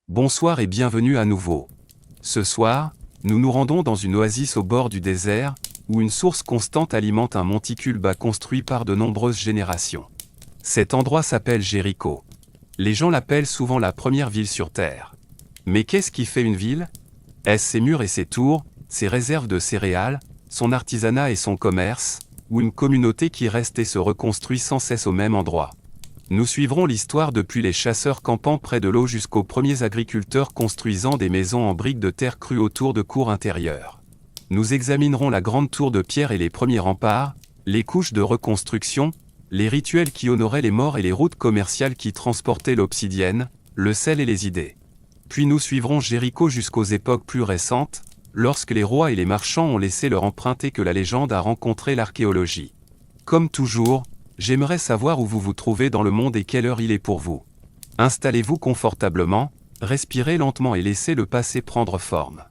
Bonsoir et bienvenue à nouveau. Ce soir, nous nous rendons dans une oasis au bord du désert, où une source constante alimente un monticule bas construit par de nombreuses générations. Cet endroit s'appelle Jéricho. Les gens l'appellent souvent la première ville sur Terre. Mais qu'est-ce qui fait une ville? Est-ce ses murs et ses tours, ses réserves de céréales, son artisanat et son commerce, ou une communauté qui reste et se reconstruit sans cesse au même endroit? Nous suivrons l'histoire depuis les chasseurs campant près de l'eau jusqu'aux premiers agriculteurs construisant des maisons en briques de terre crue autour de cours intérieures. Nous examinerons la grande tour de pierre et les premiers remparts, les couches de reconstruction, les rituels qui honoraient les morts et les routes commerciales qui transportaient l'obsidienne, le sel et les idées. Puis nous suivrons Jéricho jusqu'aux époques plus récentes, lorsque les rois et les marchands ont laissé leur empreinte et que la légende a rencontré l'archéologie. Comme toujours, j'aimerais savoir où vous vous trouvez dans le monde et quelle heure il est pour vous. Installez-vous confortablement, respirez lentement et laissez le passé prendre forme.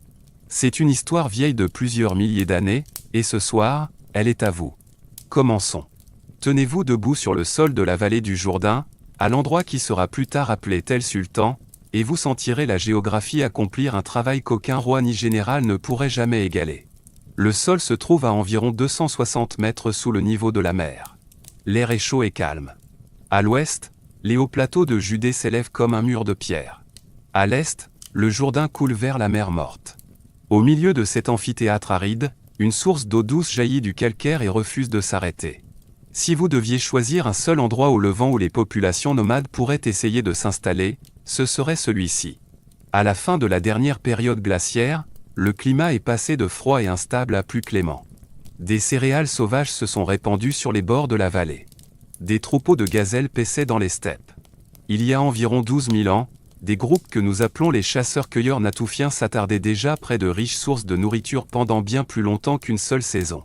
C'est une histoire vieille de plusieurs milliers d'années, et ce soir, elle est à vous. Commençons. Tenez-vous debout sur le sol de la vallée du Jourdain, à l'endroit qui sera plus tard appelé Tel Sultan, et vous sentirez la géographie accomplir un travail qu'aucun roi ni général ne pourrait jamais égaler. Le sol se trouve à environ 260 mètres sous le niveau de la mer. L'air est chaud et calme. À l'ouest, les hauts plateaux de Judée s'élèvent comme un mur de pierre. À l'est, le Jourdain coule vers la mer Morte. Au milieu de cet amphithéâtre aride, une source d'eau douce jaillit du calcaire et refuse de s'arrêter. Si vous deviez choisir un seul endroit au Levant où les populations nomades pourraient essayer de s'installer, ce serait celui-ci. À la fin de la dernière période glaciaire, le climat est passé de froid et instable à plus clément. Des céréales sauvages se sont répandues sur les bords de la vallée. Des troupeaux de gazelles paissaient dans les steppes. Il y a environ 12 000 ans, des groupes que nous appelons les chasseurs-cueilleurs natoufiens s'attardaient déjà près de riches sources de nourriture pendant bien plus longtemps qu'une seule saison.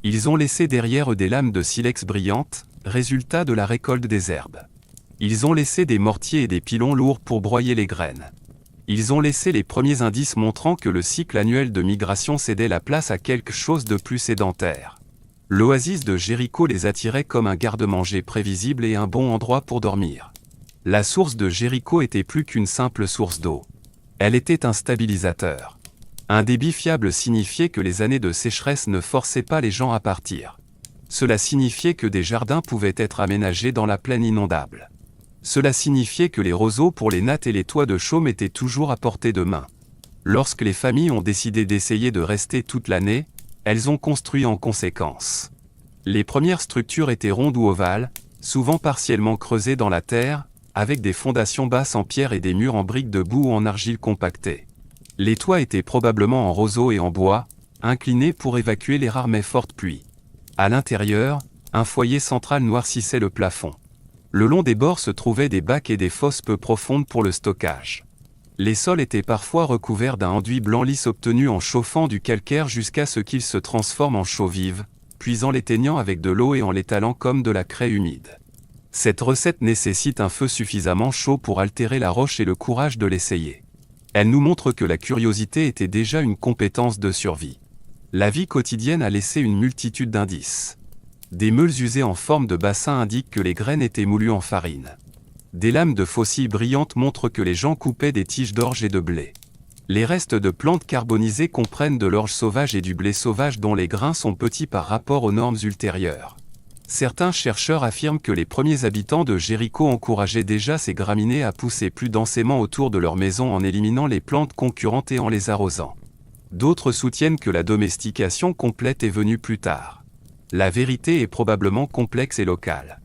Ils ont laissé derrière eux des lames de silex brillantes, résultat de la récolte des herbes. Ils ont laissé des mortiers et des pilons lourds pour broyer les graines. Ils ont laissé les premiers indices montrant que le cycle annuel de migration cédait la place à quelque chose de plus sédentaire. L'oasis de Jéricho les attirait comme un garde-manger prévisible et un bon endroit pour dormir. La source de Jéricho était plus qu'une simple source d'eau. Elle était un stabilisateur. Un débit fiable signifiait que les années de sécheresse ne forçaient pas les gens à partir. Cela signifiait que des jardins pouvaient être aménagés dans la plaine inondable. Cela signifiait que les roseaux pour les nattes et les toits de chaume étaient toujours à portée de main. Lorsque les familles ont décidé d'essayer de rester toute l'année, elles ont construit en conséquence. Les premières structures étaient rondes ou ovales, souvent partiellement creusées dans la terre, avec des fondations basses en pierre et des murs en briques de boue ou en argile compactée. Les toits étaient probablement en roseau et en bois, inclinés pour évacuer les rares mais fortes pluies. À l'intérieur, un foyer central noircissait le plafond. Le long des bords se trouvaient des bacs et des fosses peu profondes pour le stockage. Les sols étaient parfois recouverts d'un enduit blanc lisse obtenu en chauffant du calcaire jusqu'à ce qu'il se transforme en chaux vive, puis en l'éteignant avec de l'eau et en l'étalant comme de la craie humide. Cette recette nécessite un feu suffisamment chaud pour altérer la roche et le courage de l'essayer. Elle nous montre que la curiosité était déjà une compétence de survie. La vie quotidienne a laissé une multitude d'indices. Des meules usées en forme de bassin indiquent que les graines étaient moulues en farine. Des lames de faucilles brillantes montrent que les gens coupaient des tiges d'orge et de blé. Les restes de plantes carbonisées comprennent de l'orge sauvage et du blé sauvage dont les grains sont petits par rapport aux normes ultérieures. Certains chercheurs affirment que les premiers habitants de Jéricho encourageaient déjà ces graminées à pousser plus densément autour de leur maison en éliminant les plantes concurrentes et en les arrosant. D'autres soutiennent que la domestication complète est venue plus tard. La vérité est probablement complexe et locale.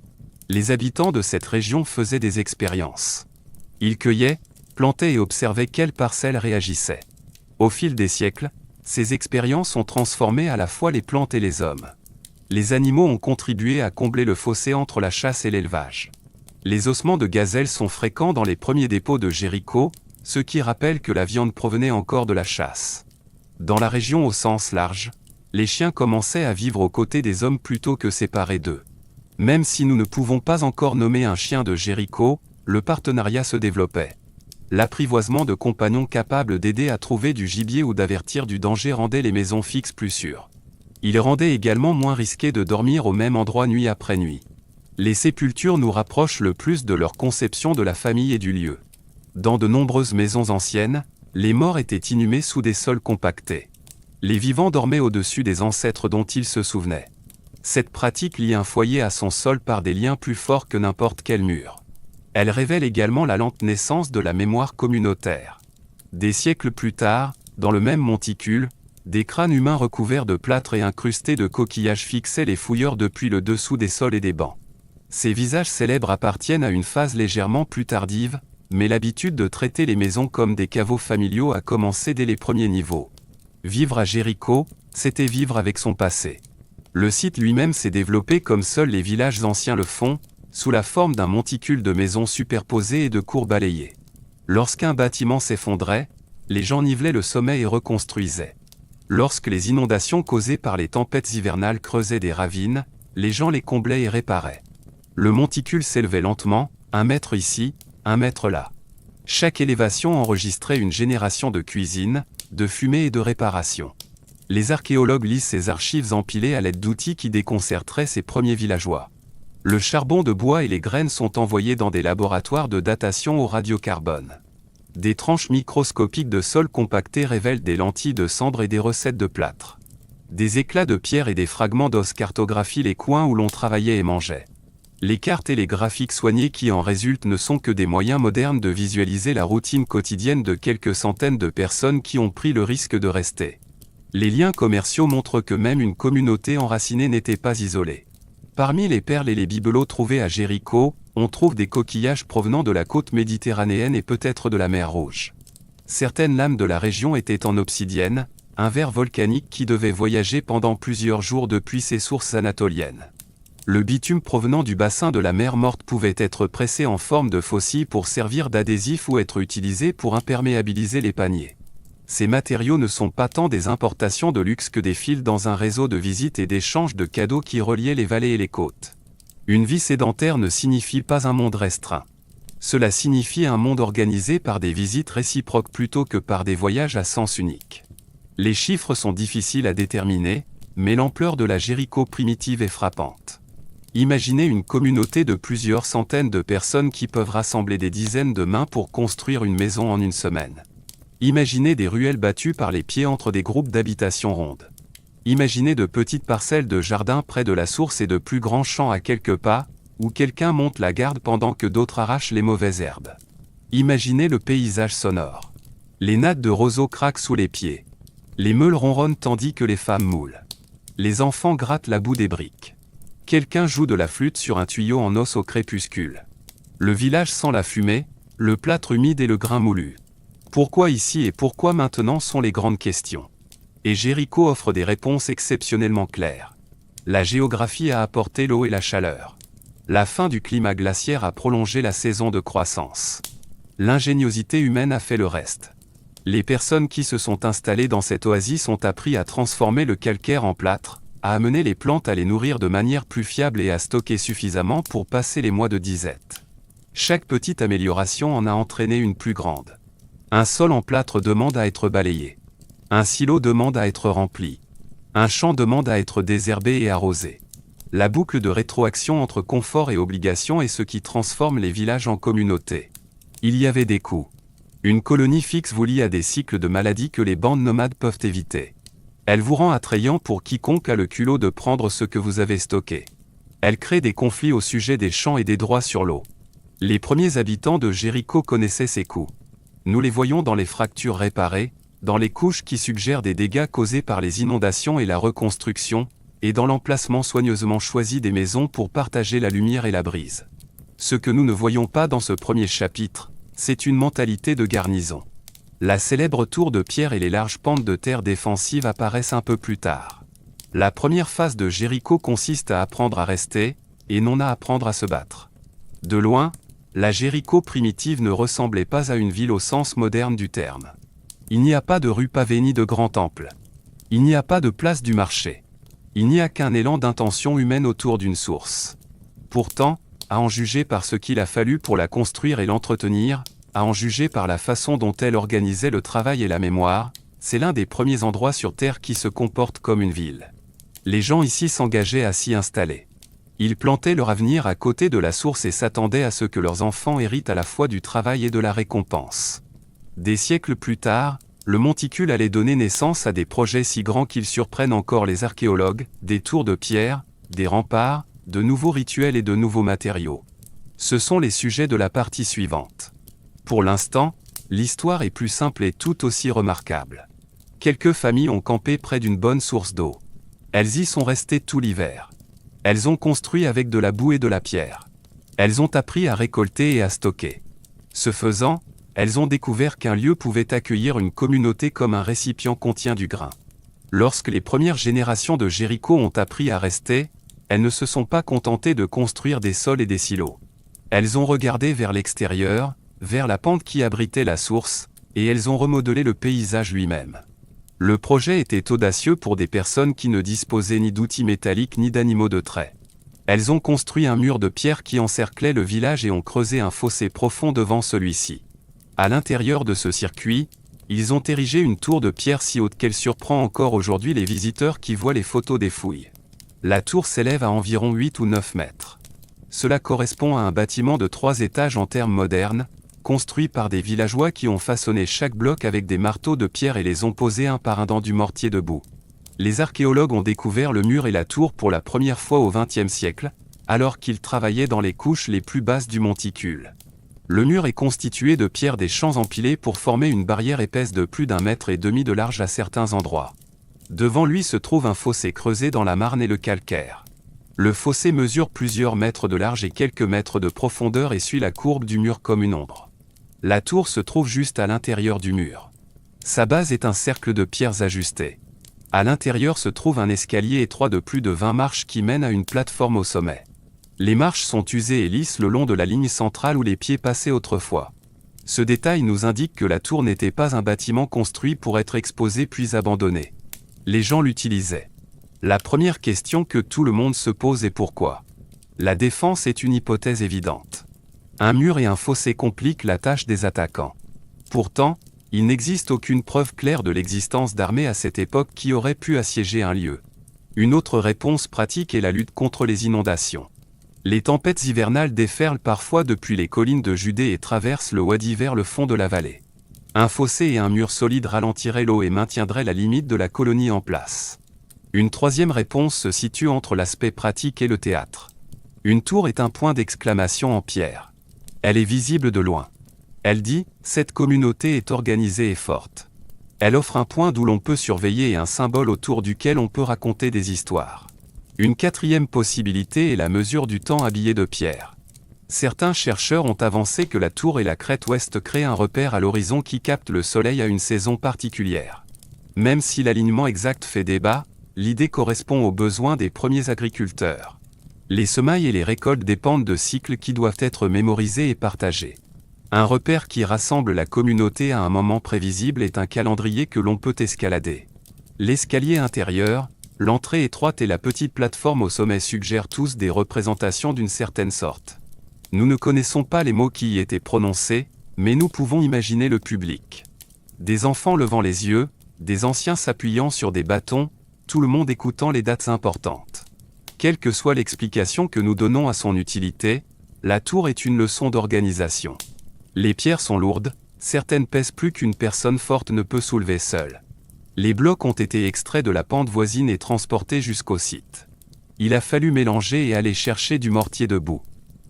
Les habitants de cette région faisaient des expériences. Ils cueillaient, plantaient et observaient quelles parcelles réagissaient. Au fil des siècles, ces expériences ont transformé à la fois les plantes et les hommes. Les animaux ont contribué à combler le fossé entre la chasse et l'élevage. Les ossements de gazelles sont fréquents dans les premiers dépôts de Jéricho, ce qui rappelle que la viande provenait encore de la chasse. Dans la région au sens large, les chiens commençaient à vivre aux côtés des hommes plutôt que séparés d'eux. Même si nous ne pouvons pas encore nommer un chien de Jéricho, le partenariat se développait. L'apprivoisement de compagnons capables d'aider à trouver du gibier ou d'avertir du danger rendait les maisons fixes plus sûres. Il rendait également moins risqué de dormir au même endroit nuit après nuit. Les sépultures nous rapprochent le plus de leur conception de la famille et du lieu. Dans de nombreuses maisons anciennes, les morts étaient inhumés sous des sols compactés. Les vivants dormaient au-dessus des ancêtres dont ils se souvenaient. Cette pratique lie un foyer à son sol par des liens plus forts que n'importe quel mur. Elle révèle également la lente naissance de la mémoire communautaire. Des siècles plus tard, dans le même monticule, des crânes humains recouverts de plâtre et incrustés de coquillages fixaient les fouilleurs depuis le dessous des sols et des bancs. Ces visages célèbres appartiennent à une phase légèrement plus tardive, mais l'habitude de traiter les maisons comme des caveaux familiaux a commencé dès les premiers niveaux. Vivre à Jéricho, c'était vivre avec son passé. Le site lui-même s'est développé comme seuls les villages anciens le font, sous la forme d'un monticule de maisons superposées et de cours balayées. Lorsqu'un bâtiment s'effondrait, les gens nivelaient le sommet et reconstruisaient. Lorsque les inondations causées par les tempêtes hivernales creusaient des ravines, les gens les comblaient et réparaient. Le monticule s'élevait lentement, 1 mètre ici, 1 mètre là. Chaque élévation enregistrait une génération de cuisine, de fumée et de réparation. Les archéologues lisent ces archives empilées à l'aide d'outils qui déconcerteraient ces premiers villageois. Le charbon de bois et les graines sont envoyés dans des laboratoires de datation au radiocarbone. Des tranches microscopiques de sol compactés révèlent des lentilles de cendre et des recettes de plâtre. Des éclats de pierre et des fragments d'os cartographient les coins où l'on travaillait et mangeait. Les cartes et les graphiques soignés qui en résultent ne sont que des moyens modernes de visualiser la routine quotidienne de quelques centaines de personnes qui ont pris le risque de rester. Les liens commerciaux montrent que même une communauté enracinée n'était pas isolée. Parmi les perles et les bibelots trouvés à Jéricho, on trouve des coquillages provenant de la côte méditerranéenne et peut-être de la mer Rouge. Certaines lames de la région étaient en obsidienne, un verre volcanique qui devait voyager pendant plusieurs jours depuis ses sources anatoliennes. Le bitume provenant du bassin de la mer Morte pouvait être pressé en forme de faucille pour servir d'adhésif ou être utilisé pour imperméabiliser les paniers. Ces matériaux ne sont pas tant des importations de luxe que des fils dans un réseau de visites et d'échanges de cadeaux qui reliaient les vallées et les côtes. Une vie sédentaire ne signifie pas un monde restreint. Cela signifie un monde organisé par des visites réciproques plutôt que par des voyages à sens unique. Les chiffres sont difficiles à déterminer, mais l'ampleur de la Jéricho primitive est frappante. Imaginez une communauté de plusieurs centaines de personnes qui peuvent rassembler des dizaines de mains pour construire une maison en une semaine. Imaginez des ruelles battues par les pieds entre des groupes d'habitations rondes. Imaginez de petites parcelles de jardin près de la source et de plus grands champs à quelques pas, où quelqu'un monte la garde pendant que d'autres arrachent les mauvaises herbes. Imaginez le paysage sonore. Les nattes de roseaux craquent sous les pieds. Les meules ronronnent tandis que les femmes moulent. Les enfants grattent la boue des briques. Quelqu'un joue de la flûte sur un tuyau en os au crépuscule. Le village sent la fumée, le plâtre humide et le grain moulu. Pourquoi ici et pourquoi maintenant sont les grandes questions. Et Jéricho offre des réponses exceptionnellement claires. La géographie a apporté l'eau et la chaleur. La fin du climat glaciaire a prolongé la saison de croissance. L'ingéniosité humaine a fait le reste. Les personnes qui se sont installées dans cette oasis ont appris à transformer le calcaire en plâtre, à amener les plantes à les nourrir de manière plus fiable et à stocker suffisamment pour passer les mois de disette. Chaque petite amélioration en a entraîné une plus grande. Un sol en plâtre demande à être balayé. Un silo demande à être rempli. Un champ demande à être désherbé et arrosé. La boucle de rétroaction entre confort et obligation est ce qui transforme les villages en communautés. Il y avait des coûts. Une colonie fixe vous lie à des cycles de maladies que les bandes nomades peuvent éviter. Elle vous rend attrayant pour quiconque a le culot de prendre ce que vous avez stocké. Elle crée des conflits au sujet des champs et des droits sur l'eau. Les premiers habitants de Jéricho connaissaient ces coûts. Nous les voyons dans les fractures réparées, dans les couches qui suggèrent des dégâts causés par les inondations et la reconstruction, et dans l'emplacement soigneusement choisi des maisons pour partager la lumière et la brise. Ce que nous ne voyons pas dans ce premier chapitre, c'est une mentalité de garnison. La célèbre tour de pierre et les larges pentes de terre défensives apparaissent un peu plus tard. La première phase de Jéricho consiste à apprendre à rester, et non à apprendre à se battre. De loin, la Jéricho primitive ne ressemblait pas à une ville au sens moderne du terme. Il n'y a pas de rue pavée ni de grand temple. Il n'y a pas de place du marché. Il n'y a qu'un élan d'intention humaine autour d'une source. Pourtant, à en juger par ce qu'il a fallu pour la construire et l'entretenir, à en juger par la façon dont elle organisait le travail et la mémoire, c'est l'un des premiers endroits sur Terre qui se comporte comme une ville. Les gens ici s'engageaient à s'y installer. Ils plantaient leur avenir à côté de la source et s'attendaient à ce que leurs enfants héritent à la fois du travail et de la récompense. Des siècles plus tard, le monticule allait donner naissance à des projets si grands qu'ils surprennent encore les archéologues, des tours de pierre, des remparts, de nouveaux rituels et de nouveaux matériaux. Ce sont les sujets de la partie suivante. Pour l'instant, l'histoire est plus simple et tout aussi remarquable. Quelques familles ont campé près d'une bonne source d'eau. Elles y sont restées tout l'hiver. Elles ont construit avec de la boue et de la pierre. Elles ont appris à récolter et à stocker. Ce faisant, elles ont découvert qu'un lieu pouvait accueillir une communauté comme un récipient contient du grain. Lorsque les premières générations de Jéricho ont appris à rester, elles ne se sont pas contentées de construire des sols et des silos. Elles ont regardé vers l'extérieur, vers la pente qui abritait la source, et elles ont remodelé le paysage lui-même. Le projet était audacieux pour des personnes qui ne disposaient ni d'outils métalliques ni d'animaux de trait. Elles ont construit un mur de pierre qui encerclait le village et ont creusé un fossé profond devant celui-ci. À l'intérieur de ce circuit, ils ont érigé une tour de pierre si haute qu'elle surprend encore aujourd'hui les visiteurs qui voient les photos des fouilles. La tour s'élève à environ 8 ou 9 mètres. Cela correspond à un bâtiment de 3 étages en termes modernes, construit par des villageois qui ont façonné chaque bloc avec des marteaux de pierre et les ont posés un par un dans du mortier debout. Les archéologues ont découvert le mur et la tour pour la première fois au XXe siècle, alors qu'ils travaillaient dans les couches les plus basses du monticule. Le mur est constitué de pierres des champs empilées pour former une barrière épaisse de plus d'1,5 mètre de large à certains endroits. Devant lui se trouve un fossé creusé dans la marne et le calcaire. Le fossé mesure plusieurs mètres de large et quelques mètres de profondeur et suit la courbe du mur comme une ombre. La tour se trouve juste à l'intérieur du mur. Sa base est un cercle de pierres ajustées. À l'intérieur se trouve un escalier étroit de plus de 20 marches qui mène à une plateforme au sommet. Les marches sont usées et lisses le long de la ligne centrale où les pieds passaient autrefois. Ce détail nous indique que la tour n'était pas un bâtiment construit pour être exposé puis abandonné. Les gens l'utilisaient. La première question que tout le monde se pose est pourquoi. La défense est une hypothèse évidente. Un mur et un fossé compliquent la tâche des attaquants. Pourtant, il n'existe aucune preuve claire de l'existence d'armées à cette époque qui auraient pu assiéger un lieu. Une autre réponse pratique est la lutte contre les inondations. Les tempêtes hivernales déferlent parfois depuis les collines de Judée et traversent le Wadi vers le fond de la vallée. Un fossé et un mur solide ralentiraient l'eau et maintiendraient la limite de la colonie en place. Une troisième réponse se situe entre l'aspect pratique et le théâtre. Une tour est un point d'exclamation en pierre. Elle est visible de loin. Elle dit « Cette communauté est organisée et forte ». Elle offre un point d'où l'on peut surveiller et un symbole autour duquel on peut raconter des histoires. Une quatrième possibilité est la mesure du temps habillée de pierre. Certains chercheurs ont avancé que la tour et la crête ouest créent un repère à l'horizon qui capte le soleil à une saison particulière. Même si l'alignement exact fait débat, l'idée correspond aux besoins des premiers agriculteurs. Les semailles et les récoltes dépendent de cycles qui doivent être mémorisés et partagés. Un repère qui rassemble la communauté à un moment prévisible est un calendrier que l'on peut escalader. L'escalier intérieur, l'entrée étroite et la petite plateforme au sommet suggèrent tous des représentations d'une certaine sorte. Nous ne connaissons pas les mots qui y étaient prononcés, mais nous pouvons imaginer le public. Des enfants levant les yeux, des anciens s'appuyant sur des bâtons, tout le monde écoutant les dates importantes. Quelle que soit l'explication que nous donnons à son utilité, la tour est une leçon d'organisation. Les pierres sont lourdes, certaines pèsent plus qu'une personne forte ne peut soulever seule. Les blocs ont été extraits de la pente voisine et transportés jusqu'au site. Il a fallu mélanger et aller chercher du mortier debout.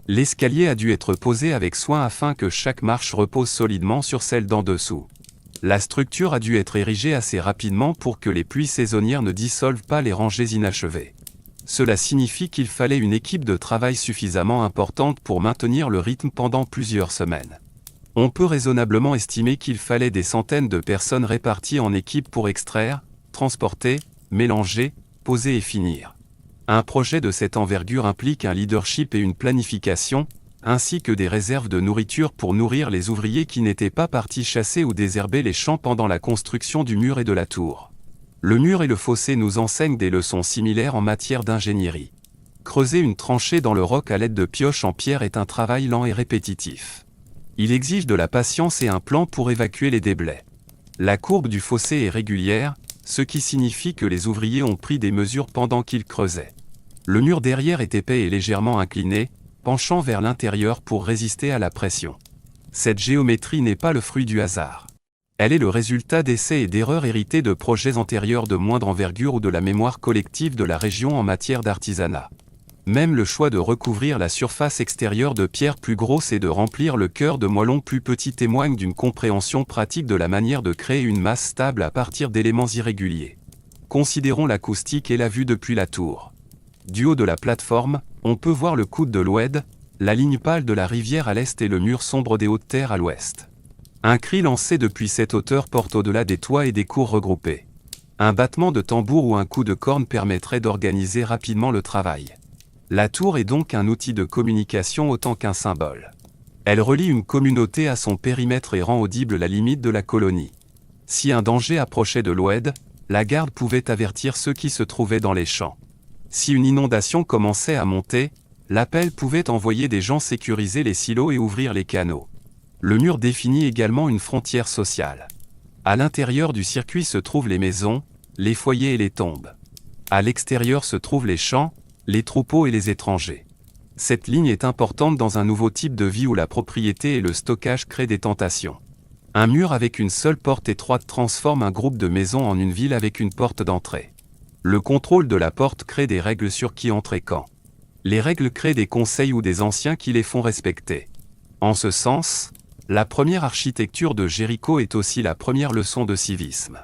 L'escalier a dû être posé avec soin afin que chaque marche repose solidement sur celle d'en dessous. La structure a dû être érigée assez rapidement pour que les pluies saisonnières ne dissolvent pas les rangées inachevées. Cela signifie qu'il fallait une équipe de travail suffisamment importante pour maintenir le rythme pendant plusieurs semaines. On peut raisonnablement estimer qu'il fallait des centaines de personnes réparties en équipes pour extraire, transporter, mélanger, poser et finir. Un projet de cette envergure implique un leadership et une planification, ainsi que des réserves de nourriture pour nourrir les ouvriers qui n'étaient pas partis chasser ou désherber les champs pendant la construction du mur et de la tour. Le mur et le fossé nous enseignent des leçons similaires en matière d'ingénierie. Creuser une tranchée dans le roc à l'aide de pioches en pierre est un travail lent et répétitif. Il exige de la patience et un plan pour évacuer les déblais. La courbe du fossé est régulière, ce qui signifie que les ouvriers ont pris des mesures pendant qu'ils creusaient. Le mur derrière est épais et légèrement incliné, penchant vers l'intérieur pour résister à la pression. Cette géométrie n'est pas le fruit du hasard. Elle est le résultat d'essais et d'erreurs hérités de projets antérieurs de moindre envergure ou de la mémoire collective de la région en matière d'artisanat. Même le choix de recouvrir la surface extérieure de pierres plus grosses et de remplir le cœur de moellons plus petits témoigne d'une compréhension pratique de la manière de créer une masse stable à partir d'éléments irréguliers. Considérons l'acoustique et la vue depuis la tour. Du haut de la plateforme, on peut voir le coude de l'Oued, la ligne pâle de la rivière à l'est et le mur sombre des Hautes-Terres à l'ouest. Un cri lancé depuis cette hauteur porte au-delà des toits et des cours regroupés. Un battement de tambour ou un coup de corne permettrait d'organiser rapidement le travail. La tour est donc un outil de communication autant qu'un symbole. Elle relie une communauté à son périmètre et rend audible la limite de la colonie. Si un danger approchait de l'Oued, la garde pouvait avertir ceux qui se trouvaient dans les champs. Si une inondation commençait à monter, l'appel pouvait envoyer des gens sécuriser les silos et ouvrir les canaux. Le mur définit également une frontière sociale. À l'intérieur du circuit se trouvent les maisons, les foyers et les tombes. À l'extérieur se trouvent les champs, les troupeaux et les étrangers. Cette ligne est importante dans un nouveau type de vie où la propriété et le stockage créent des tentations. Un mur avec une seule porte étroite transforme un groupe de maisons en une ville avec une porte d'entrée. Le contrôle de la porte crée des règles sur qui entre et quand. Les règles créent des conseils ou des anciens qui les font respecter. En ce sens, la première architecture de Jéricho est aussi la première leçon de civisme.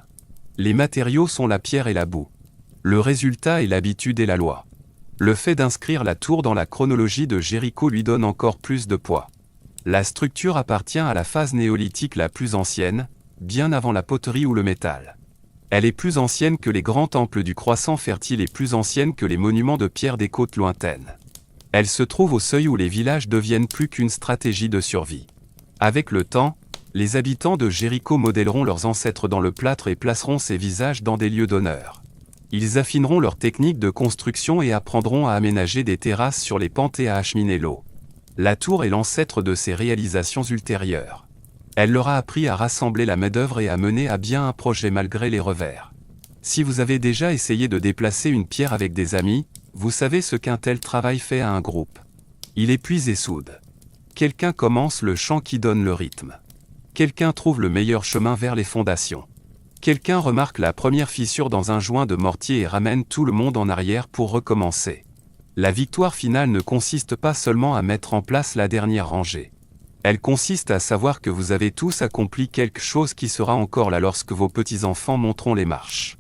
Les matériaux sont la pierre et la boue. Le résultat est l'habitude et la loi. Le fait d'inscrire la tour dans la chronologie de Jéricho lui donne encore plus de poids. La structure appartient à la phase néolithique la plus ancienne, bien avant la poterie ou le métal. Elle est plus ancienne que les grands temples du croissant fertile et plus ancienne que les monuments de pierre des côtes lointaines. Elle se trouve au seuil où les villages deviennent plus qu'une stratégie de survie. Avec le temps, les habitants de Jéricho modèleront leurs ancêtres dans le plâtre et placeront ces visages dans des lieux d'honneur. Ils affineront leur technique de construction et apprendront à aménager des terrasses sur les pentes et à acheminer l'eau. La tour est l'ancêtre de ces réalisations ultérieures. Elle leur a appris à rassembler la main-d'œuvre et à mener à bien un projet malgré les revers. Si vous avez déjà essayé de déplacer une pierre avec des amis, vous savez ce qu'un tel travail fait à un groupe. Il épuise et soude. Quelqu'un commence le chant qui donne le rythme. Quelqu'un trouve le meilleur chemin vers les fondations. Quelqu'un remarque la première fissure dans un joint de mortier et ramène tout le monde en arrière pour recommencer. La victoire finale ne consiste pas seulement à mettre en place la dernière rangée. Elle consiste à savoir que vous avez tous accompli quelque chose qui sera encore là lorsque vos petits-enfants monteront les marches.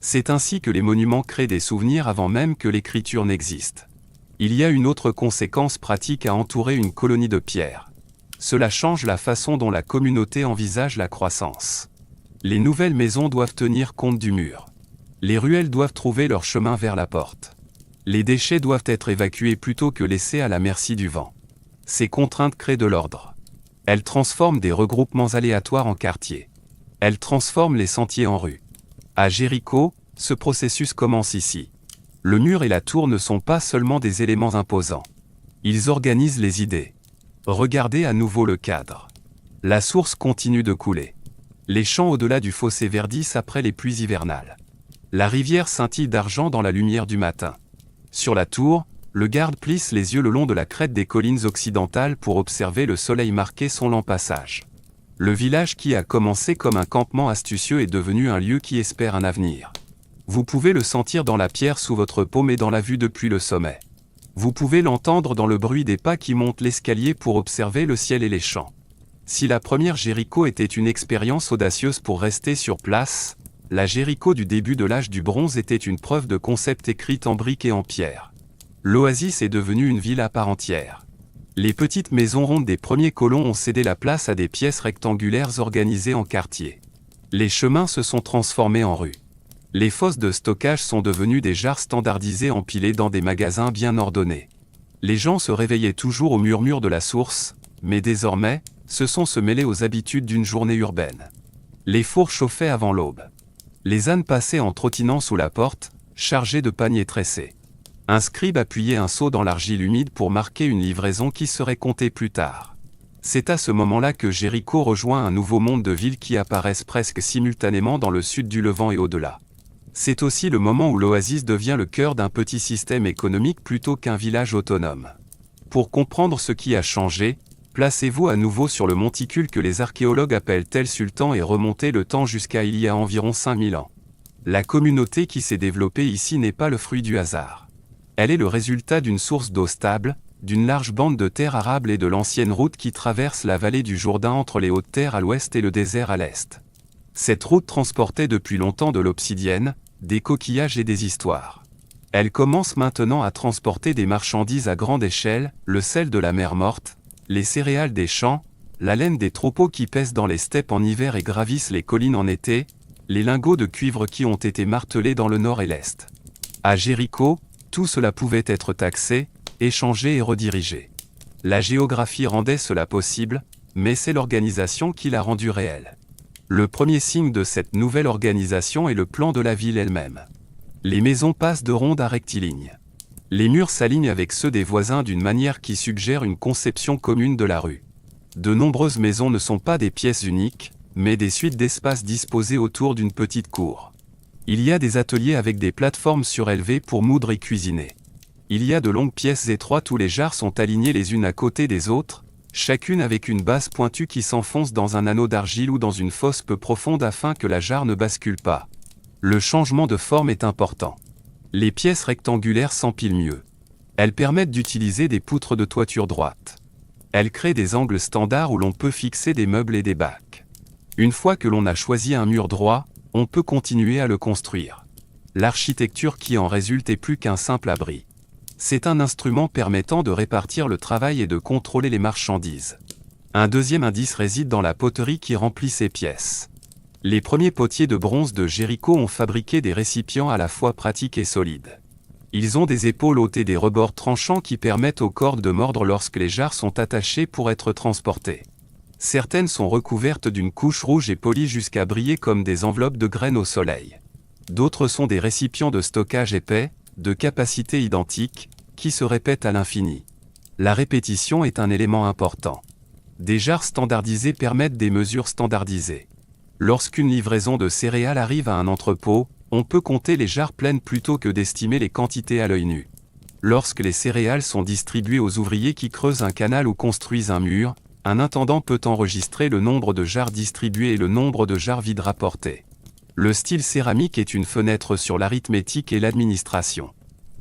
C'est ainsi que les monuments créent des souvenirs avant même que l'écriture n'existe. Il y a une autre conséquence pratique à entourer une colonie de pierre. Cela change la façon dont la communauté envisage la croissance. Les nouvelles maisons doivent tenir compte du mur. Les ruelles doivent trouver leur chemin vers la porte. Les déchets doivent être évacués plutôt que laissés à la merci du vent. Ces contraintes créent de l'ordre. Elles transforment des regroupements aléatoires en quartiers. Elles transforment les sentiers en rues. À Jéricho, ce processus commence ici. Le mur et la tour ne sont pas seulement des éléments imposants. Ils organisent les idées. Regardez à nouveau le cadre. La source continue de couler. Les champs au-delà du fossé verdissent après les pluies hivernales. La rivière scintille d'argent dans la lumière du matin. Sur la tour, le garde plisse les yeux le long de la crête des collines occidentales pour observer le soleil marquer son lent passage. Le village qui a commencé comme un campement astucieux est devenu un lieu qui espère un avenir. Vous pouvez le sentir dans la pierre sous votre paume et dans la vue depuis le sommet. Vous pouvez l'entendre dans le bruit des pas qui montent l'escalier pour observer le ciel et les champs. Si la première Jéricho était une expérience audacieuse pour rester sur place, la Jéricho du début de l'âge du bronze était une preuve de concept écrite en briques et en pierre. L'oasis est devenue une ville à part entière. Les petites maisons rondes des premiers colons ont cédé la place à des pièces rectangulaires organisées en quartiers. Les chemins se sont transformés en rues. Les fosses de stockage sont devenues des jarres standardisées empilées dans des magasins bien ordonnés. Les gens se réveillaient toujours au murmure de la source, mais désormais, se sont se mêler aux habitudes d'une journée urbaine. Les fours chauffaient avant l'aube. Les ânes passaient en trottinant sous la porte, chargés de paniers tressés. Un scribe appuyait un seau dans l'argile humide pour marquer une livraison qui serait comptée plus tard. C'est à ce moment-là que Jéricho rejoint un nouveau monde de villes qui apparaissent presque simultanément dans le sud du Levant et au-delà. C'est aussi le moment où l'oasis devient le cœur d'un petit système économique plutôt qu'un village autonome. Pour comprendre ce qui a changé, placez-vous à nouveau sur le monticule que les archéologues appellent Tel Sultan et remontez le temps jusqu'à il y a environ 5000 ans. La communauté qui s'est développée ici n'est pas le fruit du hasard. Elle est le résultat d'une source d'eau stable, d'une large bande de terre arable et de l'ancienne route qui traverse la vallée du Jourdain entre les hautes terres à l'ouest et le désert à l'est. Cette route transportait depuis longtemps de l'obsidienne, des coquillages et des histoires. Elle commence maintenant à transporter des marchandises à grande échelle, le sel de la mer Morte, les céréales des champs, la laine des troupeaux qui paissent dans les steppes en hiver et gravissent les collines en été, les lingots de cuivre qui ont été martelés dans le nord et l'est. À Jéricho, tout cela pouvait être taxé, échangé et redirigé. La géographie rendait cela possible, mais c'est l'organisation qui l'a rendu réelle. Le premier signe de cette nouvelle organisation est le plan de la ville elle-même. Les maisons passent de rondes à rectilignes. Les murs s'alignent avec ceux des voisins d'une manière qui suggère une conception commune de la rue. De nombreuses maisons ne sont pas des pièces uniques, mais des suites d'espaces disposés autour d'une petite cour. Il y a des ateliers avec des plateformes surélevées pour moudre et cuisiner. Il y a de longues pièces étroites où les jarres sont alignées les unes à côté des autres, chacune avec une base pointue qui s'enfonce dans un anneau d'argile ou dans une fosse peu profonde afin que la jarre ne bascule pas. Le changement de forme est important. Les pièces rectangulaires s'empilent mieux. Elles permettent d'utiliser des poutres de toiture droite. Elles créent des angles standards où l'on peut fixer des meubles et des bacs. Une fois que l'on a choisi un mur droit, on peut continuer à le construire. L'architecture qui en résulte est plus qu'un simple abri. C'est un instrument permettant de répartir le travail et de contrôler les marchandises. Un deuxième indice réside dans la poterie qui remplit ces pièces. Les premiers potiers de bronze de Jéricho ont fabriqué des récipients à la fois pratiques et solides. Ils ont des épaules hautes et des rebords tranchants qui permettent aux cordes de mordre lorsque les jarres sont attachées pour être transportées. Certaines sont recouvertes d'une couche rouge et polies jusqu'à briller comme des enveloppes de graines au soleil. D'autres sont des récipients de stockage épais, de capacité identique, qui se répètent à l'infini. La répétition est un élément important. Des jarres standardisées permettent des mesures standardisées. Lorsqu'une livraison de céréales arrive à un entrepôt, on peut compter les jarres pleines plutôt que d'estimer les quantités à l'œil nu. Lorsque les céréales sont distribuées aux ouvriers qui creusent un canal ou construisent un mur, un intendant peut enregistrer le nombre de jarres distribuées et le nombre de jarres vides rapportées. Le style céramique est une fenêtre sur l'arithmétique et l'administration.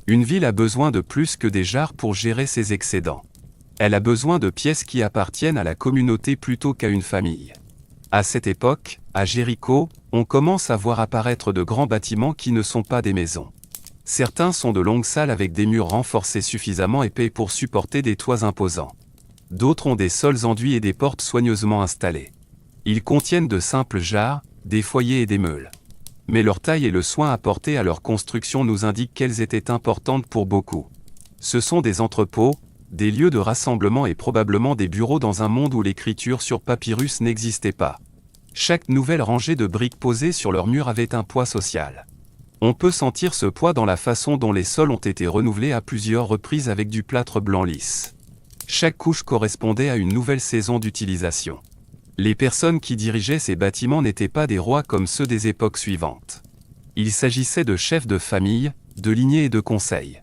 Une ville a besoin de plus que des jarres pour gérer ses excédents. Elle a besoin de pièces qui appartiennent à la communauté plutôt qu'à une famille. À cette époque, à Jéricho, on commence à voir apparaître de grands bâtiments qui ne sont pas des maisons. Certains sont de longues salles avec des murs renforcés suffisamment épais pour supporter des toits imposants. D'autres ont des sols enduits et des portes soigneusement installées. Ils contiennent de simples jarres, des foyers et des meules. Mais leur taille et le soin apporté à leur construction nous indiquent qu'elles étaient importantes pour beaucoup. Ce sont des entrepôts, des lieux de rassemblement et probablement des bureaux dans un monde où l'écriture sur papyrus n'existait pas. Chaque nouvelle rangée de briques posées sur leur mur avait un poids social. On peut sentir ce poids dans la façon dont les sols ont été renouvelés à plusieurs reprises avec du plâtre blanc lisse. Chaque couche correspondait à une nouvelle saison d'utilisation. Les personnes qui dirigeaient ces bâtiments n'étaient pas des rois comme ceux des époques suivantes. Il s'agissait de chefs de famille, de lignées et de conseils.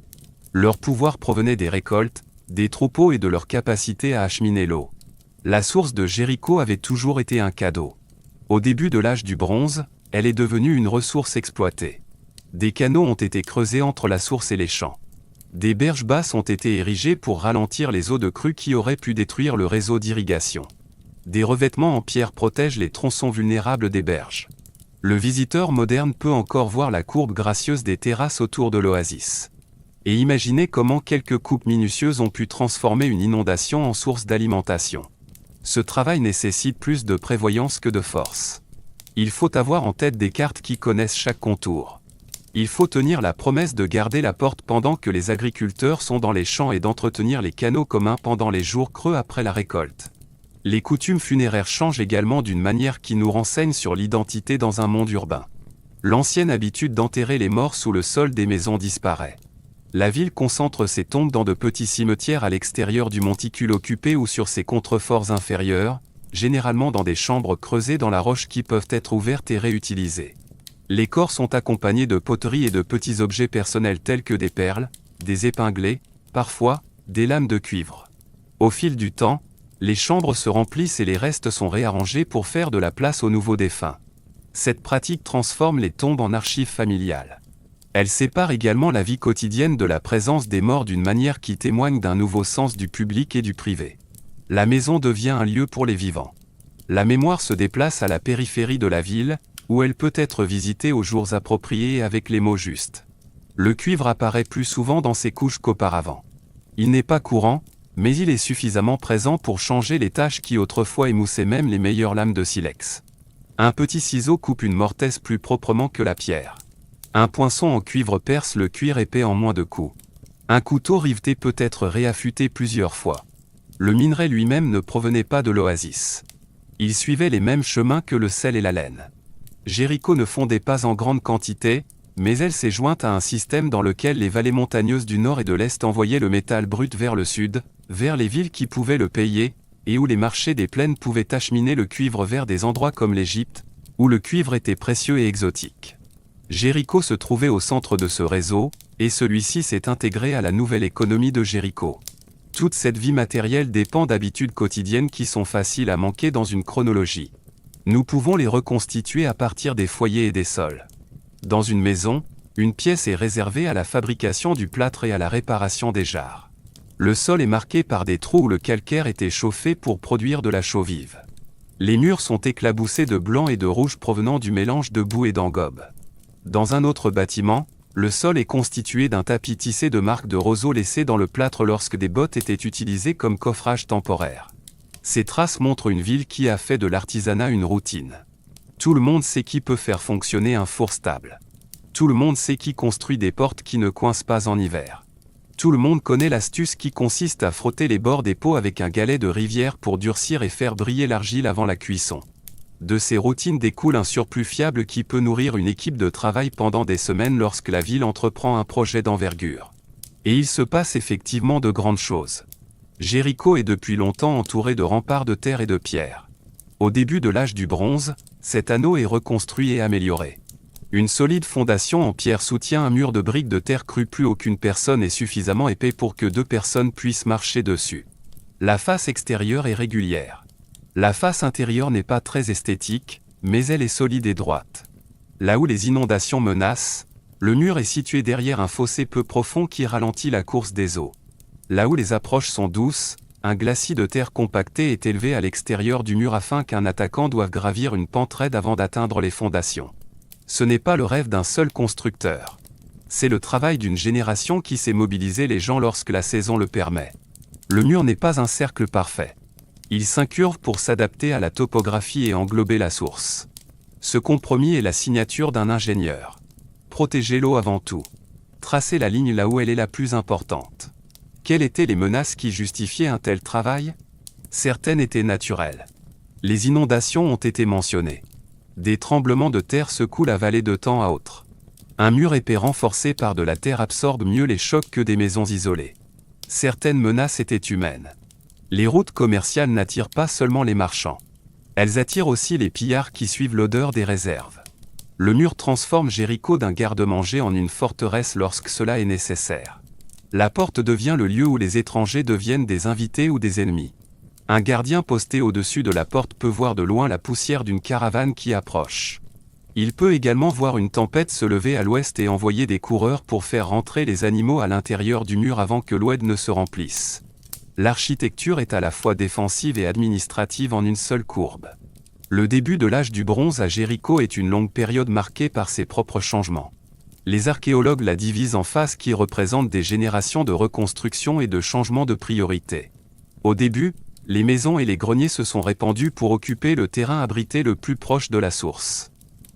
Leur pouvoir provenait des récoltes, des troupeaux et de leur capacité à acheminer l'eau. La source de Jéricho avait toujours été un cadeau. Au début de l'âge du bronze, elle est devenue une ressource exploitée. Des canaux ont été creusés entre la source et les champs. Des berges basses ont été érigées pour ralentir les eaux de crue qui auraient pu détruire le réseau d'irrigation. Des revêtements en pierre protègent les tronçons vulnérables des berges. Le visiteur moderne peut encore voir la courbe gracieuse des terrasses autour de l'oasis. Et imaginer comment quelques coupes minutieuses ont pu transformer une inondation en source d'alimentation. Ce travail nécessite plus de prévoyance que de force. Il faut avoir en tête des cartes qui connaissent chaque contour. Il faut tenir la promesse de garder la porte pendant que les agriculteurs sont dans les champs et d'entretenir les canaux communs pendant les jours creux après la récolte. Les coutumes funéraires changent également d'une manière qui nous renseigne sur l'identité dans un monde urbain. L'ancienne habitude d'enterrer les morts sous le sol des maisons disparaît. La ville concentre ses tombes dans de petits cimetières à l'extérieur du monticule occupé ou sur ses contreforts inférieurs, généralement dans des chambres creusées dans la roche qui peuvent être ouvertes et réutilisées. Les corps sont accompagnés de poteries et de petits objets personnels tels que des perles, des épinglés, parfois, des lames de cuivre. Au fil du temps, les chambres se remplissent et les restes sont réarrangés pour faire de la place aux nouveaux défunts. Cette pratique transforme les tombes en archives familiales. Elle sépare également la vie quotidienne de la présence des morts d'une manière qui témoigne d'un nouveau sens du public et du privé. La maison devient un lieu pour les vivants. La mémoire se déplace à la périphérie de la ville, où elle peut être visitée aux jours appropriés et avec les mots justes. Le cuivre apparaît plus souvent dans ses couches qu'auparavant. Il n'est pas courant, mais il est suffisamment présent pour changer les taches qui autrefois émoussaient même les meilleures lames de silex. Un petit ciseau coupe une mortaise plus proprement que la pierre. Un poinçon en cuivre perce le cuir épais en moins de coups. Un couteau riveté peut être réaffûté plusieurs fois. Le minerai lui-même ne provenait pas de l'oasis. Il suivait les mêmes chemins que le sel et la laine. Jéricho ne fondait pas en grande quantité, mais elle s'est jointe à un système dans lequel les vallées montagneuses du nord et de l'est envoyaient le métal brut vers le sud, vers les villes qui pouvaient le payer, et où les marchés des plaines pouvaient acheminer le cuivre vers des endroits comme l'Égypte, où le cuivre était précieux et exotique. Jéricho se trouvait au centre de ce réseau, et celui-ci s'est intégré à la nouvelle économie de Jéricho. Toute cette vie matérielle dépend d'habitudes quotidiennes qui sont faciles à manquer dans une chronologie. Nous pouvons les reconstituer à partir des foyers et des sols. Dans une maison, une pièce est réservée à la fabrication du plâtre et à la réparation des jarres. Le sol est marqué par des trous où le calcaire était chauffé pour produire de la chaux vive. Les murs sont éclaboussés de blanc et de rouge provenant du mélange de boue et d'engobe. Dans un autre bâtiment, le sol est constitué d'un tapis tissé de marques de roseaux laissées dans le plâtre lorsque des bottes étaient utilisées comme coffrage temporaire. Ces traces montrent une ville qui a fait de l'artisanat une routine. Tout le monde sait qui peut faire fonctionner un four stable. Tout le monde sait qui construit des portes qui ne coincent pas en hiver. Tout le monde connaît l'astuce qui consiste à frotter les bords des pots avec un galet de rivière pour durcir et faire briller l'argile avant la cuisson. De ces routines découle un surplus fiable qui peut nourrir une équipe de travail pendant des semaines lorsque la ville entreprend un projet d'envergure. Et il se passe effectivement de grandes choses. Jéricho est depuis longtemps entouré de remparts de terre et de pierre. Au début de l'âge du bronze, cet anneau est reconstruit et amélioré. Une solide fondation en pierre soutient un mur de briques de terre crue. Plus aucune personne est suffisamment épais pour que 2 personnes puissent marcher dessus. La face extérieure est régulière. La face intérieure n'est pas très esthétique, mais elle est solide et droite. Là où les inondations menacent, le mur est situé derrière un fossé peu profond qui ralentit la course des eaux. Là où les approches sont douces, un glacis de terre compacté est élevé à l'extérieur du mur afin qu'un attaquant doive gravir une pente raide avant d'atteindre les fondations. Ce n'est pas le rêve d'un seul constructeur. C'est le travail d'une génération qui sait mobiliser les gens lorsque la saison le permet. Le mur n'est pas un cercle parfait. Il s'incurve pour s'adapter à la topographie et englober la source. Ce compromis est la signature d'un ingénieur. Protéger l'eau avant tout. Tracer la ligne là où elle est la plus importante. Quelles étaient les menaces qui justifiaient un tel travail? Certaines étaient naturelles. Les inondations ont été mentionnées. Des tremblements de terre secouent la vallée de temps à autre. Un mur épais renforcé par de la terre absorbe mieux les chocs que des maisons isolées. Certaines menaces étaient humaines. Les routes commerciales n'attirent pas seulement les marchands. Elles attirent aussi les pillards qui suivent l'odeur des réserves. Le mur transforme Jéricho d'un garde-manger en une forteresse lorsque cela est nécessaire. La porte devient le lieu où les étrangers deviennent des invités ou des ennemis. Un gardien posté au-dessus de la porte peut voir de loin la poussière d'une caravane qui approche. Il peut également voir une tempête se lever à l'ouest et envoyer des coureurs pour faire rentrer les animaux à l'intérieur du mur avant que l'oued ne se remplisse. L'architecture est à la fois défensive et administrative en une seule courbe. Le début de l'âge du bronze à Jéricho est une longue période marquée par ses propres changements. Les archéologues la divisent en phases qui représentent des générations de reconstruction et de changement de priorité. Au début, les maisons et les greniers se sont répandus pour occuper le terrain abrité le plus proche de la source.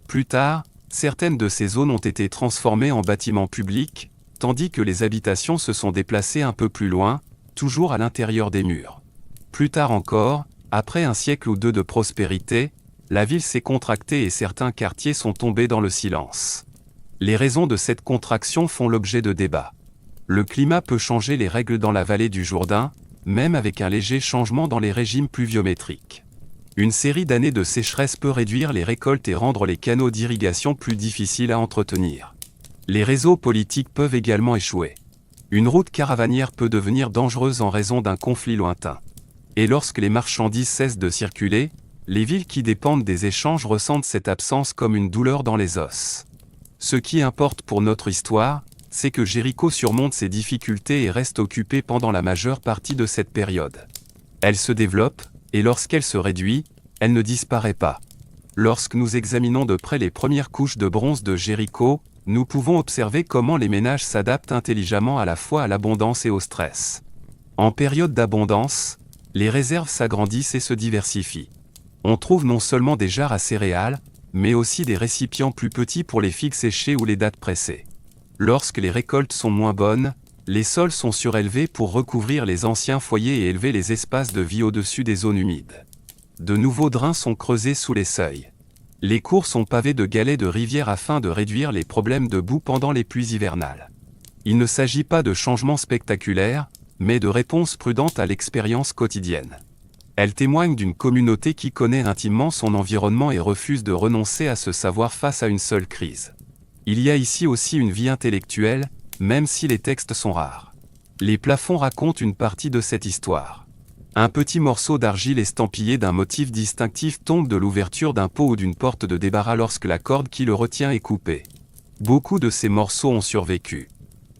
Plus tard, certaines de ces zones ont été transformées en bâtiments publics, tandis que les habitations se sont déplacées un peu plus loin, toujours à l'intérieur des murs. Plus tard encore, après un siècle ou deux de prospérité, la ville s'est contractée et certains quartiers sont tombés dans le silence. Les raisons de cette contraction font l'objet de débats. Le climat peut changer les règles dans la vallée du Jourdain, même avec un léger changement dans les régimes pluviométriques. Une série d'années de sécheresse peut réduire les récoltes et rendre les canaux d'irrigation plus difficiles à entretenir. Les réseaux politiques peuvent également échouer. Une route caravanière peut devenir dangereuse en raison d'un conflit lointain. Et lorsque les marchandises cessent de circuler, les villes qui dépendent des échanges ressentent cette absence comme une douleur dans les os. Ce qui importe pour notre histoire, c'est que Jéricho surmonte ses difficultés et reste occupée pendant la majeure partie de cette période. Elle se développe, et lorsqu'elle se réduit, elle ne disparaît pas. Lorsque nous examinons de près les premières couches de bronze de Jéricho, nous pouvons observer comment les ménages s'adaptent intelligemment à la fois à l'abondance et au stress. En période d'abondance, les réserves s'agrandissent et se diversifient. On trouve non seulement des jarres à céréales, mais aussi des récipients plus petits pour les figues séchées ou les dattes pressées. Lorsque les récoltes sont moins bonnes, les sols sont surélevés pour recouvrir les anciens foyers et élever les espaces de vie au-dessus des zones humides. De nouveaux drains sont creusés sous les seuils. Les cours sont pavés de galets de rivière afin de réduire les problèmes de boue pendant les pluies hivernales. Il ne s'agit pas de changements spectaculaires, mais de réponses prudentes à l'expérience quotidienne. Elle témoigne d'une communauté qui connaît intimement son environnement et refuse de renoncer à ce savoir face à une seule crise. Il y a ici aussi une vie intellectuelle, même si les textes sont rares. Les plafonds racontent une partie de cette histoire. Un petit morceau d'argile estampillé d'un motif distinctif tombe de l'ouverture d'un pot ou d'une porte de débarras lorsque la corde qui le retient est coupée. Beaucoup de ces morceaux ont survécu.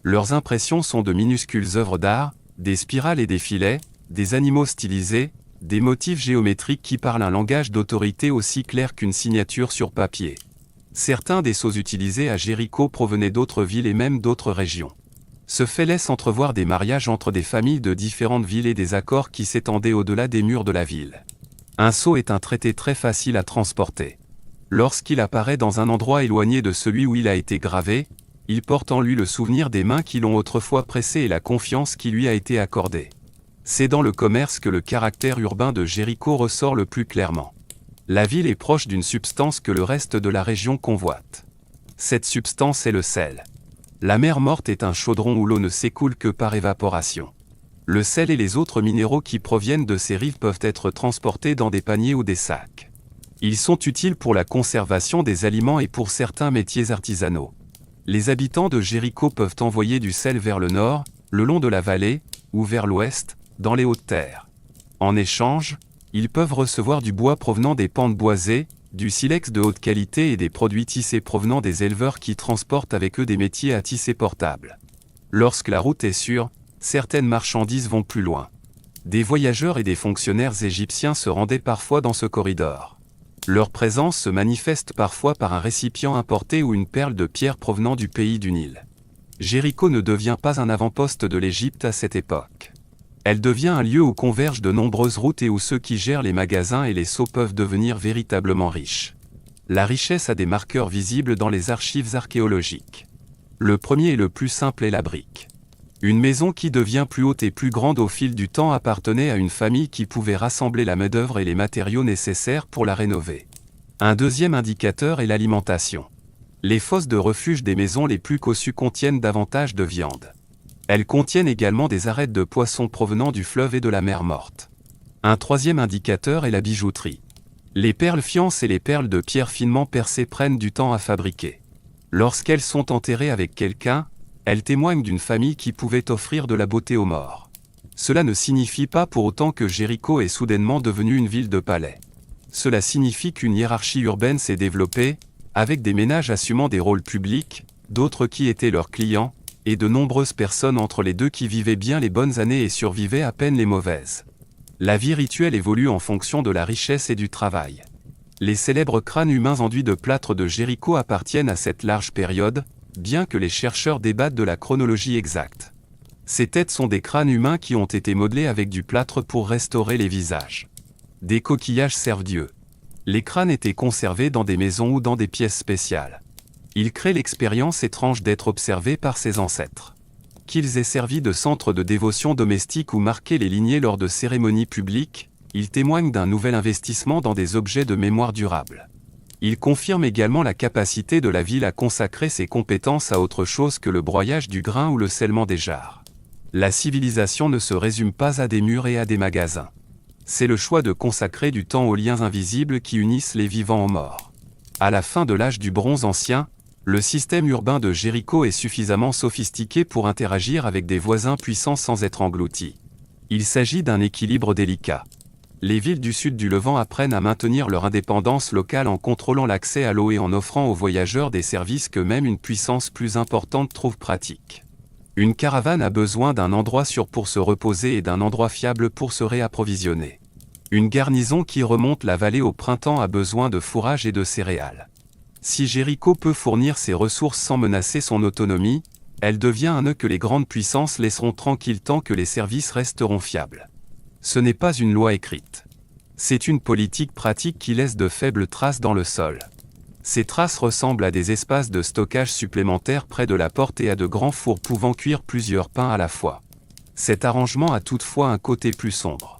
Leurs impressions sont de minuscules œuvres d'art, des spirales et des filets, des animaux stylisés, des motifs géométriques qui parlent un langage d'autorité aussi clair qu'une signature sur papier. Certains des sceaux utilisés à Jéricho provenaient d'autres villes et même d'autres régions. Ce fait laisse entrevoir des mariages entre des familles de différentes villes et des accords qui s'étendaient au-delà des murs de la ville. Un sceau est un traité très facile à transporter. Lorsqu'il apparaît dans un endroit éloigné de celui où il a été gravé, il porte en lui le souvenir des mains qui l'ont autrefois pressé et la confiance qui lui a été accordée. C'est dans le commerce que le caractère urbain de Jéricho ressort le plus clairement. La ville est proche d'une substance que le reste de la région convoite. Cette substance est le sel. La mer Morte est un chaudron où l'eau ne s'écoule que par évaporation. Le sel et les autres minéraux qui proviennent de ces rives peuvent être transportés dans des paniers ou des sacs. Ils sont utiles pour la conservation des aliments et pour certains métiers artisanaux. Les habitants de Jéricho peuvent envoyer du sel vers le nord, le long de la vallée, ou vers l'ouest, dans les hautes terres. En échange, ils peuvent recevoir du bois provenant des pentes boisées, du silex de haute qualité et des produits tissés provenant des éleveurs qui transportent avec eux des métiers à tisser portables. Lorsque la route est sûre, certaines marchandises vont plus loin. Des voyageurs et des fonctionnaires égyptiens se rendaient parfois dans ce corridor. Leur présence se manifeste parfois par un récipient importé ou une perle de pierre provenant du pays du Nil. Jéricho ne devient pas un avant-poste de l'Égypte à cette époque. Elle devient un lieu où convergent de nombreuses routes et où ceux qui gèrent les magasins et les sceaux peuvent devenir véritablement riches. La richesse a des marqueurs visibles dans les archives archéologiques. Le premier et le plus simple est la brique. Une maison qui devient plus haute et plus grande au fil du temps appartenait à une famille qui pouvait rassembler la main-d'œuvre et les matériaux nécessaires pour la rénover. Un deuxième indicateur est l'alimentation. Les fosses de refuge des maisons les plus cossues contiennent davantage de viande. Elles contiennent également des arêtes de poissons provenant du fleuve et de la mer Morte. Un troisième indicateur est la bijouterie. Les perles fiances et les perles de pierre finement percées prennent du temps à fabriquer. Lorsqu'elles sont enterrées avec quelqu'un, elles témoignent d'une famille qui pouvait offrir de la beauté aux morts. Cela ne signifie pas pour autant que Jéricho est soudainement devenue une ville de palais. Cela signifie qu'une hiérarchie urbaine s'est développée, avec des ménages assumant des rôles publics, d'autres qui étaient leurs clients, et de nombreuses personnes entre les deux qui vivaient bien les bonnes années et survivaient à peine les mauvaises. La vie rituelle évolue en fonction de la richesse et du travail. Les célèbres crânes humains enduits de plâtre de Jéricho appartiennent à cette large période, bien que les chercheurs débattent de la chronologie exacte. Ces têtes sont des crânes humains qui ont été modelés avec du plâtre pour restaurer les visages. Des coquillages servent Dieu. Les crânes étaient conservés dans des maisons ou dans des pièces spéciales. Ils créent l'expérience étrange d'être observés par ses ancêtres. Qu'ils aient servi de centre de dévotion domestique ou marqué les lignées lors de cérémonies publiques, ils témoignent d'un nouvel investissement dans des objets de mémoire durable. Ils confirment également la capacité de la ville à consacrer ses compétences à autre chose que le broyage du grain ou le scellement des jarres. La civilisation ne se résume pas à des murs et à des magasins. C'est le choix de consacrer du temps aux liens invisibles qui unissent les vivants aux morts. À la fin de l'âge du bronze ancien, le système urbain de Jéricho est suffisamment sophistiqué pour interagir avec des voisins puissants sans être engloutis. Il s'agit d'un équilibre délicat. Les villes du sud du Levant apprennent à maintenir leur indépendance locale en contrôlant l'accès à l'eau et en offrant aux voyageurs des services que même une puissance plus importante trouve pratiques. Une caravane a besoin d'un endroit sûr pour se reposer et d'un endroit fiable pour se réapprovisionner. Une garnison qui remonte la vallée au printemps a besoin de fourrage et de céréales. Si Jéricho peut fournir ses ressources sans menacer son autonomie, elle devient un nœud que les grandes puissances laisseront tranquille tant que les services resteront fiables. Ce n'est pas une loi écrite. C'est une politique pratique qui laisse de faibles traces dans le sol. Ces traces ressemblent à des espaces de stockage supplémentaires près de la porte et à de grands fours pouvant cuire plusieurs pains à la fois. Cet arrangement a toutefois un côté plus sombre.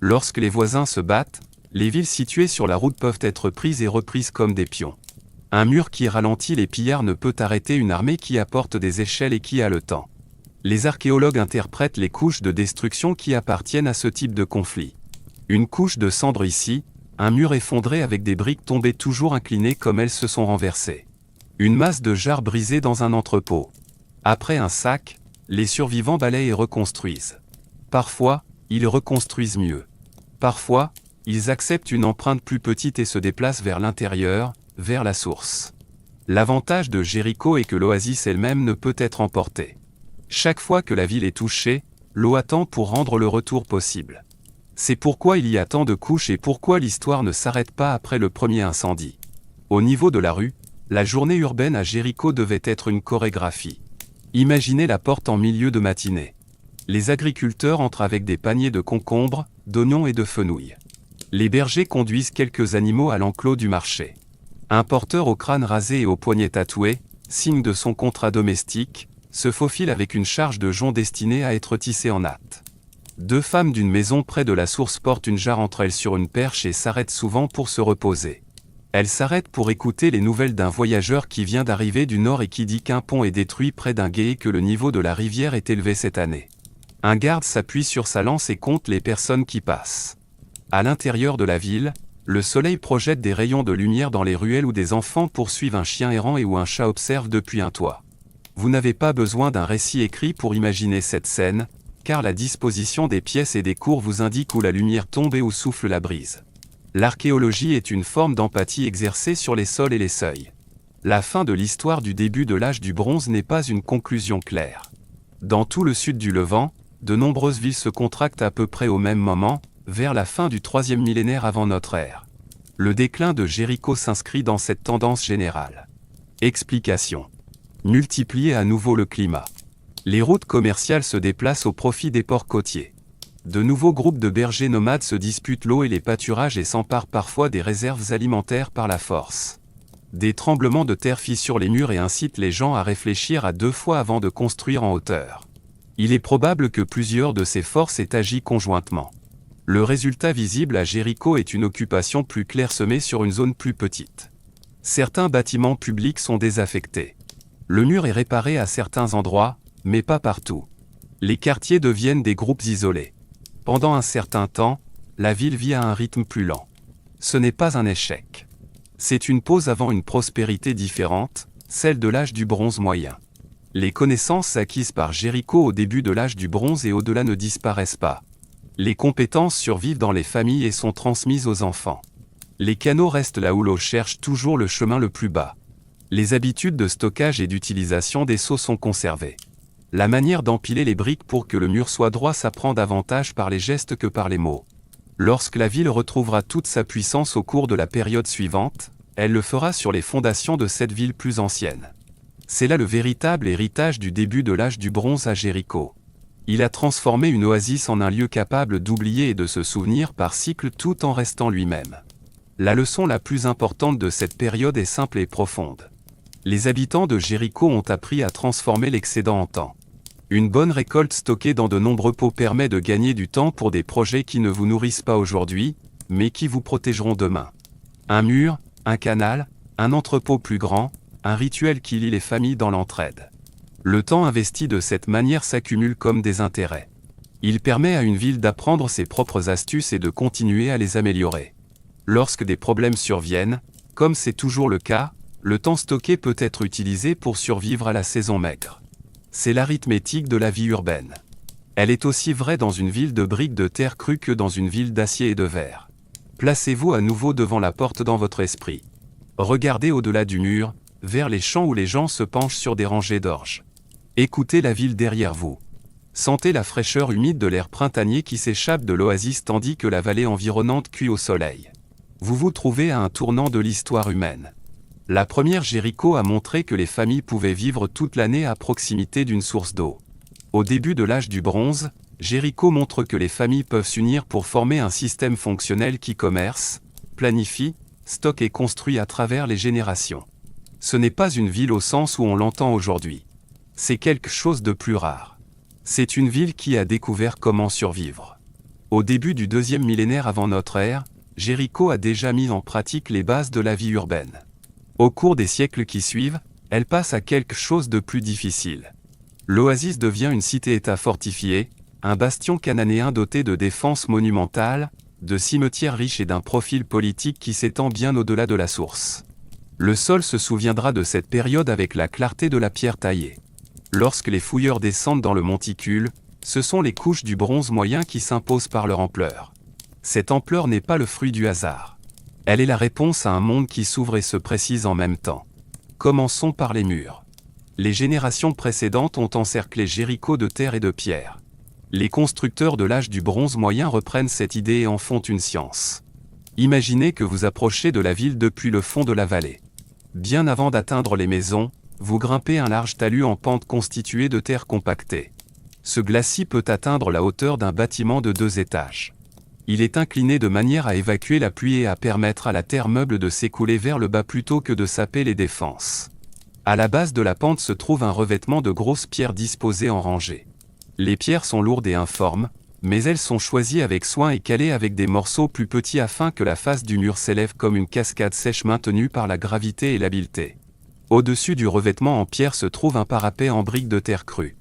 Lorsque les voisins se battent, les villes situées sur la route peuvent être prises et reprises comme des pions. Un mur qui ralentit les pillards ne peut arrêter une armée qui apporte des échelles et qui a le temps. Les archéologues interprètent les couches de destruction qui appartiennent à ce type de conflit. Une couche de cendres ici, un mur effondré avec des briques tombées toujours inclinées comme elles se sont renversées. Une masse de jarres brisées dans un entrepôt. Après un sac, les survivants balayent et reconstruisent. Parfois, ils reconstruisent mieux. Parfois, ils acceptent une empreinte plus petite et se déplacent vers l'intérieur, vers la source. L'avantage de Jéricho est que l'oasis elle-même ne peut être emportée. Chaque fois que la ville est touchée, l'eau attend pour rendre le retour possible. C'est pourquoi il y a tant de couches et pourquoi l'histoire ne s'arrête pas après le premier incendie. Au niveau de la rue, la journée urbaine à Jéricho devait être une chorégraphie. Imaginez la porte en milieu de matinée. Les agriculteurs entrent avec des paniers de concombres, d'oignons et de fenouil. Les bergers conduisent quelques animaux à l'enclos du marché. Un porteur au crâne rasé et aux poignets tatoués, signe de son contrat domestique, se faufile avec une charge de joncs destinée à être tissée en natte. Deux femmes d'une maison près de la source portent une jarre entre elles sur une perche et s'arrêtent souvent pour se reposer. Elles s'arrêtent pour écouter les nouvelles d'un voyageur qui vient d'arriver du nord et qui dit qu'un pont est détruit près d'un gué et que le niveau de la rivière est élevé cette année. Un garde s'appuie sur sa lance et compte les personnes qui passent. À l'intérieur de la ville, le soleil projette des rayons de lumière dans les ruelles où des enfants poursuivent un chien errant et où un chat observe depuis un toit. Vous n'avez pas besoin d'un récit écrit pour imaginer cette scène, car la disposition des pièces et des cours vous indique où la lumière tombe et où souffle la brise. L'archéologie est une forme d'empathie exercée sur les sols et les seuils. La fin de l'histoire du début de l'âge du bronze n'est pas une conclusion claire. Dans tout le sud du Levant, de nombreuses villes se contractent à peu près au même moment, vers la fin du troisième millénaire avant notre ère. Le déclin de Jéricho s'inscrit dans cette tendance générale. Explication. Multiplier à nouveau le climat. Les routes commerciales se déplacent au profit des ports côtiers. De nouveaux groupes de bergers nomades se disputent l'eau et les pâturages et s'emparent parfois des réserves alimentaires par la force. Des tremblements de terre fissurent les murs et incitent les gens à réfléchir à deux fois avant de construire en hauteur. Il est probable que plusieurs de ces forces aient agi conjointement. Le résultat visible à Jéricho est une occupation plus clairsemée sur une zone plus petite. Certains bâtiments publics sont désaffectés. Le mur est réparé à certains endroits, mais pas partout. Les quartiers deviennent des groupes isolés. Pendant un certain temps, la ville vit à un rythme plus lent. Ce n'est pas un échec. C'est une pause avant une prospérité différente, celle de l'âge du bronze moyen. Les connaissances acquises par Jéricho au début de l'âge du bronze et au-delà ne disparaissent pas. Les compétences survivent dans les familles et sont transmises aux enfants. Les canaux restent là où l'eau cherche toujours le chemin le plus bas. Les habitudes de stockage et d'utilisation des seaux sont conservées. La manière d'empiler les briques pour que le mur soit droit s'apprend davantage par les gestes que par les mots. Lorsque la ville retrouvera toute sa puissance au cours de la période suivante, elle le fera sur les fondations de cette ville plus ancienne. C'est là le véritable héritage du début de l'âge du bronze à Jéricho. Il a transformé une oasis en un lieu capable d'oublier et de se souvenir par cycle tout en restant lui-même. La leçon la plus importante de cette période est simple et profonde. Les habitants de Jéricho ont appris à transformer l'excédent en temps. Une bonne récolte stockée dans de nombreux pots permet de gagner du temps pour des projets qui ne vous nourrissent pas aujourd'hui, mais qui vous protégeront demain. Un mur, un canal, un entrepôt plus grand, un rituel qui lie les familles dans l'entraide. Le temps investi de cette manière s'accumule comme des intérêts. Il permet à une ville d'apprendre ses propres astuces et de continuer à les améliorer. Lorsque des problèmes surviennent, comme c'est toujours le cas, le temps stocké peut être utilisé pour survivre à la saison maigre. C'est l'arithmétique de la vie urbaine. Elle est aussi vraie dans une ville de briques de terre crue que dans une ville d'acier et de verre. Placez-vous à nouveau devant la porte dans votre esprit. Regardez au-delà du mur, vers les champs où les gens se penchent sur des rangées d'orges. Écoutez la ville derrière vous. Sentez la fraîcheur humide de l'air printanier qui s'échappe de l'oasis tandis que la vallée environnante cuit au soleil. Vous vous trouvez à un tournant de l'histoire humaine. La première Jéricho a montré que les familles pouvaient vivre toute l'année à proximité d'une source d'eau. Au début de l'âge du bronze, Jéricho montre que les familles peuvent s'unir pour former un système fonctionnel qui commerce, planifie, stocke et construit à travers les générations. Ce n'est pas une ville au sens où on l'entend aujourd'hui. C'est quelque chose de plus rare. C'est une ville qui a découvert comment survivre. Au début du 2e millénaire avant notre ère, Jéricho a déjà mis en pratique les bases de la vie urbaine. Au cours des siècles qui suivent, elle passe à quelque chose de plus difficile. L'oasis devient une cité-État fortifiée, un bastion cananéen doté de défenses monumentales, de cimetières riches et d'un profil politique qui s'étend bien au-delà de la source. Le sol se souviendra de cette période avec la clarté de la pierre taillée. Lorsque les fouilleurs descendent dans le monticule, ce sont les couches du bronze moyen qui s'imposent par leur ampleur. Cette ampleur n'est pas le fruit du hasard. Elle est la réponse à un monde qui s'ouvre et se précise en même temps. Commençons par les murs. Les générations précédentes ont encerclé Jéricho de terre et de pierre. Les constructeurs de l'âge du bronze moyen reprennent cette idée et en font une science. Imaginez que vous approchez de la ville depuis le fond de la vallée. Bien avant d'atteindre les maisons, vous grimpez un large talus en pente constitué de terre compactée. Ce glacis peut atteindre la hauteur d'un bâtiment de 2 étages. Il est incliné de manière à évacuer la pluie et à permettre à la terre meuble de s'écouler vers le bas plutôt que de saper les défenses. À la base de la pente se trouve un revêtement de grosses pierres disposées en rangées. Les pierres sont lourdes et informes, mais elles sont choisies avec soin et calées avec des morceaux plus petits afin que la face du mur s'élève comme une cascade sèche maintenue par la gravité et l'habileté. Au-dessus du revêtement en pierre se trouve un parapet en briques de terre crue.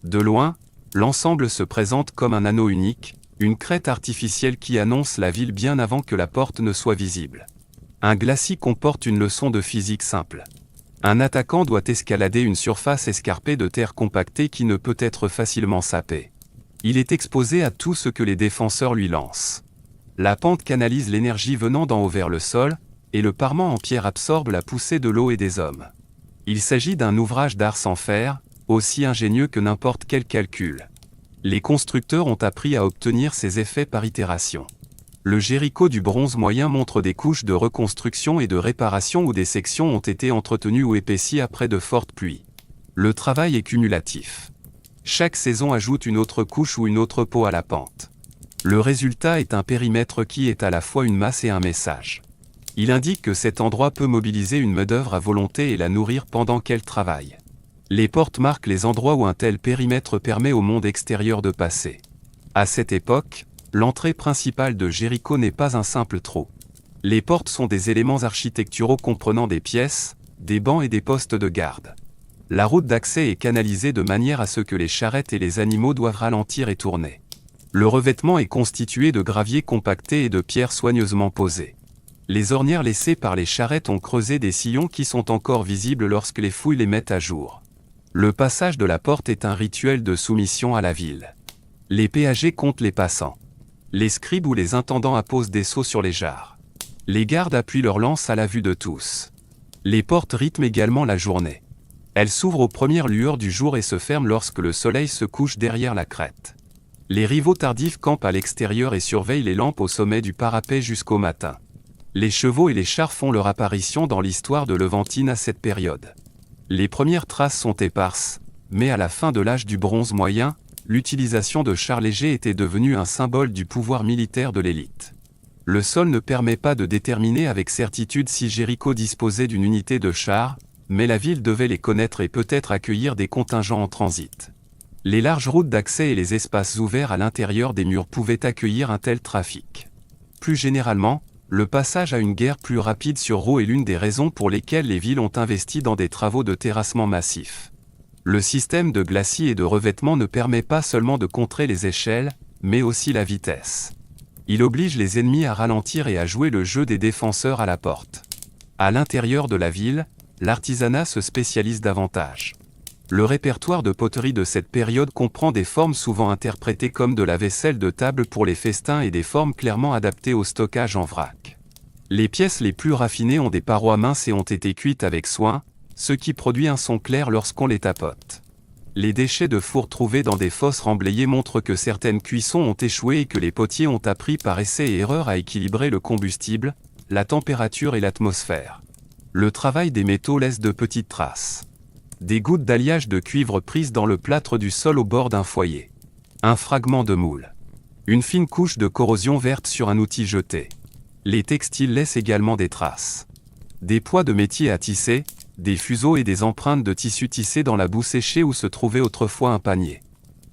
De loin, l'ensemble se présente comme un anneau unique, une crête artificielle qui annonce la ville bien avant que la porte ne soit visible. Un glacis comporte une leçon de physique simple. Un attaquant doit escalader une surface escarpée de terre compactée qui ne peut être facilement sapée. Il est exposé à tout ce que les défenseurs lui lancent. La pente canalise l'énergie venant d'en haut vers le sol, et le parement en pierre absorbe la poussée de l'eau et des hommes. Il s'agit d'un ouvrage d'art sans faire, aussi ingénieux que n'importe quel calcul. Les constructeurs ont appris à obtenir ces effets par itération. Le Jéricho du bronze moyen montre des couches de reconstruction et de réparation où des sections ont été entretenues ou épaissies après de fortes pluies. Le travail est cumulatif. Chaque saison ajoute une autre couche ou une autre peau à la pente. Le résultat est un périmètre qui est à la fois une masse et un message. Il indique que cet endroit peut mobiliser une main-d'œuvre à volonté et la nourrir pendant qu'elle travaille. Les portes marquent les endroits où un tel périmètre permet au monde extérieur de passer. À cette époque, l'entrée principale de Jéricho n'est pas un simple trou. Les portes sont des éléments architecturaux comprenant des pièces, des bancs et des postes de garde. La route d'accès est canalisée de manière à ce que les charrettes et les animaux doivent ralentir et tourner. Le revêtement est constitué de gravier compacté et de pierres soigneusement posées. Les ornières laissées par les charrettes ont creusé des sillons qui sont encore visibles lorsque les fouilles les mettent à jour. Le passage de la porte est un rituel de soumission à la ville. Les péagers comptent les passants. Les scribes ou les intendants apposent des sceaux sur les jarres. Les gardes appuient leurs lances à la vue de tous. Les portes rythment également la journée. Elles s'ouvrent aux premières lueurs du jour et se ferment lorsque le soleil se couche derrière la crête. Les rivaux tardifs campent à l'extérieur et surveillent les lampes au sommet du parapet jusqu'au matin. Les chevaux et les chars font leur apparition dans l'histoire de Levantine à cette période. Les premières traces sont éparses, mais à la fin de l'âge du bronze moyen, l'utilisation de chars légers était devenue un symbole du pouvoir militaire de l'élite. Le sol ne permet pas de déterminer avec certitude si Jéricho disposait d'une unité de chars, mais la ville devait les connaître et peut-être accueillir des contingents en transit. Les larges routes d'accès et les espaces ouverts à l'intérieur des murs pouvaient accueillir un tel trafic. Plus généralement, le passage à une guerre plus rapide sur Rho est l'une des raisons pour lesquelles les villes ont investi dans des travaux de terrassement massifs. Le système de glacis et de revêtement ne permet pas seulement de contrer les échelles, mais aussi la vitesse. Il oblige les ennemis à ralentir et à jouer le jeu des défenseurs à la porte. À l'intérieur de la ville, l'artisanat se spécialise davantage. Le répertoire de poterie de cette période comprend des formes souvent interprétées comme de la vaisselle de table pour les festins et des formes clairement adaptées au stockage en vrac. Les pièces les plus raffinées ont des parois minces et ont été cuites avec soin, ce qui produit un son clair lorsqu'on les tapote. Les déchets de four trouvés dans des fosses remblayées montrent que certaines cuissons ont échoué et que les potiers ont appris par essai et erreur à équilibrer le combustible, la température et l'atmosphère. Le travail des métaux laisse de petites traces. Des gouttes d'alliage de cuivre prises dans le plâtre du sol au bord d'un foyer. Un fragment de moule. Une fine couche de corrosion verte sur un outil jeté. Les textiles laissent également des traces. Des poids de métier à tisser, des fuseaux et des empreintes de tissu tissé dans la boue séchée où se trouvait autrefois un panier.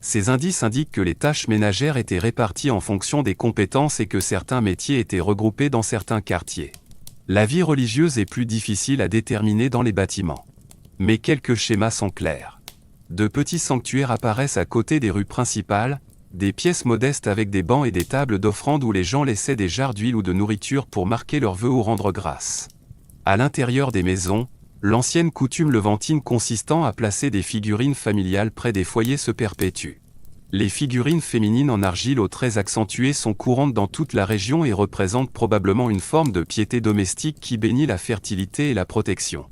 Ces indices indiquent que les tâches ménagères étaient réparties en fonction des compétences et que certains métiers étaient regroupés dans certains quartiers. La vie religieuse est plus difficile à déterminer dans les bâtiments. Mais quelques schémas sont clairs. De petits sanctuaires apparaissent à côté des rues principales, des pièces modestes avec des bancs et des tables d'offrande où les gens laissaient des jarres d'huile ou de nourriture pour marquer leurs vœux ou rendre grâce. À l'intérieur des maisons, l'ancienne coutume levantine consistant à placer des figurines familiales près des foyers se perpétue. Les figurines féminines en argile aux traits accentués sont courantes dans toute la région et représentent probablement une forme de piété domestique qui bénit la fertilité et la protection.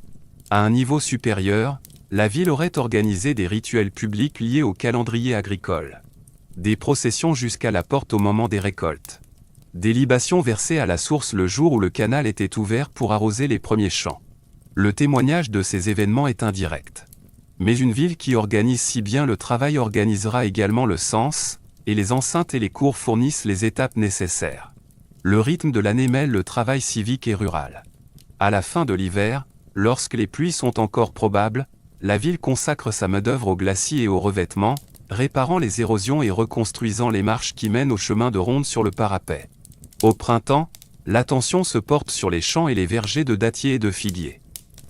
À un niveau supérieur, la ville aurait organisé des rituels publics liés au calendrier agricole. Des processions jusqu'à la porte au moment des récoltes. Des libations versées à la source le jour où le canal était ouvert pour arroser les premiers champs. Le témoignage de ces événements est indirect. Mais une ville qui organise si bien le travail organisera également le sens, et les enceintes et les cours fournissent les étapes nécessaires. Le rythme de l'année mêle le travail civique et rural. À la fin de l'hiver, lorsque les pluies sont encore probables, la ville consacre sa main-d'œuvre au glacis et au revêtement, réparant les érosions et reconstruisant les marches qui mènent au chemin de ronde sur le parapet. Au printemps, l'attention se porte sur les champs et les vergers de dattiers et de figuiers.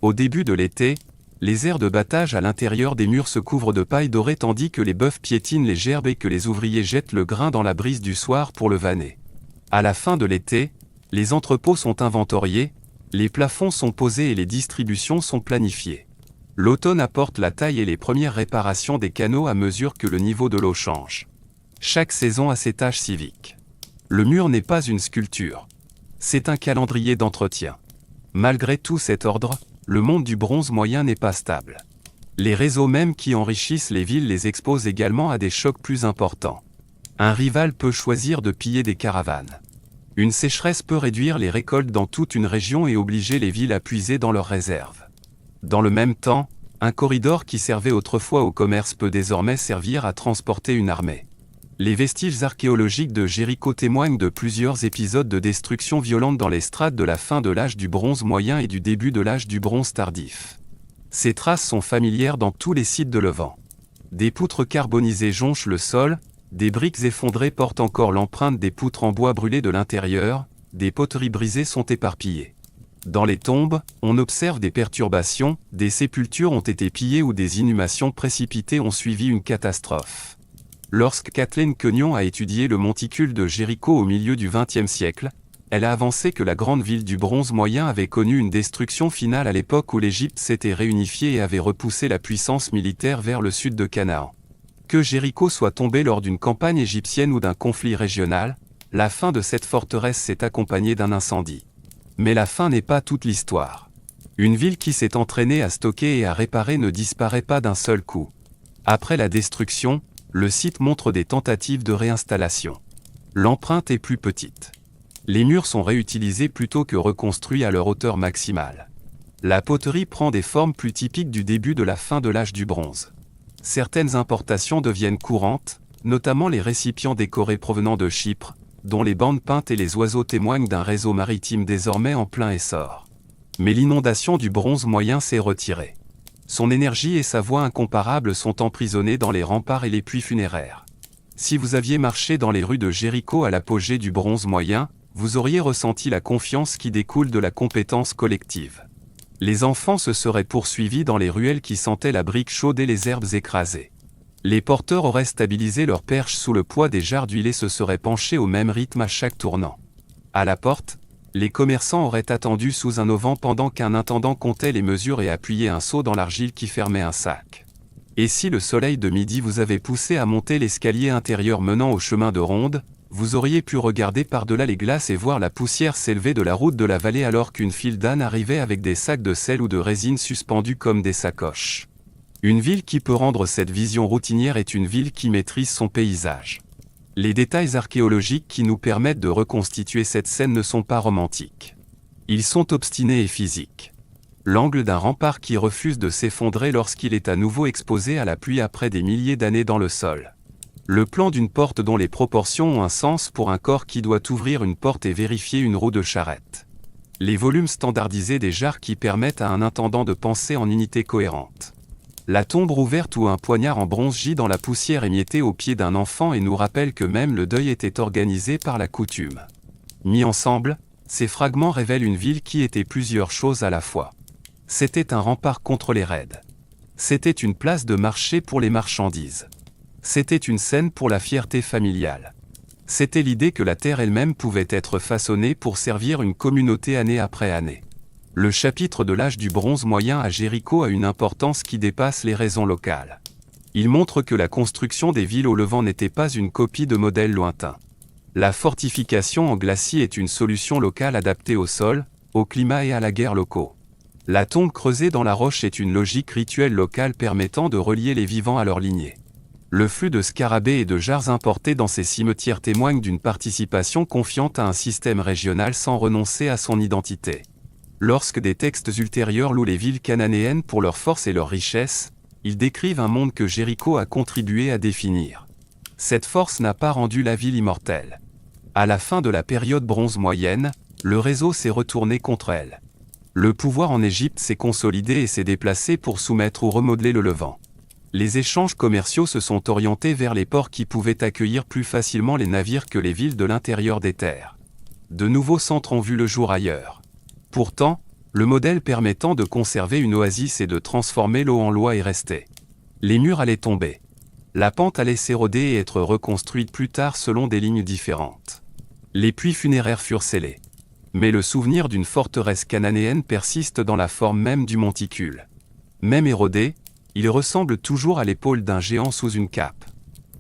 Au début de l'été, les aires de battage à l'intérieur des murs se couvrent de paille dorée tandis que les bœufs piétinent les gerbes et que les ouvriers jettent le grain dans la brise du soir pour le vanner. À la fin de l'été, les entrepôts sont inventoriés, les plafonds sont posés et les distributions sont planifiées. L'automne apporte la taille et les premières réparations des canaux à mesure que le niveau de l'eau change. Chaque saison a ses tâches civiques. Le mur n'est pas une sculpture. C'est un calendrier d'entretien. Malgré tout cet ordre, le monde du bronze moyen n'est pas stable. Les réseaux mêmes qui enrichissent les villes les exposent également à des chocs plus importants. Un rival peut choisir de piller des caravanes. Une sécheresse peut réduire les récoltes dans toute une région et obliger les villes à puiser dans leurs réserves. Dans le même temps, un corridor qui servait autrefois au commerce peut désormais servir à transporter une armée. Les vestiges archéologiques de Jéricho témoignent de plusieurs épisodes de destruction violente dans les strates de la fin de l'âge du bronze moyen et du début de l'âge du bronze tardif. Ces traces sont familières dans tous les sites de Levant. Des poutres carbonisées jonchent le sol, des briques effondrées portent encore l'empreinte des poutres en bois brûlées de l'intérieur, des poteries brisées sont éparpillées. Dans les tombes, on observe des perturbations, des sépultures ont été pillées ou des inhumations précipitées ont suivi une catastrophe. Lorsque Kathleen Quenion a étudié le monticule de Jéricho au milieu du XXe siècle, elle a avancé que la grande ville du bronze moyen avait connu une destruction finale à l'époque où l'Égypte s'était réunifiée et avait repoussé la puissance militaire vers le sud de Canaan. Que Jéricho soit tombée lors d'une campagne égyptienne ou d'un conflit régional, la fin de cette forteresse s'est accompagnée d'un incendie. Mais la fin n'est pas toute l'histoire. Une ville qui s'est entraînée à stocker et à réparer ne disparaît pas d'un seul coup. Après la destruction, le site montre des tentatives de réinstallation. L'empreinte est plus petite. Les murs sont réutilisés plutôt que reconstruits à leur hauteur maximale. La poterie prend des formes plus typiques du début de la fin de l'âge du bronze. Certaines importations deviennent courantes, notamment les récipients décorés provenant de Chypre, dont les bandes peintes et les oiseaux témoignent d'un réseau maritime désormais en plein essor. Mais l'inondation du bronze moyen s'est retirée. Son énergie et sa voix incomparables sont emprisonnées dans les remparts et les puits funéraires. Si vous aviez marché dans les rues de Jéricho à l'apogée du bronze moyen, vous auriez ressenti la confiance qui découle de la compétence collective. Les enfants se seraient poursuivis dans les ruelles qui sentaient la brique chaude et les herbes écrasées. Les porteurs auraient stabilisé leur perche sous le poids des jarres d'huile et se seraient penchés au même rythme à chaque tournant. À la porte, les commerçants auraient attendu sous un auvent pendant qu'un intendant comptait les mesures et appuyait un seau dans l'argile qui fermait un sac. Et si le soleil de midi vous avait poussé à monter l'escalier intérieur menant au chemin de ronde, vous auriez pu regarder par-delà les glaces et voir la poussière s'élever de la route de la vallée alors qu'une file d'ânes arrivait avec des sacs de sel ou de résine suspendus comme des sacoches. Une ville qui peut rendre cette vision routinière est une ville qui maîtrise son paysage. Les détails archéologiques qui nous permettent de reconstituer cette scène ne sont pas romantiques. Ils sont obstinés et physiques. L'angle d'un rempart qui refuse de s'effondrer lorsqu'il est à nouveau exposé à la pluie après des milliers d'années dans le sol. Le plan d'une porte dont les proportions ont un sens pour un corps qui doit ouvrir une porte et vérifier une roue de charrette. Les volumes standardisés des jarres qui permettent à un intendant de penser en unité cohérente. La tombe ouverte où un poignard en bronze gît dans la poussière émiettée au pied d'un enfant et nous rappelle que même le deuil était organisé par la coutume. Mis ensemble, ces fragments révèlent une ville qui était plusieurs choses à la fois. C'était un rempart contre les raids. C'était une place de marché pour les marchandises. C'était une scène pour la fierté familiale. C'était l'idée que la terre elle-même pouvait être façonnée pour servir une communauté année après année. Le chapitre de l'âge du bronze moyen à Jéricho a une importance qui dépasse les raisons locales. Il montre que la construction des villes au Levant n'était pas une copie de modèles lointains. La fortification en glacis est une solution locale adaptée au sol, au climat et à la guerre locaux. La tombe creusée dans la roche est une logique rituelle locale permettant de relier les vivants à leur lignée. Le flux de scarabées et de jarres importés dans ces cimetières témoigne d'une participation confiante à un système régional sans renoncer à son identité. Lorsque des textes ultérieurs louent les villes cananéennes pour leur force et leur richesse, ils décrivent un monde que Jéricho a contribué à définir. Cette force n'a pas rendu la ville immortelle. À la fin de la période bronze moyenne, le réseau s'est retourné contre elle. Le pouvoir en Égypte s'est consolidé et s'est déplacé pour soumettre ou remodeler le Levant. Les échanges commerciaux se sont orientés vers les ports qui pouvaient accueillir plus facilement les navires que les villes de l'intérieur des terres. De nouveaux centres ont vu le jour ailleurs. Pourtant, le modèle permettant de conserver une oasis et de transformer l'eau en loi est resté. Les murs allaient tomber. La pente allait s'éroder et être reconstruite plus tard selon des lignes différentes. Les puits funéraires furent scellés. Mais le souvenir d'une forteresse cananéenne persiste dans la forme même du monticule. Même érodé, il ressemble toujours à l'épaule d'un géant sous une cape.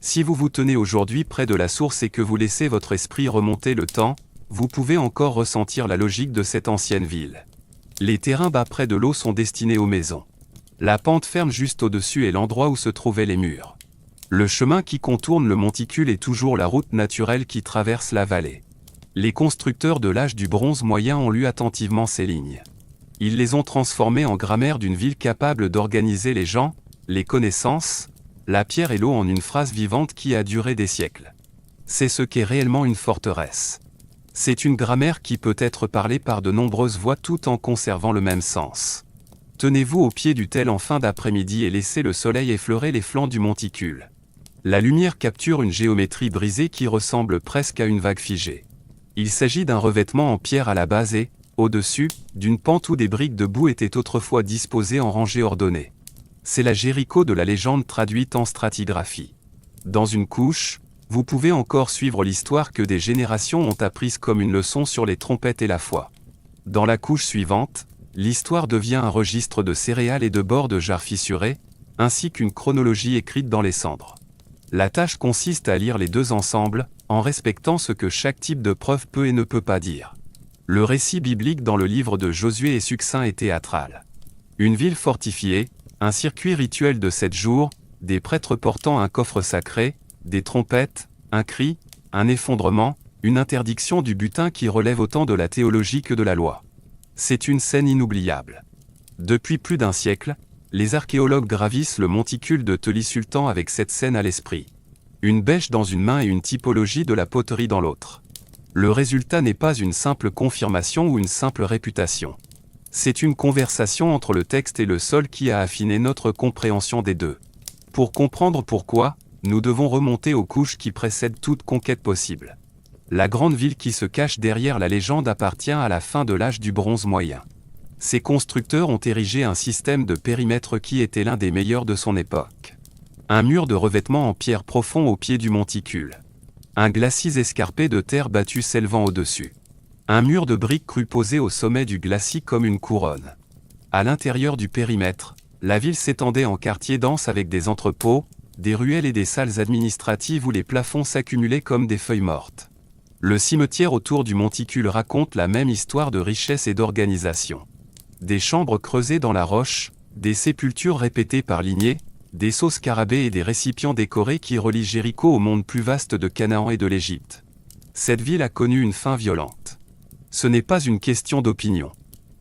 Si vous vous tenez aujourd'hui près de la source et que vous laissez votre esprit remonter le temps, vous pouvez encore ressentir la logique de cette ancienne ville. Les terrains bas près de l'eau sont destinés aux maisons. La pente ferme juste au-dessus est l'endroit où se trouvaient les murs. Le chemin qui contourne le monticule est toujours la route naturelle qui traverse la vallée. Les constructeurs de l'âge du bronze moyen ont lu attentivement ces lignes. Ils les ont transformées en grammaire d'une ville capable d'organiser les gens, les connaissances, la pierre et l'eau en une phrase vivante qui a duré des siècles. C'est ce qu'est réellement une forteresse. C'est une grammaire qui peut être parlée par de nombreuses voix tout en conservant le même sens. Tenez-vous au pied du tel en fin d'après-midi et laissez le soleil effleurer les flancs du monticule. La lumière capture une géométrie brisée qui ressemble presque à une vague figée. Il s'agit d'un revêtement en pierre à la base et, au-dessus, d'une pente où des briques de boue étaient autrefois disposées en rangées ordonnées. C'est la Jéricho de la légende traduite en stratigraphie. Dans une couche, vous pouvez encore suivre l'histoire que des générations ont apprise comme une leçon sur les trompettes et la foi. Dans la couche suivante, l'histoire devient un registre de céréales et de bords de jarres fissurés, ainsi qu'une chronologie écrite dans les cendres. La tâche consiste à lire les deux ensemble, en respectant ce que chaque type de preuve peut et ne peut pas dire. Le récit biblique dans le livre de Josué est succinct et théâtral. Une ville fortifiée, un circuit rituel de 7 jours, des prêtres portant un coffre sacré, des trompettes, un cri, un effondrement, une interdiction du butin qui relève autant de la théologie que de la loi. C'est une scène inoubliable. Depuis plus d'un siècle, les archéologues gravissent le monticule de Teli Sultan avec cette scène à l'esprit. Une bêche dans une main et une typologie de la poterie dans l'autre. Le résultat n'est pas une simple confirmation ou une simple réputation. C'est une conversation entre le texte et le sol qui a affiné notre compréhension des deux. Pour comprendre pourquoi, nous devons remonter aux couches qui précèdent toute conquête possible. La grande ville qui se cache derrière la légende appartient à la fin de l'âge du bronze moyen. Ces constructeurs ont érigé un système de périmètre qui était l'un des meilleurs de son époque. Un mur de revêtement en pierre profond au pied du monticule. Un glacis escarpé de terre battue s'élevant au-dessus. Un mur de briques crues posé au sommet du glacis comme une couronne. À l'intérieur du périmètre, la ville s'étendait en quartiers denses avec des entrepôts, des ruelles et des salles administratives où les plafonds s'accumulaient comme des feuilles mortes. Le cimetière autour du monticule raconte la même histoire de richesse et d'organisation. Des chambres creusées dans la roche, des sépultures répétées par lignées, des sceaux scarabées et des récipients décorés qui relient Jéricho au monde plus vaste de Canaan et de l'Égypte. Cette ville a connu une fin violente. Ce n'est pas une question d'opinion.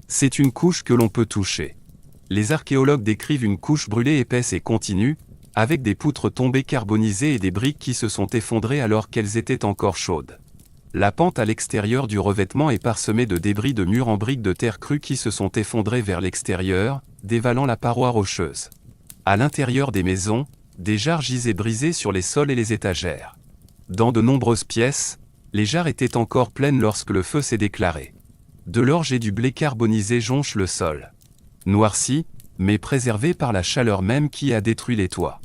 C'est une couche que l'on peut toucher. Les archéologues décrivent une couche brûlée épaisse et continue, avec des poutres tombées carbonisées et des briques qui se sont effondrées alors qu'elles étaient encore chaudes. La pente à l'extérieur du revêtement est parsemée de débris de murs en briques de terre crue qui se sont effondrés vers l'extérieur, dévalant la paroi rocheuse. À l'intérieur des maisons, des jarres gisaient brisées sur les sols et les étagères. Dans de nombreuses pièces, les jarres étaient encore pleines lorsque le feu s'est déclaré. De l'orge et du blé carbonisé jonchent le sol. Noirci, mais préservé par la chaleur même qui a détruit les toits.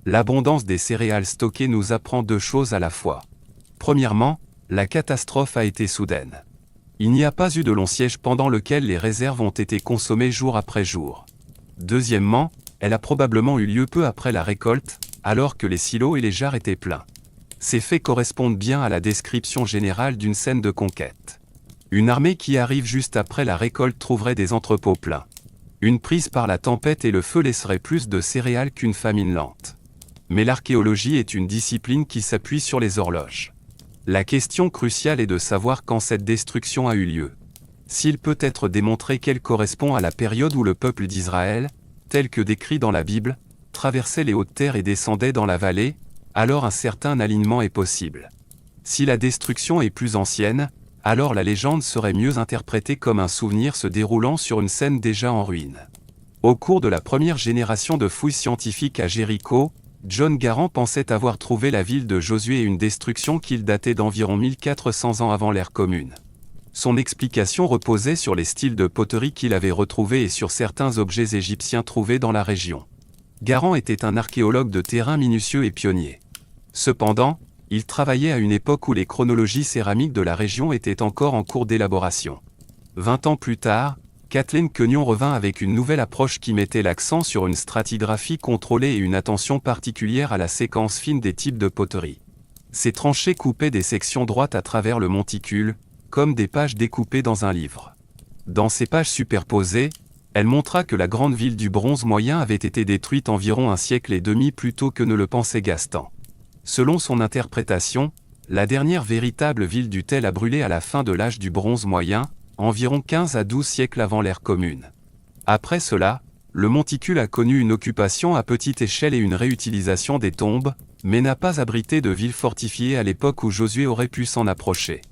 L'abondance des céréales stockées nous apprend deux choses à la fois. Premièrement, la catastrophe a été soudaine. Il n'y a pas eu de long siège pendant lequel les réserves ont été consommées jour après jour. Deuxièmement, elle a probablement eu lieu peu après la récolte, alors que les silos et les jarres étaient pleins. Ces faits correspondent bien à la description générale d'une scène de conquête. Une armée qui arrive juste après la récolte trouverait des entrepôts pleins. Une prise par la tempête et le feu laisserait plus de céréales qu'une famine lente. Mais l'archéologie est une discipline qui s'appuie sur les horloges. La question cruciale est de savoir quand cette destruction a eu lieu. S'il peut être démontré qu'elle correspond à la période où le peuple d'Israël, tel que décrit dans la Bible, traversait les hautes terres et descendait dans la vallée, alors un certain alignement est possible. Si la destruction est plus ancienne, alors la légende serait mieux interprétée comme un souvenir se déroulant sur une scène déjà en ruine. Au cours de la première génération de fouilles scientifiques à Jéricho, John Garand pensait avoir trouvé la ville de Josué et une destruction qu'il datait d'environ 1400 ans avant l'ère commune. Son explication reposait sur les styles de poterie qu'il avait retrouvés et sur certains objets égyptiens trouvés dans la région. Garand était un archéologue de terrain minutieux et pionnier. Cependant, il travaillait à une époque où les chronologies céramiques de la région étaient encore en cours d'élaboration. 20 ans plus tard, Kathleen Quenion revint avec une nouvelle approche qui mettait l'accent sur une stratigraphie contrôlée et une attention particulière à la séquence fine des types de poterie. Ces tranchées coupaient des sections droites à travers le monticule, comme des pages découpées dans un livre. Dans ces pages superposées, elle montra que la grande ville du Bronze moyen avait été détruite environ un siècle et demi plus tôt que ne le pensait Gaston. Selon son interprétation, la dernière véritable ville du Tel a brûlé à la fin de l'âge du Bronze moyen, environ 15 à 12 siècles avant l'ère commune. Après cela, le monticule a connu une occupation à petite échelle et une réutilisation des tombes, mais n'a pas abrité de ville fortifiée à l'époque où Josué aurait pu s'en approcher.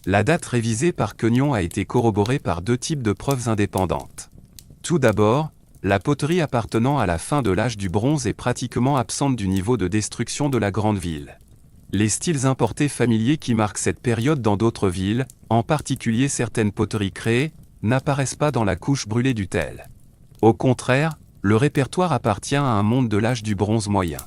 La date révisée par Quenion a été corroborée par deux types de preuves indépendantes. Tout d'abord, la poterie appartenant à la fin de l'âge du bronze est pratiquement absente du niveau de destruction de la grande ville. Les styles importés familiers qui marquent cette période dans d'autres villes, en particulier certaines poteries créées, n'apparaissent pas dans la couche brûlée du Tel. Au contraire, le répertoire appartient à un monde de l'âge du bronze moyen.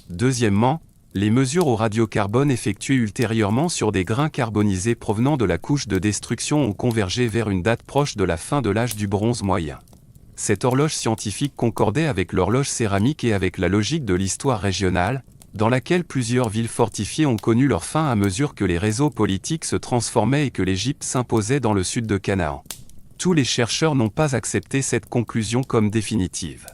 Deuxièmement, les mesures au radiocarbone effectuées ultérieurement sur des grains carbonisés provenant de la couche de destruction ont convergé vers une date proche de la fin de l'âge du bronze moyen. Cette horloge scientifique concordait avec l'horloge céramique et avec la logique de l'histoire régionale, dans laquelle plusieurs villes fortifiées ont connu leur fin à mesure que les réseaux politiques se transformaient et que l'Égypte s'imposait dans le sud de Canaan. Tous les chercheurs n'ont pas accepté cette conclusion comme définitive.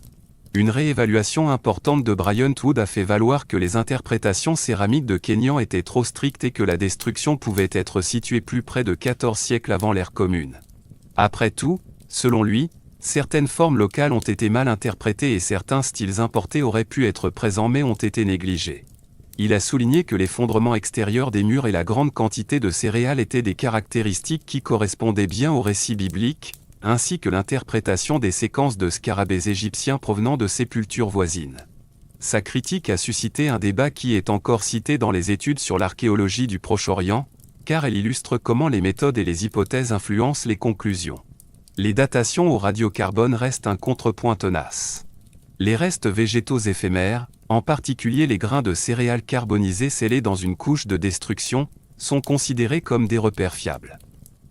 Une réévaluation importante de Bryant Wood a fait valoir que les interprétations céramiques de Quenion étaient trop strictes et que la destruction pouvait être située plus près de 14 siècles avant l'ère commune. Après tout, selon lui, certaines formes locales ont été mal interprétées et certains styles importés auraient pu être présents mais ont été négligés. Il a souligné que l'effondrement extérieur des murs et la grande quantité de céréales étaient des caractéristiques qui correspondaient bien au récit biblique, ainsi que l'interprétation des séquences de scarabées égyptiens provenant de sépultures voisines. Sa critique a suscité un débat qui est encore cité dans les études sur l'archéologie du Proche-Orient, car elle illustre comment les méthodes et les hypothèses influencent les conclusions. Les datations au radiocarbone restent un contrepoint tenace. Les restes végétaux éphémères, en particulier les grains de céréales carbonisés scellés dans une couche de destruction, sont considérés comme des repères fiables.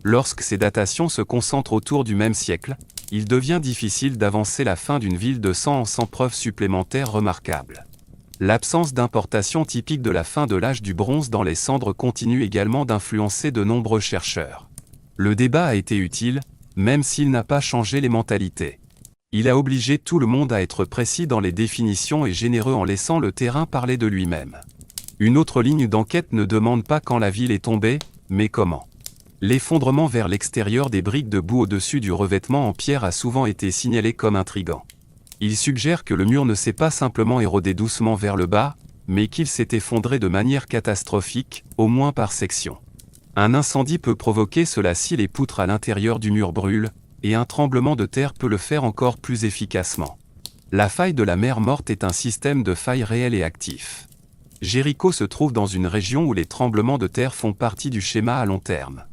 Lorsque ces datations se concentrent autour du même siècle, il devient difficile d'avancer la fin d'une ville de 100 ans sans preuve supplémentaire remarquable. L'absence d'importation typique de la fin de l'âge du bronze dans les cendres continue également d'influencer de nombreux chercheurs. Le débat a été utile, même s'il n'a pas changé les mentalités. Il a obligé tout le monde à être précis dans les définitions et généreux en laissant le terrain parler de lui-même. Une autre ligne d'enquête ne demande pas quand la ville est tombée, mais comment. L'effondrement vers l'extérieur des briques de boue au-dessus du revêtement en pierre a souvent été signalé comme intrigant. Il suggère que le mur ne s'est pas simplement érodé doucement vers le bas, mais qu'il s'est effondré de manière catastrophique, au moins par section. Un incendie peut provoquer cela si les poutres à l'intérieur du mur brûlent, et un tremblement de terre peut le faire encore plus efficacement. La faille de la mer Morte est un système de failles réel et actif. Jéricho se trouve dans une région où les tremblements de terre font partie du schéma à long terme.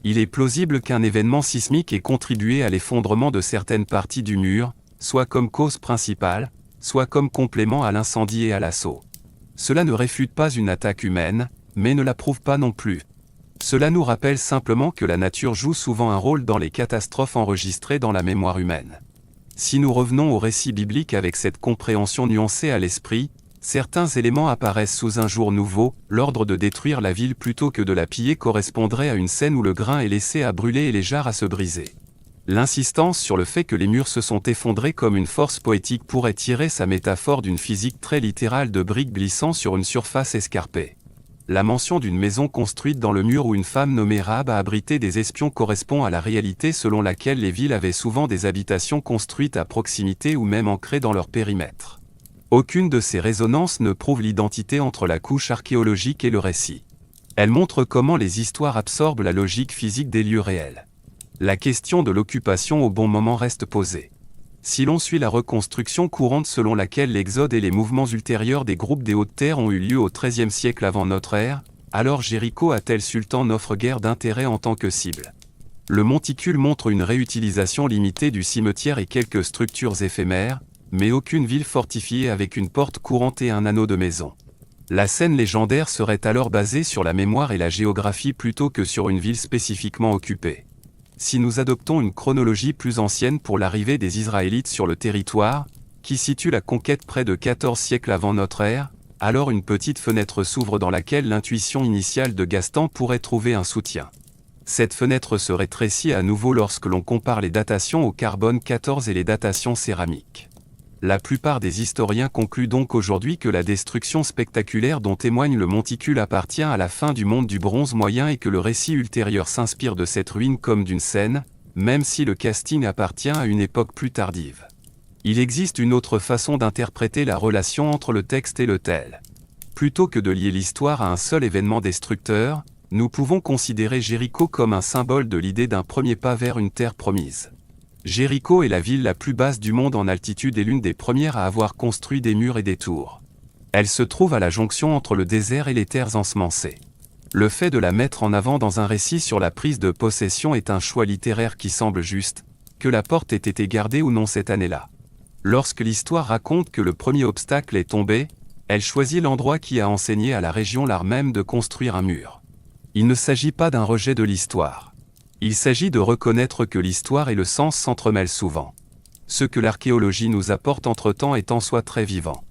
Il est plausible qu'un événement sismique ait contribué à l'effondrement de certaines parties du mur, soit comme cause principale, soit comme complément à l'incendie et à l'assaut. Cela ne réfute pas une attaque humaine, mais ne la prouve pas non plus. Cela nous rappelle simplement que la nature joue souvent un rôle dans les catastrophes enregistrées dans la mémoire humaine. Si nous revenons au récit biblique avec cette compréhension nuancée à l'esprit, certains éléments apparaissent sous un jour nouveau. L'ordre de détruire la ville plutôt que de la piller correspondrait à une scène où le grain est laissé à brûler et les jarres à se briser. L'insistance sur le fait que les murs se sont effondrés comme une force poétique pourrait tirer sa métaphore d'une physique très littérale de briques glissant sur une surface escarpée. La mention d'une maison construite dans le mur où une femme nommée Rahab a abrité des espions correspond à la réalité selon laquelle les villes avaient souvent des habitations construites à proximité ou même ancrées dans leur périmètre. Aucune de ces résonances ne prouve l'identité entre la couche archéologique et le récit. Elle montre comment les histoires absorbent la logique physique des lieux réels. La question de l'occupation au bon moment reste posée. Si l'on suit la reconstruction courante selon laquelle l'exode et les mouvements ultérieurs des groupes des Hautes-Terres ont eu lieu au XIIIe siècle avant notre ère, alors Jéricho à tel sultan n'offre guère d'intérêt en tant que cible. Le monticule montre une réutilisation limitée du cimetière et quelques structures éphémères, mais aucune ville fortifiée avec une porte courante et un anneau de maison. La scène légendaire serait alors basée sur la mémoire et la géographie plutôt que sur une ville spécifiquement occupée. Si nous adoptons une chronologie plus ancienne pour l'arrivée des Israélites sur le territoire, qui situe la conquête près de 14 siècles avant notre ère, alors une petite fenêtre s'ouvre dans laquelle l'intuition initiale de Gaston pourrait trouver un soutien. Cette fenêtre se rétrécit à nouveau lorsque l'on compare les datations au carbone 14 et les datations céramiques. La plupart des historiens concluent donc aujourd'hui que la destruction spectaculaire dont témoigne le monticule appartient à la fin du monde du bronze moyen et que le récit ultérieur s'inspire de cette ruine comme d'une scène, même si le casting appartient à une époque plus tardive. Il existe une autre façon d'interpréter la relation entre le texte et l'autel. Plutôt que de lier l'histoire à un seul événement destructeur, nous pouvons considérer Jéricho comme un symbole de l'idée d'un premier pas vers une terre promise. Jéricho est la ville la plus basse du monde en altitude et l'une des premières à avoir construit des murs et des tours. Elle se trouve à la jonction entre le désert et les terres ensemencées. Le fait de la mettre en avant dans un récit sur la prise de possession est un choix littéraire qui semble juste, que la porte ait été gardée ou non cette année-là. Lorsque l'histoire raconte que le premier obstacle est tombé, elle choisit l'endroit qui a enseigné à la région l'art même de construire un mur. Il ne s'agit pas d'un rejet de l'histoire. Il s'agit de reconnaître que l'histoire et le sens s'entremêlent souvent. Ce que l'archéologie nous apporte entre-temps est en soi très vivant.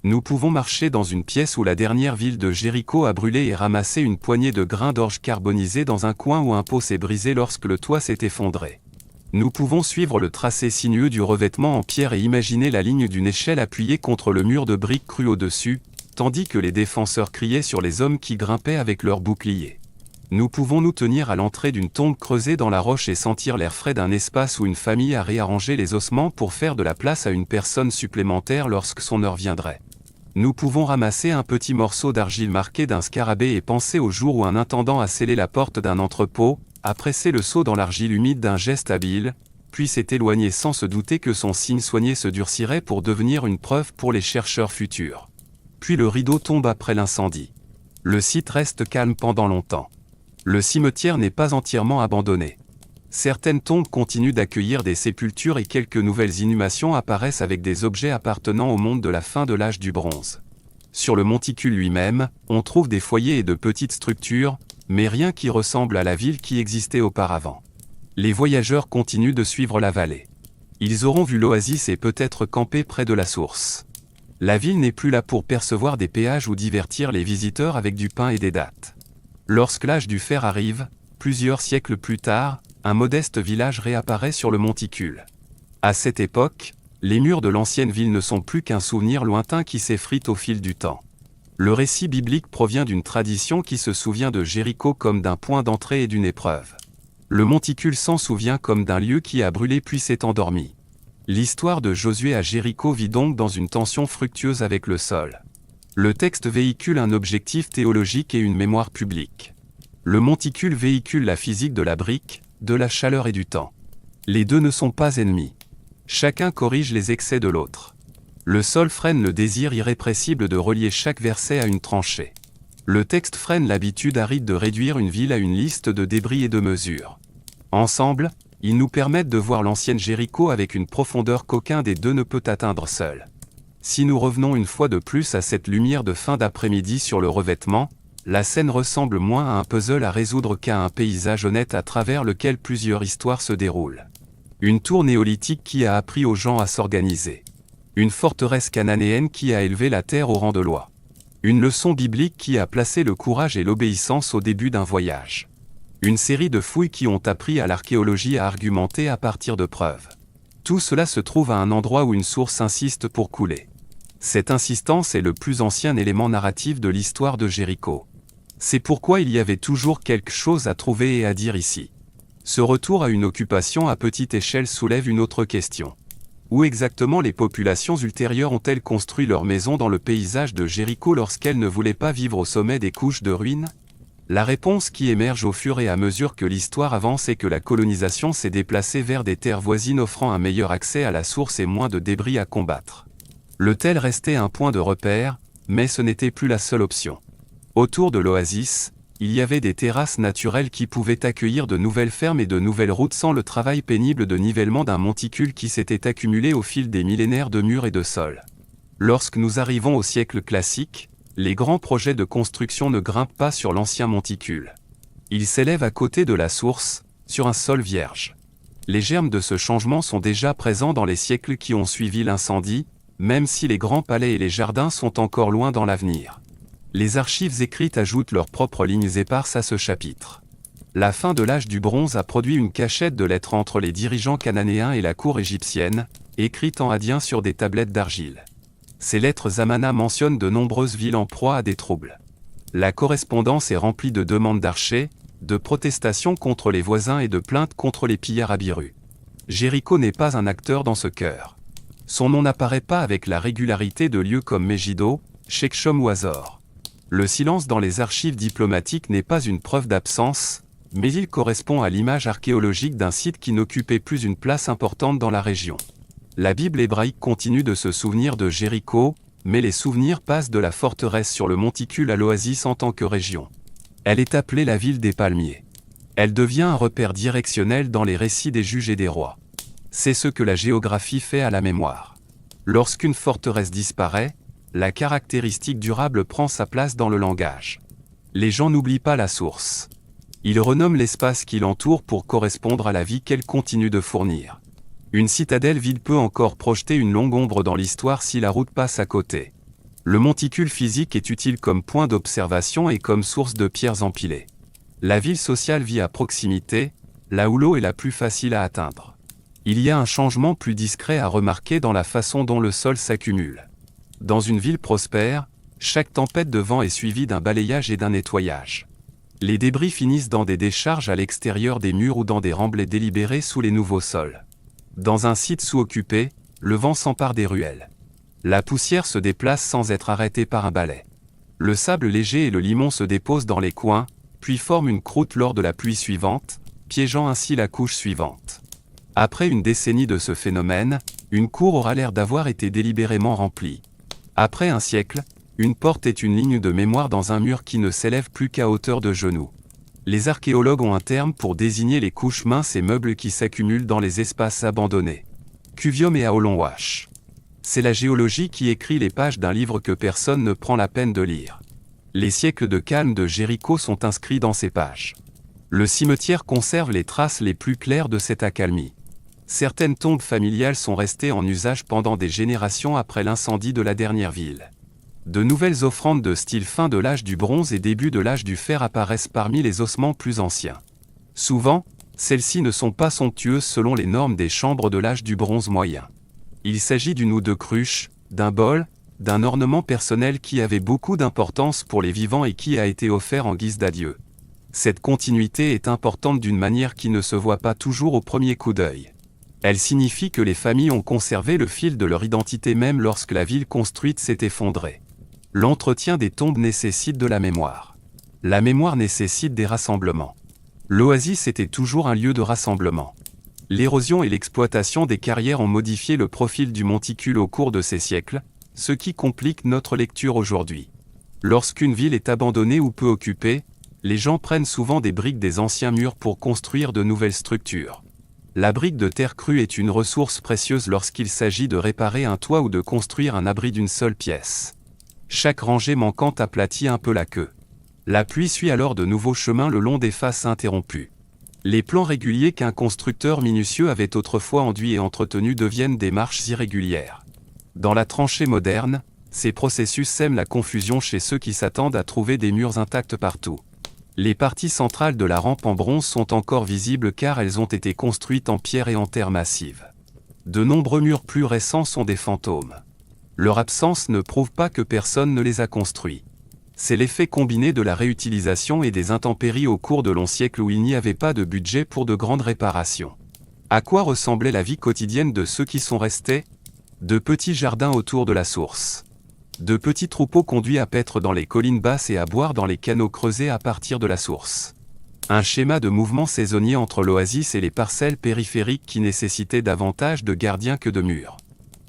Nous pouvons marcher dans une pièce où la dernière ville de Jéricho a brûlé et ramasser une poignée de grains d'orge carbonisés dans un coin où un pot s'est brisé lorsque le toit s'est effondré. Nous pouvons suivre le tracé sinueux du revêtement en pierre et imaginer la ligne d'une échelle appuyée contre le mur de briques crues au-dessus, tandis que les défenseurs criaient sur les hommes qui grimpaient avec leurs boucliers. Nous pouvons nous tenir à l'entrée d'une tombe creusée dans la roche et sentir l'air frais d'un espace où une famille a réarrangé les ossements pour faire de la place à une personne supplémentaire lorsque son heure viendrait. Nous pouvons ramasser un petit morceau d'argile marqué d'un scarabée et penser au jour où un intendant a scellé la porte d'un entrepôt, a pressé le seau dans l'argile humide d'un geste habile, puis s'est éloigné sans se douter que son signe soigné se durcirait pour devenir une preuve pour les chercheurs futurs. Puis le rideau tombe après l'incendie. Le site reste calme pendant longtemps. Le cimetière n'est pas entièrement abandonné. Certaines tombes continuent d'accueillir des sépultures et quelques nouvelles inhumations apparaissent avec des objets appartenant au monde de la fin de l'âge du bronze. Sur le monticule lui-même, on trouve des foyers et de petites structures, mais rien qui ressemble à la ville qui existait auparavant. Les voyageurs continuent de suivre la vallée. Ils auront vu l'oasis et peut-être campé près de la source. La ville n'est plus là pour percevoir des péages ou divertir les visiteurs avec du pain et des dattes. Lorsque l'âge du fer arrive, plusieurs siècles plus tard, un modeste village réapparaît sur le monticule. À cette époque, les murs de l'ancienne ville ne sont plus qu'un souvenir lointain qui s'effrite au fil du temps. Le récit biblique provient d'une tradition qui se souvient de Jéricho comme d'un point d'entrée et d'une épreuve. Le monticule s'en souvient comme d'un lieu qui a brûlé puis s'est endormi. L'histoire de Josué à Jéricho vit donc dans une tension fructueuse avec le sol. Le texte véhicule un objectif théologique et une mémoire publique. Le monticule véhicule la physique de la brique, de la chaleur et du temps. Les deux ne sont pas ennemis. Chacun corrige les excès de l'autre. Le sol freine le désir irrépressible de relier chaque verset à une tranchée. Le texte freine l'habitude aride de réduire une ville à une liste de débris et de mesures. Ensemble, ils nous permettent de voir l'ancienne Jéricho avec une profondeur qu'aucun des deux ne peut atteindre seul. Si nous revenons une fois de plus à cette lumière de fin d'après-midi sur le revêtement, la scène ressemble moins à un puzzle à résoudre qu'à un paysage honnête à travers lequel plusieurs histoires se déroulent. Une tour néolithique qui a appris aux gens à s'organiser. Une forteresse cananéenne qui a élevé la terre au rang de loi. Une leçon biblique qui a placé le courage et l'obéissance au début d'un voyage. Une série de fouilles qui ont appris à l'archéologie à argumenter à partir de preuves. Tout cela se trouve à un endroit où une source insiste pour couler. Cette insistance est le plus ancien élément narratif de l'histoire de Jéricho. C'est pourquoi il y avait toujours quelque chose à trouver et à dire ici. Ce retour à une occupation à petite échelle soulève une autre question. Où exactement les populations ultérieures ont-elles construit leurs maisons dans le paysage de Jéricho lorsqu'elles ne voulaient pas vivre au sommet des couches de ruines? La réponse qui émerge au fur et à mesure que l'histoire avance est que la colonisation s'est déplacée vers des terres voisines offrant un meilleur accès à la source et moins de débris à combattre. Le tel restait un point de repère, mais ce n'était plus la seule option. Autour de l'oasis, il y avait des terrasses naturelles qui pouvaient accueillir de nouvelles fermes et de nouvelles routes sans le travail pénible de nivellement d'un monticule qui s'était accumulé au fil des millénaires de murs et de sols. Lorsque nous arrivons au siècle classique, les grands projets de construction ne grimpent pas sur l'ancien monticule. Ils s'élèvent à côté de la source, sur un sol vierge. Les germes de ce changement sont déjà présents dans les siècles qui ont suivi l'incendie, même si les grands palais et les jardins sont encore loin dans l'avenir. Les archives écrites ajoutent leurs propres lignes éparses à ce chapitre. La fin de l'âge du bronze a produit une cachette de lettres entre les dirigeants cananéens et la cour égyptienne, écrites en haddien sur des tablettes d'argile. Ces lettres Amana mentionnent de nombreuses villes en proie à des troubles. La correspondance est remplie de demandes d'archers, de protestations contre les voisins et de plaintes contre les pillards à Biru. Jéricho n'est pas un acteur dans ce chœur. Son nom n'apparaît pas avec la régularité de lieux comme Megiddo, Shechem ou Hazor. Le silence dans les archives diplomatiques n'est pas une preuve d'absence, mais il correspond à l'image archéologique d'un site qui n'occupait plus une place importante dans la région. La Bible hébraïque continue de se souvenir de Jéricho, mais les souvenirs passent de la forteresse sur le monticule à l'oasis en tant que région. Elle est appelée la ville des palmiers. Elle devient un repère directionnel dans les récits des juges et des rois. C'est ce que la géographie fait à la mémoire. Lorsqu'une forteresse disparaît, la caractéristique durable prend sa place dans le langage. Les gens n'oublient pas la source. Ils renomment l'espace qui l'entoure pour correspondre à la vie qu'elle continue de fournir. Une citadelle vide peut encore projeter une longue ombre dans l'histoire si la route passe à côté. Le monticule physique est utile comme point d'observation et comme source de pierres empilées. La ville sociale vit à proximité, là où l'eau est la plus facile à atteindre. Il y a un changement plus discret à remarquer dans la façon dont le sol s'accumule. Dans une ville prospère, chaque tempête de vent est suivie d'un balayage et d'un nettoyage. Les débris finissent dans des décharges à l'extérieur des murs ou dans des remblais délibérés sous les nouveaux sols. Dans un site sous-occupé, le vent s'empare des ruelles. La poussière se déplace sans être arrêtée par un balai. Le sable léger et le limon se déposent dans les coins, puis forment une croûte lors de la pluie suivante, piégeant ainsi la couche suivante. Après une décennie de ce phénomène, une cour aura l'air d'avoir été délibérément remplie. Après un siècle, une porte est une ligne de mémoire dans un mur qui ne s'élève plus qu'à hauteur de genoux. Les archéologues ont un terme pour désigner les couches minces et meubles qui s'accumulent dans les espaces abandonnés. Cuvium et Aolonwash. C'est la géologie qui écrit les pages d'un livre que personne ne prend la peine de lire. Les siècles de calme de Jéricho sont inscrits dans ces pages. Le cimetière conserve les traces les plus claires de cette accalmie. Certaines tombes familiales sont restées en usage pendant des générations après l'incendie de la dernière ville. De nouvelles offrandes de style fin de l'âge du bronze et début de l'âge du fer apparaissent parmi les ossements plus anciens. Souvent, celles-ci ne sont pas somptueuses selon les normes des chambres de l'âge du bronze moyen. Il s'agit d'une ou deux cruches, d'un bol, d'un ornement personnel qui avait beaucoup d'importance pour les vivants et qui a été offert en guise d'adieu. Cette continuité est importante d'une manière qui ne se voit pas toujours au premier coup d'œil. Elle signifie que les familles ont conservé le fil de leur identité même lorsque la ville construite s'est effondrée. L'entretien des tombes nécessite de la mémoire. La mémoire nécessite des rassemblements. L'oasis était toujours un lieu de rassemblement. L'érosion et l'exploitation des carrières ont modifié le profil du monticule au cours de ces siècles, ce qui complique notre lecture aujourd'hui. Lorsqu'une ville est abandonnée ou peu occupée, les gens prennent souvent des briques des anciens murs pour construire de nouvelles structures. La brique de terre crue est une ressource précieuse lorsqu'il s'agit de réparer un toit ou de construire un abri d'une seule pièce. Chaque rangée manquante aplatit un peu la queue. La pluie suit alors de nouveaux chemins le long des faces interrompues. Les plans réguliers qu'un constructeur minutieux avait autrefois enduits et entretenus deviennent des marches irrégulières. Dans la tranchée moderne, ces processus sèment la confusion chez ceux qui s'attendent à trouver des murs intacts partout. Les parties centrales de la rampe en bronze sont encore visibles car elles ont été construites en pierre et en terre massive. De nombreux murs plus récents sont des fantômes. Leur absence ne prouve pas que personne ne les a construits. C'est l'effet combiné de la réutilisation et des intempéries au cours de longs siècles où il n'y avait pas de budget pour de grandes réparations. À quoi ressemblait la vie quotidienne de ceux qui sont restés ? De petits jardins autour de la source. De petits troupeaux conduits à paître dans les collines basses et à boire dans les canaux creusés à partir de la source. Un schéma de mouvement saisonnier entre l'oasis et les parcelles périphériques qui nécessitait davantage de gardiens que de murs.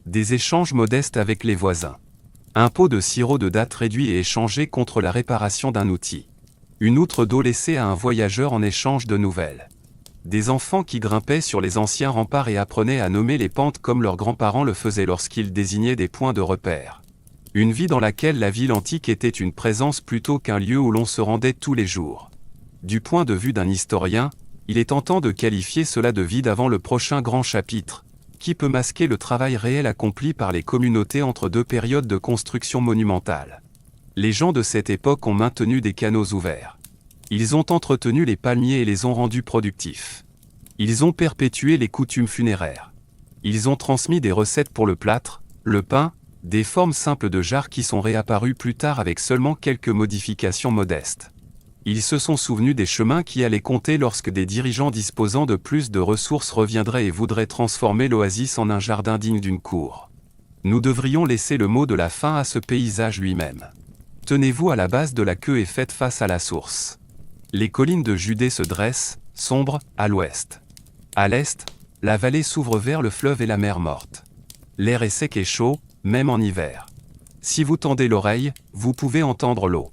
Des échanges modestes avec les voisins. Un pot de sirop de date réduit et échangé contre la réparation d'un outil. Une outre d'eau laissée à un voyageur en échange de nouvelles. Des enfants qui grimpaient sur les anciens remparts et apprenaient à nommer les pentes comme leurs grands-parents le faisaient lorsqu'ils désignaient des points de repère. Une vie dans laquelle la ville antique était une présence plutôt qu'un lieu où l'on se rendait tous les jours. Du point de vue d'un historien, il est tentant de qualifier cela de vie d'avant le prochain grand chapitre, qui peut masquer le travail réel accompli par les communautés entre deux périodes de construction monumentale. Les gens de cette époque ont maintenu des canaux ouverts. Ils ont entretenu les palmiers et les ont rendus productifs. Ils ont perpétué les coutumes funéraires. Ils ont transmis des recettes pour le plâtre, le pain, des formes simples de jarres qui sont réapparues plus tard avec seulement quelques modifications modestes. Ils se sont souvenus des chemins qui allaient compter lorsque des dirigeants disposant de plus de ressources reviendraient et voudraient transformer l'oasis en un jardin digne d'une cour. Nous devrions laisser le mot de la fin à ce paysage lui-même. Tenez-vous à la base de la queue et faites face à la source. Les collines de Judée se dressent, sombres, à l'ouest. À l'est, la vallée s'ouvre vers le fleuve et la mer Morte. L'air est sec et chaud, même en hiver. Si vous tendez l'oreille, vous pouvez entendre l'eau.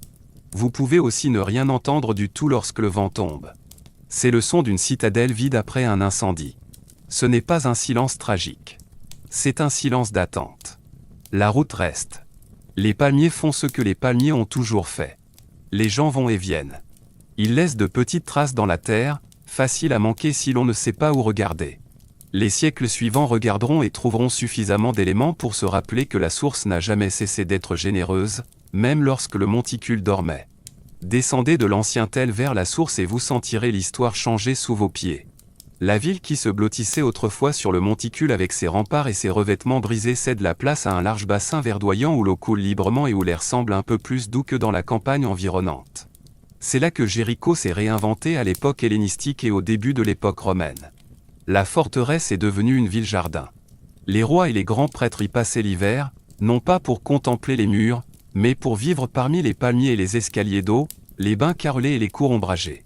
Vous pouvez aussi ne rien entendre du tout lorsque le vent tombe. C'est le son d'une citadelle vide après un incendie. Ce n'est pas un silence tragique. C'est un silence d'attente. La route reste. Les palmiers font ce que les palmiers ont toujours fait. Les gens vont et viennent. Ils laissent de petites traces dans la terre, faciles à manquer si l'on ne sait pas où regarder. Les siècles suivants regarderont et trouveront suffisamment d'éléments pour se rappeler que la source n'a jamais cessé d'être généreuse, même lorsque le monticule dormait. Descendez de l'ancien tel vers la source et vous sentirez l'histoire changer sous vos pieds. La ville qui se blottissait autrefois sur le monticule avec ses remparts et ses revêtements brisés cède la place à un large bassin verdoyant où l'eau coule librement et où l'air semble un peu plus doux que dans la campagne environnante. C'est là que Jéricho s'est réinventé à l'époque hellénistique et au début de l'époque romaine. La forteresse est devenue une ville-jardin. Les rois et les grands prêtres y passaient l'hiver, non pas pour contempler les murs, mais pour vivre parmi les palmiers et les escaliers d'eau, les bains carrelés et les cours ombragés.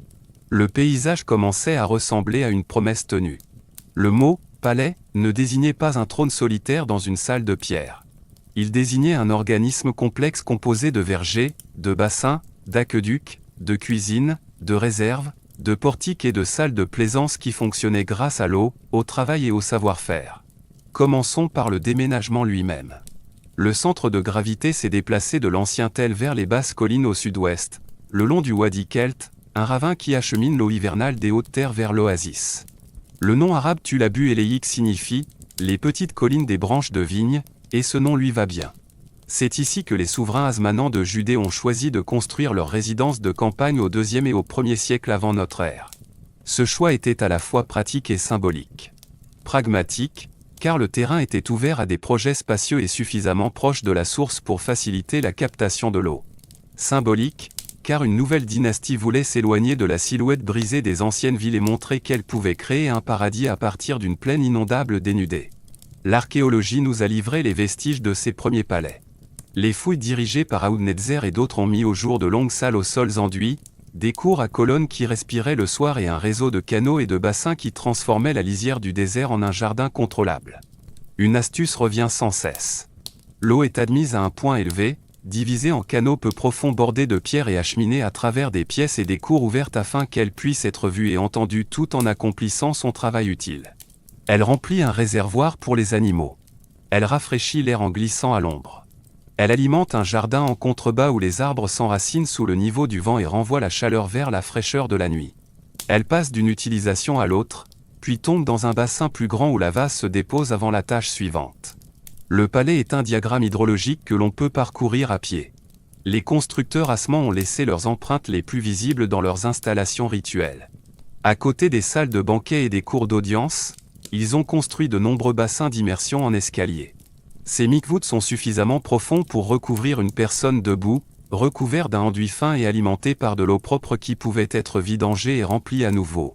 Le paysage commençait à ressembler à une promesse tenue. Le mot « palais » ne désignait pas un trône solitaire dans une salle de pierre. Il désignait un organisme complexe composé de vergers, de bassins, d'aqueducs, de cuisines, de réserves, de portiques et de salles de plaisance qui fonctionnaient grâce à l'eau, au travail et au savoir-faire. Commençons par le déménagement lui-même. Le centre de gravité s'est déplacé de l'ancien Tel vers les basses collines au sud-ouest, le long du Wadi Kelt, un ravin qui achemine l'eau hivernale des hautes terres vers l'oasis. Le nom arabe Tulabu Eleik signifie « les petites collines des branches de vigne », et ce nom lui va bien. C'est ici que les souverains Asmanans de Judée ont choisi de construire leur résidence de campagne au IIe et au 1er siècle avant notre ère. Ce choix était à la fois pratique et symbolique. Pragmatique, car le terrain était ouvert à des projets spacieux et suffisamment proches de la source pour faciliter la captation de l'eau. Symbolique, car une nouvelle dynastie voulait s'éloigner de la silhouette brisée des anciennes villes et montrer qu'elle pouvait créer un paradis à partir d'une plaine inondable dénudée. L'archéologie nous a livré les vestiges de ces premiers palais. Les fouilles dirigées par Aoudnetzer et d'autres ont mis au jour de longues salles aux sols enduits, des cours à colonnes qui respiraient le soir et un réseau de canaux et de bassins qui transformaient la lisière du désert en un jardin contrôlable. Une astuce revient sans cesse. L'eau est admise à un point élevé, divisée en canaux peu profonds bordés de pierres et acheminée à travers des pièces et des cours ouvertes afin qu'elle puisse être vue et entendue tout en accomplissant son travail utile. Elle remplit un réservoir pour les animaux. Elle rafraîchit l'air en glissant à l'ombre. Elle alimente un jardin en contrebas où les arbres s'enracinent sous le niveau du vent et renvoient la chaleur vers la fraîcheur de la nuit. Elle passe d'une utilisation à l'autre, puis tombe dans un bassin plus grand où la vase se dépose avant la tâche suivante. Le palais est un diagramme hydrologique que l'on peut parcourir à pied. Les constructeurs asmans ont laissé leurs empreintes les plus visibles dans leurs installations rituelles. À côté des salles de banquet et des cours d'audience, ils ont construit de nombreux bassins d'immersion en escalier. Ces mikvouts sont suffisamment profonds pour recouvrir une personne debout, recouvert d'un enduit fin et alimenté par de l'eau propre qui pouvait être vidangée et remplie à nouveau.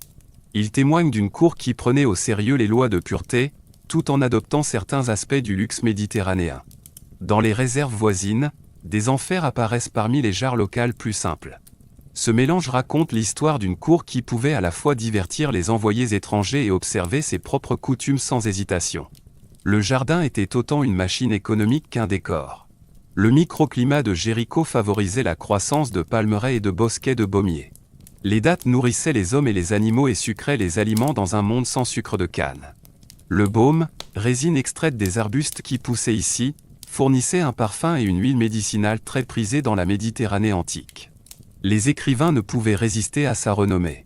Ils témoignent d'une cour qui prenait au sérieux les lois de pureté, tout en adoptant certains aspects du luxe méditerranéen. Dans les réserves voisines, des enfers apparaissent parmi les jarres locales plus simples. Ce mélange raconte l'histoire d'une cour qui pouvait à la fois divertir les envoyés étrangers et observer ses propres coutumes sans hésitation. Le jardin était autant une machine économique qu'un décor. Le microclimat de Jéricho favorisait la croissance de palmeraies et de bosquets de baumiers. Les dattes nourrissaient les hommes et les animaux et sucraient les aliments dans un monde sans sucre de canne. Le baume, résine extraite des arbustes qui poussaient ici, fournissait un parfum et une huile médicinale très prisée dans la Méditerranée antique. Les écrivains ne pouvaient résister à sa renommée.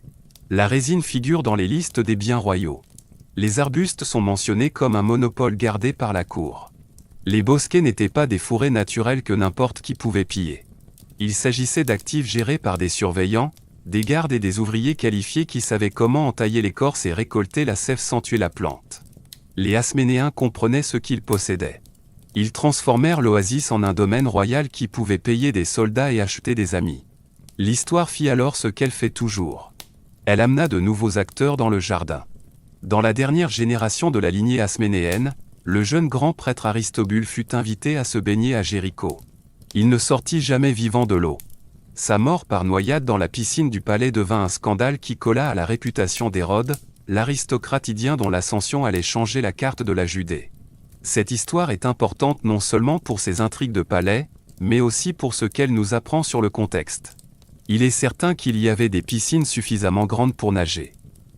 La résine figure dans les listes des biens royaux. Les arbustes sont mentionnés comme un monopole gardé par la cour. Les bosquets n'étaient pas des forêts naturelles que n'importe qui pouvait piller. Il s'agissait d'actifs gérés par des surveillants, des gardes et des ouvriers qualifiés qui savaient comment entailler l'écorce et récolter la sève sans tuer la plante. Les Asménéens comprenaient ce qu'ils possédaient. Ils transformèrent l'oasis en un domaine royal qui pouvait payer des soldats et acheter des amis. L'histoire fit alors ce qu'elle fait toujours. Elle amena de nouveaux acteurs dans le jardin. Dans la dernière génération de la lignée asménéenne, le jeune grand prêtre Aristobule fut invité à se baigner à Jéricho. Il ne sortit jamais vivant de l'eau. Sa mort par noyade dans la piscine du palais devint un scandale qui colla à la réputation d'Hérode, l'aristocrate idien dont l'ascension allait changer la carte de la Judée. Cette histoire est importante non seulement pour ses intrigues de palais, mais aussi pour ce qu'elle nous apprend sur le contexte. Il est certain qu'il y avait des piscines suffisamment grandes pour nager.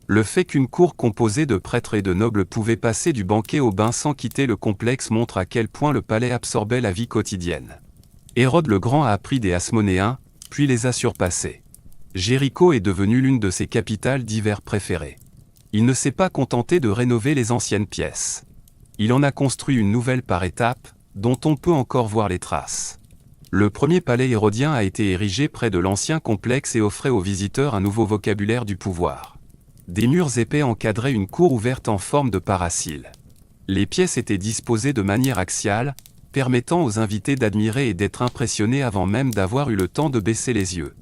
Le fait qu'une cour composée de prêtres et de nobles pouvait passer du banquet au bain sans quitter le complexe montre à quel point le palais absorbait la vie quotidienne. Hérode le Grand a appris des Asmonéens, puis les a surpassés. Jéricho est devenue l'une de ses capitales d'hiver préférées. Il ne s'est pas contenté de rénover les anciennes pièces. Il en a construit une nouvelle par étapes, dont on peut encore voir les traces. Le premier palais hérodien a été érigé près de l'ancien complexe et offrait aux visiteurs un nouveau vocabulaire du pouvoir. Des murs épais encadraient une cour ouverte en forme de parasile. Les pièces étaient disposées de manière axiale, permettant aux invités d'admirer et d'être impressionnés avant même d'avoir eu le temps de baisser les yeux.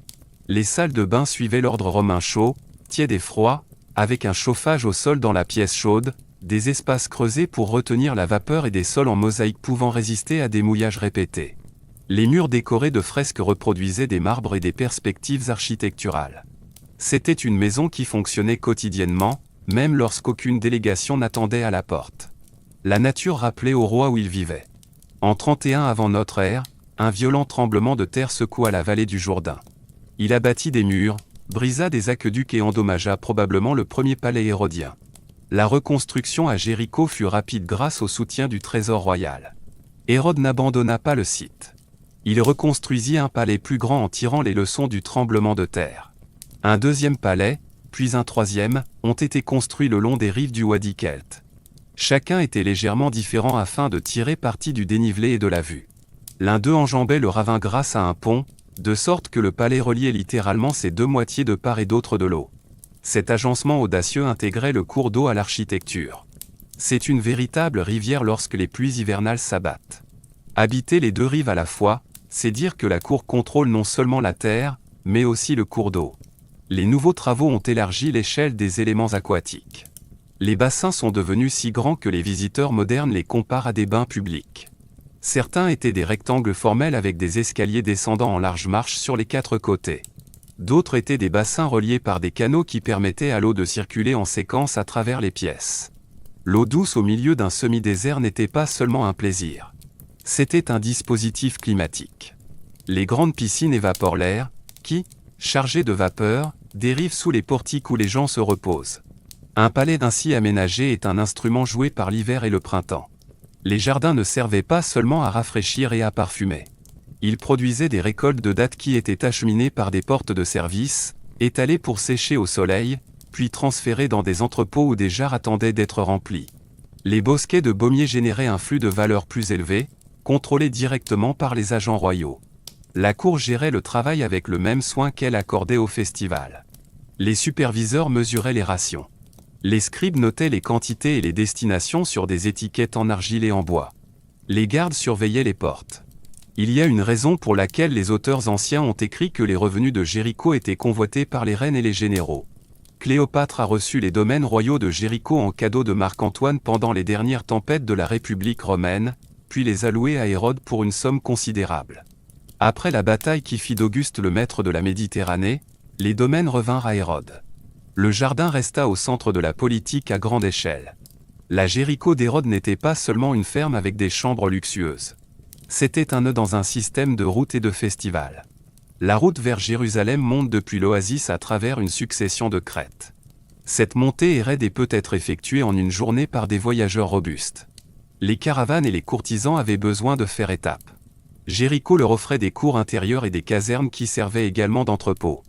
Les salles de bain suivaient l'ordre romain chaud, tiède et froid, avec un chauffage au sol dans la pièce chaude, des espaces creusés pour retenir la vapeur et des sols en mosaïque pouvant résister à des mouillages répétés. Les murs décorés de fresques reproduisaient des marbres et des perspectives architecturales. C'était une maison qui fonctionnait quotidiennement, même lorsqu'aucune délégation n'attendait à la porte. La nature rappelait au roi où il vivait. En 31 avant notre ère, un violent tremblement de terre secoua la vallée du Jourdain. Il abattit des murs, brisa des aqueducs et endommagea probablement le premier palais hérodien. La reconstruction à Jéricho fut rapide grâce au soutien du trésor royal. Hérode n'abandonna pas le site. Il reconstruisit un palais plus grand en tirant les leçons du tremblement de terre. Un deuxième palais, puis un troisième, ont été construits le long des rives du Wadi Kelt. Chacun était légèrement différent afin de tirer parti du dénivelé et de la vue. L'un d'eux enjambait le ravin grâce à un pont, de sorte que le palais reliait littéralement ses deux moitiés de part et d'autre de l'eau. Cet agencement audacieux intégrait le cours d'eau à l'architecture. C'est une véritable rivière lorsque les pluies hivernales s'abattent. Habiter les deux rives à la fois, c'est dire que la cour contrôle non seulement la terre, mais aussi le cours d'eau. Les nouveaux travaux ont élargi l'échelle des éléments aquatiques. Les bassins sont devenus si grands que les visiteurs modernes les comparent à des bains publics. Certains étaient des rectangles formels avec des escaliers descendant en large marche sur les quatre côtés. D'autres étaient des bassins reliés par des canaux qui permettaient à l'eau de circuler en séquence à travers les pièces. L'eau douce au milieu d'un semi-désert n'était pas seulement un plaisir. C'était un dispositif climatique. Les grandes piscines évaporent l'air, qui, chargé de vapeur, dérive sous les portiques où les gens se reposent. Un palais ainsi aménagé est un instrument joué par l'hiver et le printemps. Les jardins ne servaient pas seulement à rafraîchir et à parfumer. Ils produisaient des récoltes de dattes qui étaient acheminées par des portes de service, étalées pour sécher au soleil, puis transférées dans des entrepôts où des jarres attendaient d'être remplies. Les bosquets de baumiers généraient un flux de valeur plus élevé, contrôlé directement par les agents royaux. La cour gérait le travail avec le même soin qu'elle accordait au festival. Les superviseurs mesuraient les rations. Les scribes notaient les quantités et les destinations sur des étiquettes en argile et en bois. Les gardes surveillaient les portes. Il y a une raison pour laquelle les auteurs anciens ont écrit que les revenus de Jéricho étaient convoités par les reines et les généraux. Cléopâtre a reçu les domaines royaux de Jéricho en cadeau de Marc-Antoine pendant les dernières tempêtes de la République romaine, puis les a loués à Hérode pour une somme considérable. Après la bataille qui fit d'Auguste le maître de la Méditerranée, les domaines revinrent à Hérode. Le jardin resta au centre de la politique à grande échelle. La Jéricho d'Hérode n'était pas seulement une ferme avec des chambres luxueuses. C'était un nœud dans un système de routes et de festivals. La route vers Jérusalem monte depuis l'oasis à travers une succession de crêtes. Cette montée est raide et peut être effectuée en une journée par des voyageurs robustes. Les caravanes et les courtisans avaient besoin de faire étape. Jéricho leur offrait des cours intérieures et des casernes qui servaient également d'entrepôts.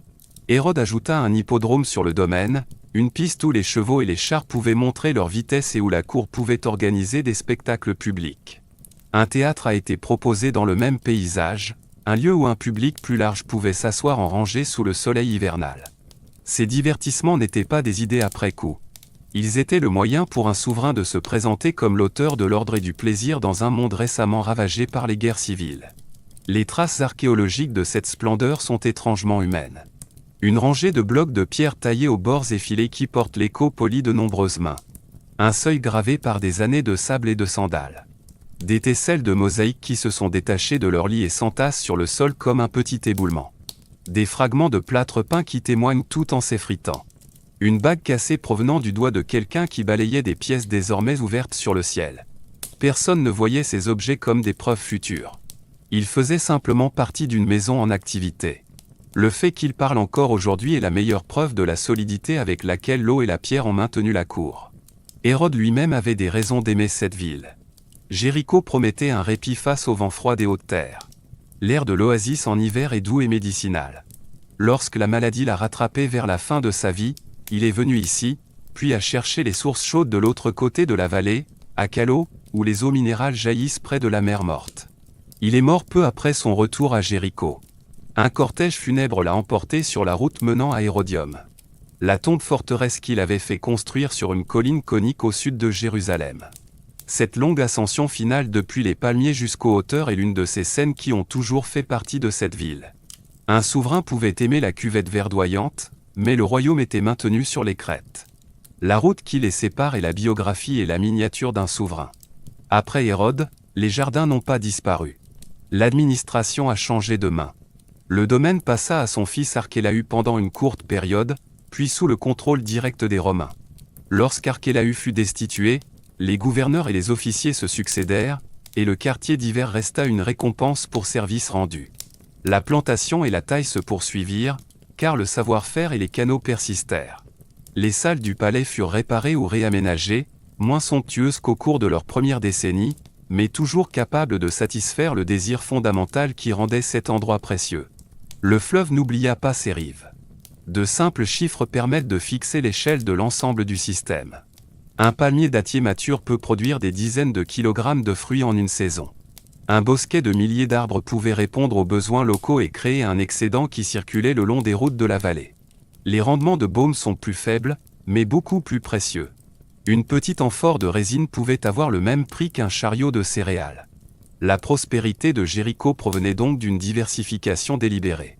Hérode ajouta un hippodrome sur le domaine, une piste où les chevaux et les chars pouvaient montrer leur vitesse et où la cour pouvait organiser des spectacles publics. Un théâtre a été proposé dans le même paysage, un lieu où un public plus large pouvait s'asseoir en rangée sous le soleil hivernal. Ces divertissements n'étaient pas des idées après coup. Ils étaient le moyen pour un souverain de se présenter comme l'auteur de l'ordre et du plaisir dans un monde récemment ravagé par les guerres civiles. Les traces archéologiques de cette splendeur sont étrangement humaines. Une rangée de blocs de pierre taillés aux bords effilés qui portent l'écho poli de nombreuses mains. Un seuil gravé par des années de sable et de sandales. Des tesselles de mosaïque qui se sont détachées de leur lit et s'entassent sur le sol comme un petit éboulement. Des fragments de plâtre peint qui témoignent tout en s'effritant. Une bague cassée provenant du doigt de quelqu'un qui balayait des pièces désormais ouvertes sur le ciel. Personne ne voyait ces objets comme des preuves futures. Ils faisaient simplement partie d'une maison en activité. Le fait qu'ils parlent encore aujourd'hui est la meilleure preuve de la solidité avec laquelle l'eau et la pierre ont maintenu la cour. Hérode lui-même avait des raisons d'aimer cette ville. Jéricho promettait un répit face au vent froid des hautes terres. L'air de l'oasis en hiver est doux et médicinal. Lorsque la maladie l'a rattrapé vers la fin de sa vie, il est venu ici, puis a cherché les sources chaudes de l'autre côté de la vallée, à Calo, où les eaux minérales jaillissent près de la mer Morte. Il est mort peu après son retour à Jéricho. Un cortège funèbre l'a emporté sur la route menant à Hérodium. La tombe forteresse qu'il avait fait construire sur une colline conique au sud de Jérusalem. Cette longue ascension finale depuis les palmiers jusqu'aux hauteurs est l'une de ces scènes qui ont toujours fait partie de cette ville. Un souverain pouvait aimer la cuvette verdoyante, mais le royaume était maintenu sur les crêtes. La route qui les sépare est la biographie et la miniature d'un souverain. Après Hérode, les jardins n'ont pas disparu. L'administration a changé de main. Le domaine passa à son fils Archélaü pendant une courte période, puis sous le contrôle direct des Romains. Lorsqu'Archélaü fut destitué, les gouverneurs et les officiers se succédèrent, et le quartier d'hiver resta une récompense pour services rendus. La plantation et la taille se poursuivirent, car le savoir-faire et les canaux persistèrent. Les salles du palais furent réparées ou réaménagées, moins somptueuses qu'au cours de leur première décennie, mais toujours capables de satisfaire le désir fondamental qui rendait cet endroit précieux. Le fleuve n'oublia pas ses rives. De simples chiffres permettent de fixer l'échelle de l'ensemble du système. Un palmier dattier mature peut produire des dizaines de kilogrammes de fruits en une saison. Un bosquet de milliers d'arbres pouvait répondre aux besoins locaux et créer un excédent qui circulait le long des routes de la vallée. Les rendements de baume sont plus faibles, mais beaucoup plus précieux. Une petite amphore de résine pouvait avoir le même prix qu'un chariot de céréales. La prospérité de Jéricho provenait donc d'une diversification délibérée.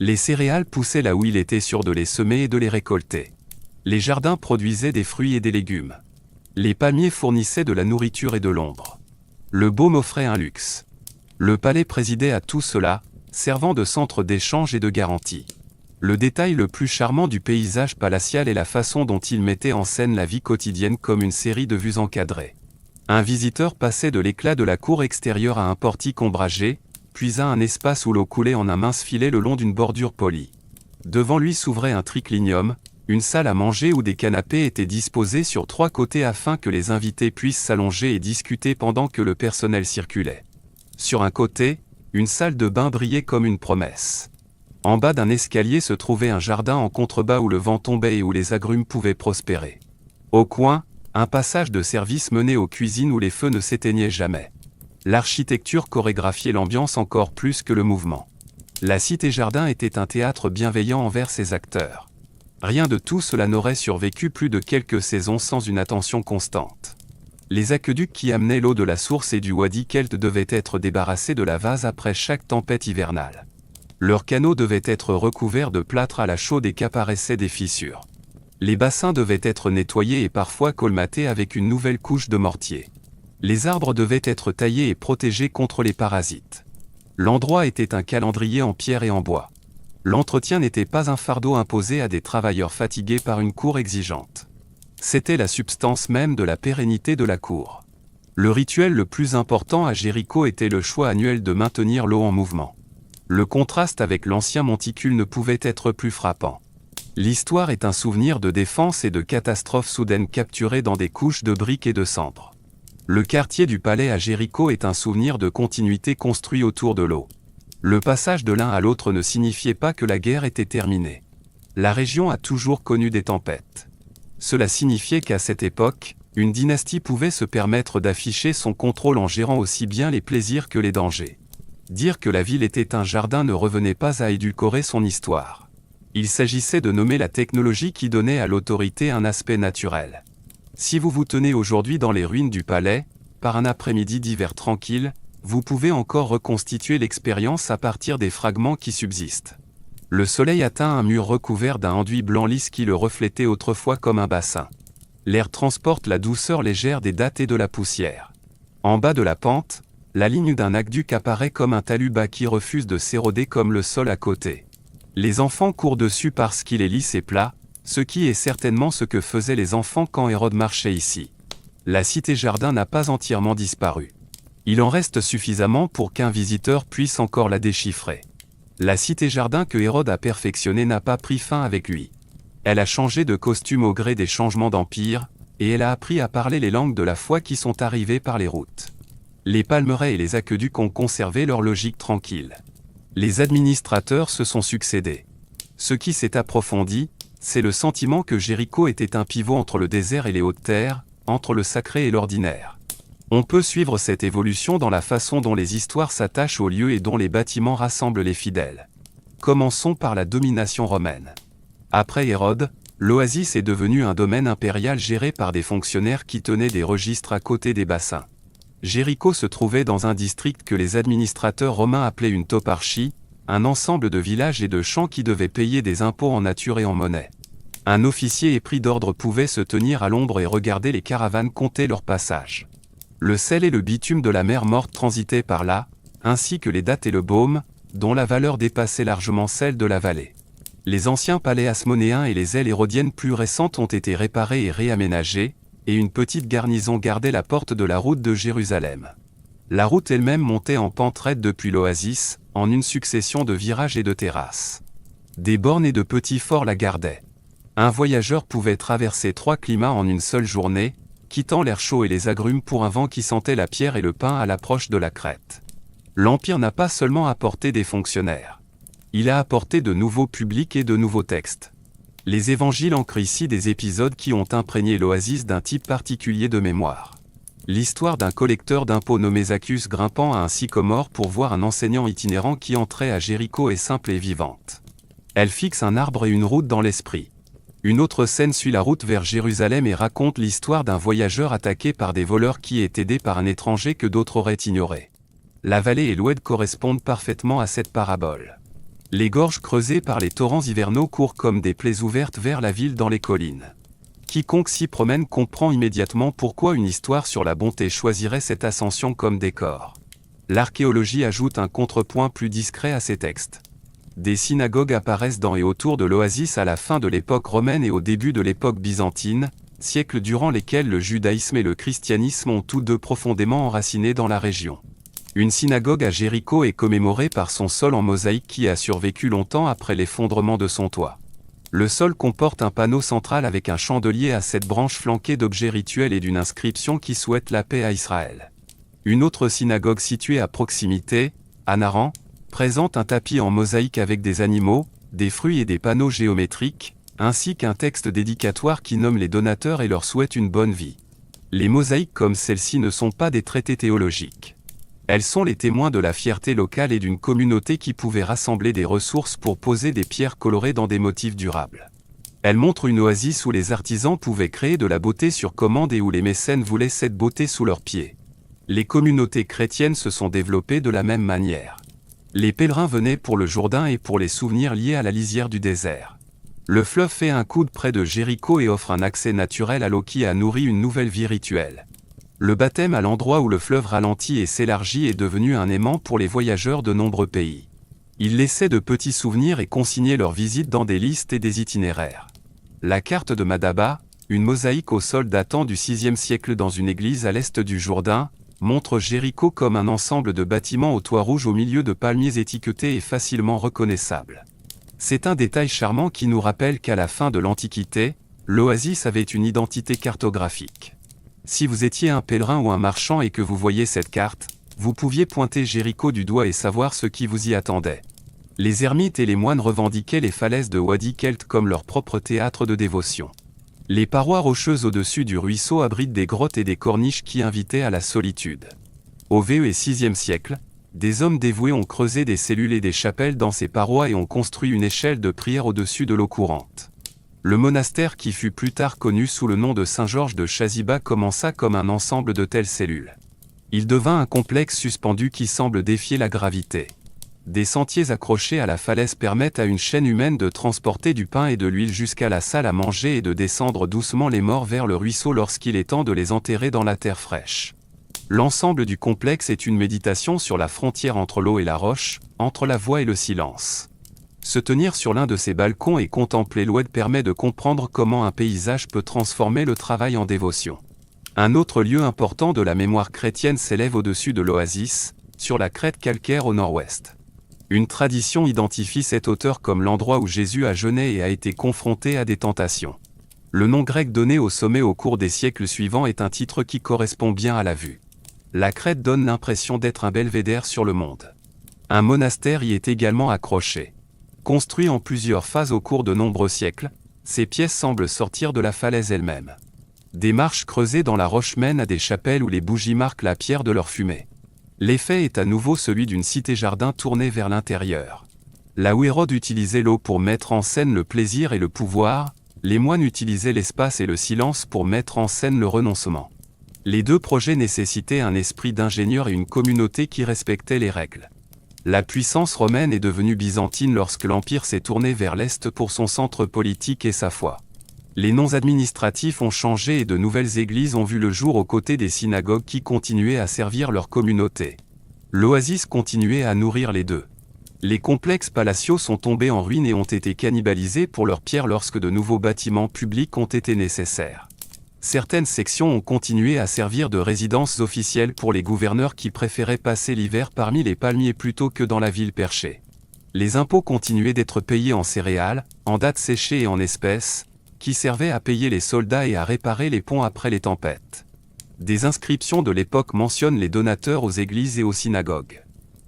Les céréales poussaient là où il était sûr de les semer et de les récolter. Les jardins produisaient des fruits et des légumes. Les palmiers fournissaient de la nourriture et de l'ombre. Le baume offrait un luxe. Le palais présidait à tout cela, servant de centre d'échange et de garantie. Le détail le plus charmant du paysage palatial est la façon dont il mettait en scène la vie quotidienne comme une série de vues encadrées. Un visiteur passait de l'éclat de la cour extérieure à un portique ombragé, puis à un espace où l'eau coulait en un mince filet le long d'une bordure polie. Devant lui s'ouvrait un triclinium, une salle à manger où des canapés étaient disposés sur 3 côtés afin que les invités puissent s'allonger et discuter pendant que le personnel circulait. Sur un côté, une salle de bain brillait comme une promesse. En bas d'un escalier se trouvait un jardin en contrebas où le vent tombait et où les agrumes pouvaient prospérer. Au coin, un passage de service menait aux cuisines où les feux ne s'éteignaient jamais. L'architecture chorégraphiait l'ambiance encore plus que le mouvement. La cité-jardin était un théâtre bienveillant envers ses acteurs. Rien de tout cela n'aurait survécu plus de quelques saisons sans une attention constante. Les aqueducs qui amenaient l'eau de la source et du Wadi Kelt devaient être débarrassés de la vase après chaque tempête hivernale. Leurs canaux devaient être recouverts de plâtre à la chaude et qu'apparaissaient des fissures. Les bassins devaient être nettoyés et parfois colmatés avec une nouvelle couche de mortier. Les arbres devaient être taillés et protégés contre les parasites. L'endroit était un calendrier en pierre et en bois. L'entretien n'était pas un fardeau imposé à des travailleurs fatigués par une cour exigeante. C'était la substance même de la pérennité de la cour. Le rituel le plus important à Jéricho était le choix annuel de maintenir l'eau en mouvement. Le contraste avec l'ancien monticule ne pouvait être plus frappant. L'histoire est un souvenir de défense et de catastrophes soudaines capturées dans des couches de briques et de cendres. Le quartier du palais à Jéricho est un souvenir de continuité construit autour de l'eau. Le passage de l'un à l'autre ne signifiait pas que la guerre était terminée. La région a toujours connu des tempêtes. Cela signifiait qu'à cette époque, une dynastie pouvait se permettre d'afficher son contrôle en gérant aussi bien les plaisirs que les dangers. Dire que la ville était un jardin ne revenait pas à édulcorer son histoire. Il s'agissait de nommer la technologie qui donnait à l'autorité un aspect naturel. Si vous vous tenez aujourd'hui dans les ruines du palais, par un après-midi d'hiver tranquille, vous pouvez encore reconstituer l'expérience à partir des fragments qui subsistent. Le soleil atteint un mur recouvert d'un enduit blanc lisse qui le reflétait autrefois comme un bassin. L'air transporte la douceur légère des dattes et de la poussière. En bas de la pente, la ligne d'un aqueduc apparaît comme un talus bas qui refuse de s'éroder comme le sol à côté. Les enfants courent dessus parce qu'il est lisse et plat, ce qui est certainement ce que faisaient les enfants quand Hérode marchait ici. La cité-jardin n'a pas entièrement disparu. Il en reste suffisamment pour qu'un visiteur puisse encore la déchiffrer. La cité-jardin que Hérode a perfectionnée n'a pas pris fin avec lui. Elle a changé de costume au gré des changements d'empire, et elle a appris à parler les langues de la foi qui sont arrivées par les routes. Les palmeraies et les aqueducs ont conservé leur logique tranquille. Les administrateurs se sont succédé. Ce qui s'est approfondi, c'est le sentiment que Jéricho était un pivot entre le désert et les hautes terres, entre le sacré et l'ordinaire. On peut suivre cette évolution dans la façon dont les histoires s'attachent aux lieux et dont les bâtiments rassemblent les fidèles. Commençons par la domination romaine. Après Hérode, l'oasis est devenu un domaine impérial géré par des fonctionnaires qui tenaient des registres à côté des bassins. Jéricho se trouvait dans un district que les administrateurs romains appelaient une toparchie, un ensemble de villages et de champs qui devaient payer des impôts en nature et en monnaie. Un officier épris d'ordre pouvait se tenir à l'ombre et regarder les caravanes compter leur passage. Le sel et le bitume de la mer Morte transitaient par là, ainsi que les dattes et le baume, dont la valeur dépassait largement celle de la vallée. Les anciens palais hasmonéens et les ailes hérodiennes plus récentes ont été réparés et réaménagés, et une petite garnison gardait la porte de la route de Jérusalem. La route elle-même montait en pente raide depuis l'oasis, en une succession de virages et de terrasses. Des bornes et de petits forts la gardaient. Un voyageur pouvait traverser 3 climats en une seule journée, quittant l'air chaud et les agrumes pour un vent qui sentait la pierre et le pain à l'approche de la crête. L'Empire n'a pas seulement apporté des fonctionnaires. Il a apporté de nouveaux publics et de nouveaux textes. Les évangiles ancrent ici des épisodes qui ont imprégné l'oasis d'un type particulier de mémoire. L'histoire d'un collecteur d'impôts nommé Zaccheus grimpant à un sycomore pour voir un enseignant itinérant qui entrait à Jéricho est simple et vivante. Elle fixe un arbre et une route dans l'esprit. Une autre scène suit la route vers Jérusalem et raconte l'histoire d'un voyageur attaqué par des voleurs qui est aidé par un étranger que d'autres auraient ignoré. La vallée et l'oued correspondent parfaitement à cette parabole. Les gorges creusées par les torrents hivernaux courent comme des plaies ouvertes vers la ville dans les collines. Quiconque s'y promène comprend immédiatement pourquoi une histoire sur la bonté choisirait cette ascension comme décor. L'archéologie ajoute un contrepoint plus discret à ces textes. Des synagogues apparaissent dans et autour de l'oasis à la fin de l'époque romaine et au début de l'époque byzantine, siècles durant lesquels le judaïsme et le christianisme ont tous deux profondément enraciné dans la région. Une synagogue à Jéricho est commémorée par son sol en mosaïque qui a survécu longtemps après l'effondrement de son toit. Le sol comporte un panneau central avec un chandelier à 7 branches flanqué d'objets rituels et d'une inscription qui souhaite la paix à Israël. Une autre synagogue située à proximité, à Naran, présente un tapis en mosaïque avec des animaux, des fruits et des panneaux géométriques, ainsi qu'un texte dédicatoire qui nomme les donateurs et leur souhaite une bonne vie. Les mosaïques comme celle-ci ne sont pas des traités théologiques. Elles sont les témoins de la fierté locale et d'une communauté qui pouvait rassembler des ressources pour poser des pierres colorées dans des motifs durables. Elles montrent une oasis où les artisans pouvaient créer de la beauté sur commande et où les mécènes voulaient cette beauté sous leurs pieds. Les communautés chrétiennes se sont développées de la même manière. Les pèlerins venaient pour le Jourdain et pour les souvenirs liés à la lisière du désert. Le fleuve fait un coude près de Jéricho et offre un accès naturel à l'eau qui a nourri une nouvelle vie rituelle. Le baptême à l'endroit où le fleuve ralentit et s'élargit est devenu un aimant pour les voyageurs de nombreux pays. Ils laissaient de petits souvenirs et consignaient leurs visites dans des listes et des itinéraires. La carte de Madaba, une mosaïque au sol datant du VIe siècle dans une église à l'est du Jourdain, montre Jéricho comme un ensemble de bâtiments au toit rouge au milieu de palmiers étiquetés et facilement reconnaissables. C'est un détail charmant qui nous rappelle qu'à la fin de l'Antiquité, l'oasis avait une identité cartographique. Si vous étiez un pèlerin ou un marchand et que vous voyiez cette carte, vous pouviez pointer Jéricho du doigt et savoir ce qui vous y attendait. Les ermites et les moines revendiquaient les falaises de Wadi Kelt comme leur propre théâtre de dévotion. Les parois rocheuses au-dessus du ruisseau abritent des grottes et des corniches qui invitaient à la solitude. Au VE et VIe siècle, des hommes dévoués ont creusé des cellules et des chapelles dans ces parois et ont construit une échelle de prière au-dessus de l'eau courante. Le monastère qui fut plus tard connu sous le nom de Saint-Georges de Chaziba commença comme un ensemble de telles cellules. Il devint un complexe suspendu qui semble défier la gravité. Des sentiers accrochés à la falaise permettent à une chaîne humaine de transporter du pain et de l'huile jusqu'à la salle à manger et de descendre doucement les morts vers le ruisseau lorsqu'il est temps de les enterrer dans la terre fraîche. L'ensemble du complexe est une méditation sur la frontière entre l'eau et la roche, entre la voix et le silence. Se tenir sur l'un de ces balcons et contempler l'oued permet de comprendre comment un paysage peut transformer le travail en dévotion. Un autre lieu important de la mémoire chrétienne s'élève au-dessus de l'oasis, sur la crête calcaire au nord-ouest. Une tradition identifie cette hauteur comme l'endroit où Jésus a jeûné et a été confronté à des tentations. Le nom grec donné au sommet au cours des siècles suivants est un titre qui correspond bien à la vue. La crête donne l'impression d'être un belvédère sur le monde. Un monastère y est également accroché. Construit en plusieurs phases au cours de nombreux siècles, ces pièces semblent sortir de la falaise elle-même. Des marches creusées dans la roche mènent à des chapelles où les bougies marquent la pierre de leur fumée. L'effet est à nouveau celui d'une cité-jardin tournée vers l'intérieur. Là où Hérode utilisait l'eau pour mettre en scène le plaisir et le pouvoir, les moines utilisaient l'espace et le silence pour mettre en scène le renoncement. Les deux projets nécessitaient un esprit d'ingénieur et une communauté qui respectait les règles. La puissance romaine est devenue byzantine lorsque l'Empire s'est tourné vers l'Est pour son centre politique et sa foi. Les noms administratifs ont changé et de nouvelles églises ont vu le jour aux côtés des synagogues qui continuaient à servir leur communauté. L'oasis continuait à nourrir les deux. Les complexes palatiaux sont tombés en ruine et ont été cannibalisés pour leurs pierres lorsque de nouveaux bâtiments publics ont été nécessaires. Certaines sections ont continué à servir de résidences officielles pour les gouverneurs qui préféraient passer l'hiver parmi les palmiers plutôt que dans la ville perchée. Les impôts continuaient d'être payés en céréales, en dattes séchées et en espèces, qui servaient à payer les soldats et à réparer les ponts après les tempêtes. Des inscriptions de l'époque mentionnent les donateurs aux églises et aux synagogues.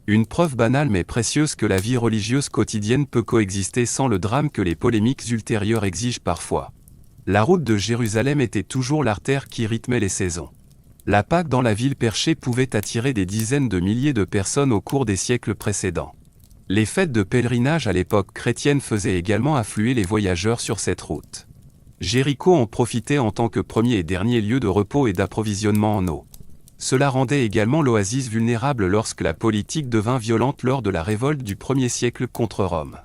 Une preuve banale mais précieuse que la vie religieuse quotidienne peut coexister sans le drame que les polémiques ultérieures exigent parfois. La route de Jérusalem était toujours l'artère qui rythmait les saisons. La Pâque dans la ville perchée pouvait attirer des dizaines de milliers de personnes au cours des siècles précédents. Les fêtes de pèlerinage à l'époque chrétienne faisaient également affluer les voyageurs sur cette route. Jéricho en profitait en tant que premier et dernier lieu de repos et d'approvisionnement en eau. Cela rendait également l'oasis vulnérable lorsque la politique devint violente lors de la révolte du 1er siècle contre Rome.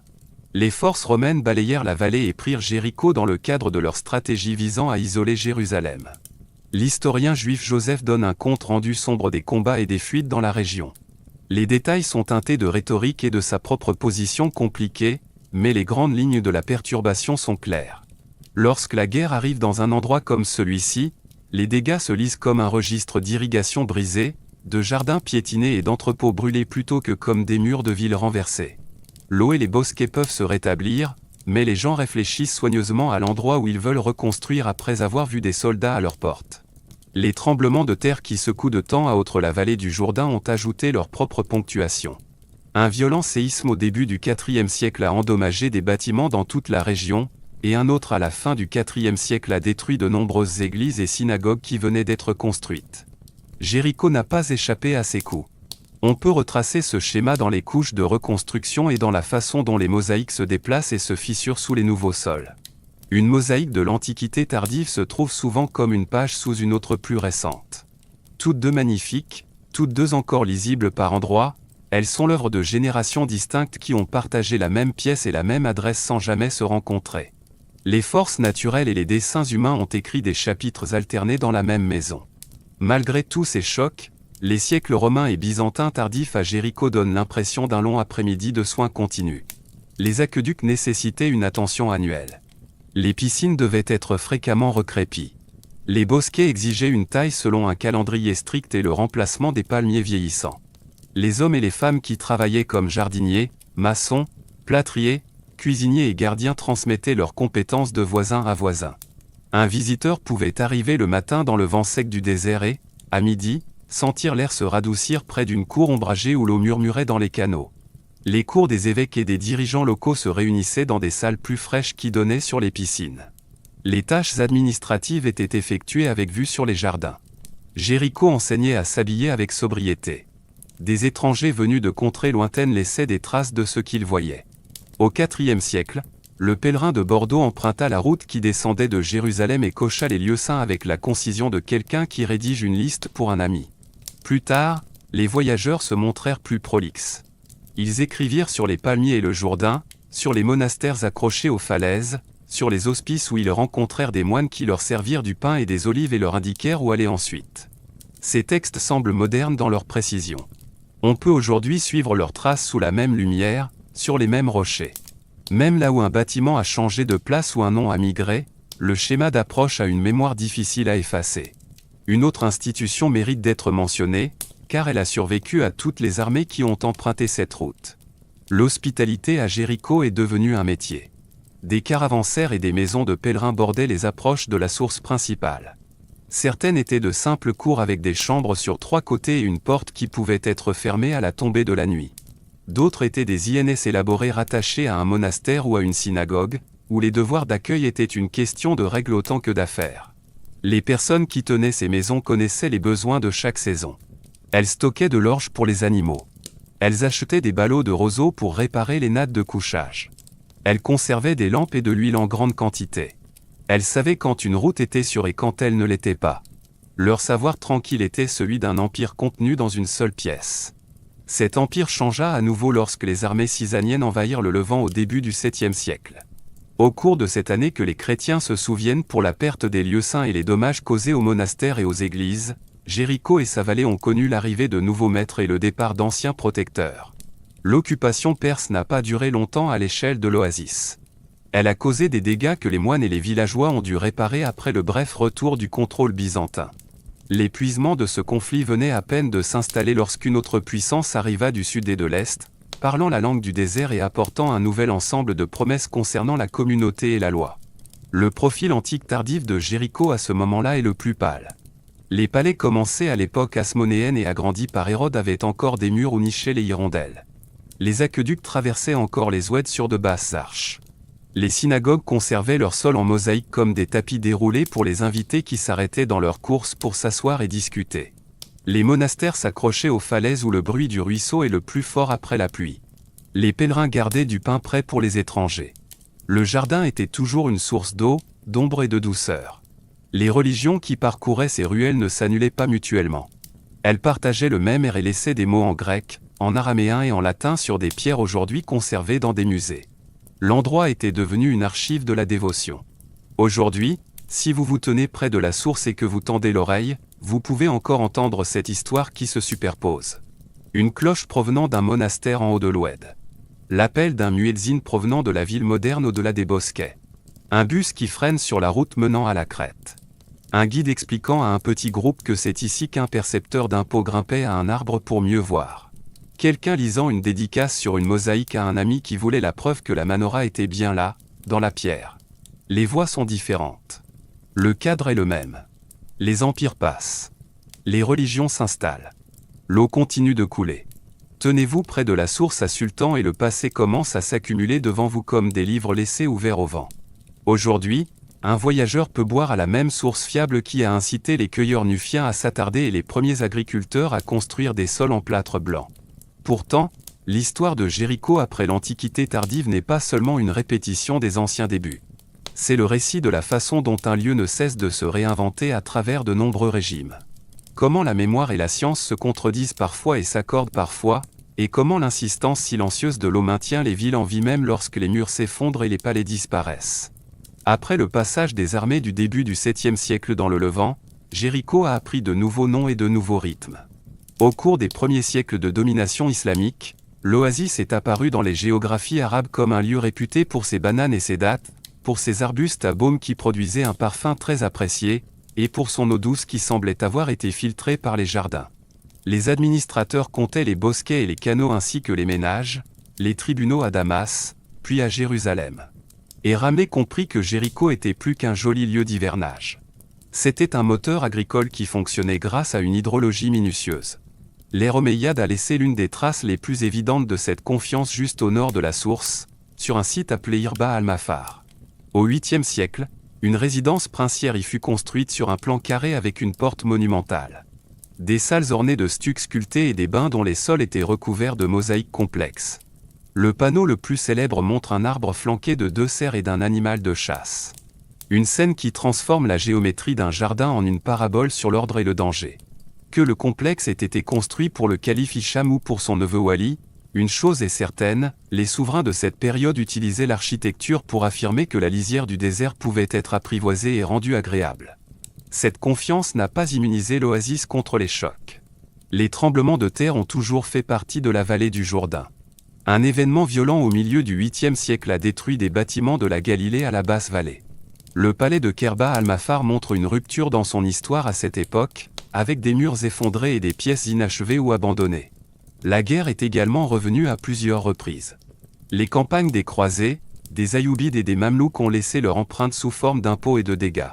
Les forces romaines balayèrent la vallée et prirent Jéricho dans le cadre de leur stratégie visant à isoler Jérusalem. L'historien juif Joseph donne un compte-rendu sombre des combats et des fuites dans la région. Les détails sont teintés de rhétorique et de sa propre position compliquée, mais les grandes lignes de la perturbation sont claires. Lorsque la guerre arrive dans un endroit comme celui-ci, les dégâts se lisent comme un registre d'irrigation brisée, de jardins piétinés et d'entrepôts brûlés plutôt que comme des murs de villes renversés. L'eau et les bosquets peuvent se rétablir, mais les gens réfléchissent soigneusement à l'endroit où ils veulent reconstruire après avoir vu des soldats à leur porte. Les tremblements de terre qui secouent de temps à autre la vallée du Jourdain ont ajouté leur propre ponctuation. Un violent séisme au début du IVe siècle a endommagé des bâtiments dans toute la région, et un autre à la fin du IVe siècle a détruit de nombreuses églises et synagogues qui venaient d'être construites. Jéricho n'a pas échappé à ces coups. On peut retracer ce schéma dans les couches de reconstruction et dans la façon dont les mosaïques se déplacent et se fissurent sous les nouveaux sols. Une mosaïque de l'Antiquité tardive se trouve souvent comme une page sous une autre plus récente. Toutes deux magnifiques, toutes deux encore lisibles par endroits, elles sont l'œuvre de générations distinctes qui ont partagé la même pièce et la même adresse sans jamais se rencontrer. Les forces naturelles et les dessins humains ont écrit des chapitres alternés dans la même maison. Malgré tous ces chocs, les siècles romains et byzantins tardifs à Jéricho donnent l'impression d'un long après-midi de soins continus. Les aqueducs nécessitaient une attention annuelle. Les piscines devaient être fréquemment recrépies. Les bosquets exigeaient une taille selon un calendrier strict et le remplacement des palmiers vieillissants. Les hommes et les femmes qui travaillaient comme jardiniers, maçons, plâtriers, cuisiniers et gardiens transmettaient leurs compétences de voisin à voisin. Un visiteur pouvait arriver le matin dans le vent sec du désert et, à midi, sentir l'air se radoucir près d'une cour ombragée où l'eau murmurait dans les canaux. Les cours des évêques et des dirigeants locaux se réunissaient dans des salles plus fraîches qui donnaient sur les piscines. Les tâches administratives étaient effectuées avec vue sur les jardins. Jéricho enseignait à s'habiller avec sobriété. Des étrangers venus de contrées lointaines laissaient des traces de ce qu'ils voyaient. Au IVe siècle, le pèlerin de Bordeaux emprunta la route qui descendait de Jérusalem et cocha les lieux saints avec la concision de quelqu'un qui rédige une liste pour un ami. Plus tard, les voyageurs se montrèrent plus prolixes. Ils écrivirent sur les palmiers et le Jourdain, sur les monastères accrochés aux falaises, sur les hospices où ils rencontrèrent des moines qui leur servirent du pain et des olives et leur indiquèrent où aller ensuite. Ces textes semblent modernes dans leur précision. On peut aujourd'hui suivre leurs traces sous la même lumière, sur les mêmes rochers. Même là où un bâtiment a changé de place ou un nom a migré, le schéma d'approche a une mémoire difficile à effacer. Une autre institution mérite d'être mentionnée, car elle a survécu à toutes les armées qui ont emprunté cette route. L'hospitalité à Jéricho est devenue un métier. Des caravansaires et des maisons de pèlerins bordaient les approches de la source principale. Certaines étaient de simples cours avec des chambres sur 3 côtés et une porte qui pouvait être fermée à la tombée de la nuit. D'autres étaient des INS élaborés rattachés à un monastère ou à une synagogue, où les devoirs d'accueil étaient une question de règles autant que d'affaires. Les personnes qui tenaient ces maisons connaissaient les besoins de chaque saison. Elles stockaient de l'orge pour les animaux. Elles achetaient des ballots de roseaux pour réparer les nattes de couchage. Elles conservaient des lampes et de l'huile en grande quantité. Elles savaient quand une route était sûre et quand elle ne l'était pas. Leur savoir tranquille était celui d'un empire contenu dans une seule pièce. Cet empire changea à nouveau lorsque les armées cisaniennes envahirent le Levant au début du 7e siècle. Au cours de cette année que les chrétiens se souviennent pour la perte des lieux saints et les dommages causés aux monastères et aux églises, Jéricho et sa vallée ont connu l'arrivée de nouveaux maîtres et le départ d'anciens protecteurs. L'occupation perse n'a pas duré longtemps à l'échelle de l'oasis. Elle a causé des dégâts que les moines et les villageois ont dû réparer après le bref retour du contrôle byzantin. L'épuisement de ce conflit venait à peine de s'installer lorsqu'une autre puissance arriva du sud et de l'est, parlant la langue du désert et apportant un nouvel ensemble de promesses concernant la communauté et la loi. Le profil antique tardif de Jéricho à ce moment-là est le plus pâle. Les palais commencés à l'époque hasmonéenne et agrandis par Hérode avaient encore des murs où nichaient les hirondelles. Les aqueducs traversaient encore les oueds sur de basses arches. Les synagogues conservaient leur sol en mosaïque comme des tapis déroulés pour les invités qui s'arrêtaient dans leurs courses pour s'asseoir et discuter. Les monastères s'accrochaient aux falaises où le bruit du ruisseau est le plus fort après la pluie. Les pèlerins gardaient du pain prêt pour les étrangers. Le jardin était toujours une source d'eau, d'ombre et de douceur. Les religions qui parcouraient ces ruelles ne s'annulaient pas mutuellement. Elles partageaient le même air et laissaient des mots en grec, en araméen et en latin sur des pierres aujourd'hui conservées dans des musées. L'endroit était devenu une archive de la dévotion. Aujourd'hui, si vous vous tenez près de la source et que vous tendez l'oreille, vous pouvez encore entendre cette histoire qui se superpose. Une cloche provenant d'un monastère en haut de l'Oued. L'appel d'un muezzin provenant de la ville moderne au-delà des bosquets. Un bus qui freine sur la route menant à la crête. Un guide expliquant à un petit groupe que c'est ici qu'un percepteur d'impôts grimpait à un arbre pour mieux voir. Quelqu'un lisant une dédicace sur une mosaïque à un ami qui voulait la preuve que la menorah était bien là, dans la pierre. Les voix sont différentes. Le cadre est le même. Les empires passent. Les religions s'installent. L'eau continue de couler. Tenez-vous près de la source à Sultan et le passé commence à s'accumuler devant vous comme des livres laissés ouverts au vent. Aujourd'hui, un voyageur peut boire à la même source fiable qui a incité les cueilleurs nufiens à s'attarder et les premiers agriculteurs à construire des sols en plâtre blanc. Pourtant, l'histoire de Jéricho après l'Antiquité tardive n'est pas seulement une répétition des anciens débuts. C'est le récit de la façon dont un lieu ne cesse de se réinventer à travers de nombreux régimes. Comment la mémoire et la science se contredisent parfois et s'accordent parfois, et comment l'insistance silencieuse de l'eau maintient les villes en vie même lorsque les murs s'effondrent et les palais disparaissent. Après le passage des armées du début du 7e siècle dans le Levant, Jéricho a appris de nouveaux noms et de nouveaux rythmes. Au cours des premiers siècles de domination islamique, l'oasis est apparue dans les géographies arabes comme un lieu réputé pour ses bananes et ses dattes, pour ses arbustes à baume qui produisaient un parfum très apprécié, et pour son eau douce qui semblait avoir été filtrée par les jardins. Les administrateurs comptaient les bosquets et les canaux ainsi que les ménages, les tribunaux à Damas, puis à Jérusalem. Et Ramé comprit que Jéricho était plus qu'un joli lieu d'hivernage. C'était un moteur agricole qui fonctionnait grâce à une hydrologie minutieuse. L'ère omeyyade a laissé l'une des traces les plus évidentes de cette confiance juste au nord de la source, sur un site appelé Irba al-Mafar. Au 8e siècle, une résidence princière y fut construite sur un plan carré avec une porte monumentale. Des salles ornées de stucs sculptés et des bains dont les sols étaient recouverts de mosaïques complexes. Le panneau le plus célèbre montre un arbre flanqué de 2 cerfs et d'un animal de chasse. Une scène qui transforme la géométrie d'un jardin en une parabole sur l'ordre et le danger. Que le complexe ait été construit pour le calife Hicham ou pour son neveu Wali, une chose est certaine, les souverains de cette période utilisaient l'architecture pour affirmer que la lisière du désert pouvait être apprivoisée et rendue agréable. Cette confiance n'a pas immunisé l'oasis contre les chocs. Les tremblements de terre ont toujours fait partie de la vallée du Jourdain. Un événement violent au milieu du 8e siècle a détruit des bâtiments de la Galilée à la basse vallée. Le palais de Kerba al-Mafar montre une rupture dans son histoire à cette époque, avec des murs effondrés et des pièces inachevées ou abandonnées. La guerre est également revenue à plusieurs reprises. Les campagnes des croisés, des Ayyoubides et des Mamelouks ont laissé leur empreinte sous forme d'impôts et de dégâts.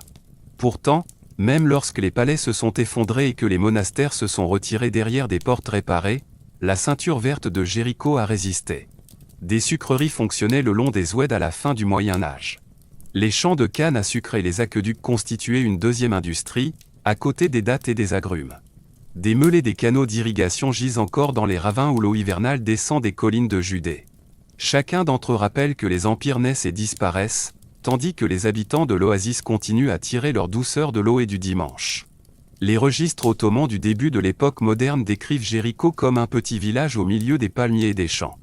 Pourtant, même lorsque les palais se sont effondrés et que les monastères se sont retirés derrière des portes réparées, la ceinture verte de Jéricho a résisté. Des sucreries fonctionnaient le long des oueds à la fin du Moyen Âge. Les champs de canne à sucre et les aqueducs constituaient une deuxième industrie, à côté des dattes et des agrumes. Des meules et des canaux d'irrigation gisent encore dans les ravins où l'eau hivernale descend des collines de Judée. Chacun d'entre eux rappelle que les empires naissent et disparaissent, tandis que les habitants de l'oasis continuent à tirer leur douceur de l'eau et du dimanche. Les registres ottomans du début de l'époque moderne décrivent Jéricho comme un petit village au milieu des palmiers et des champs.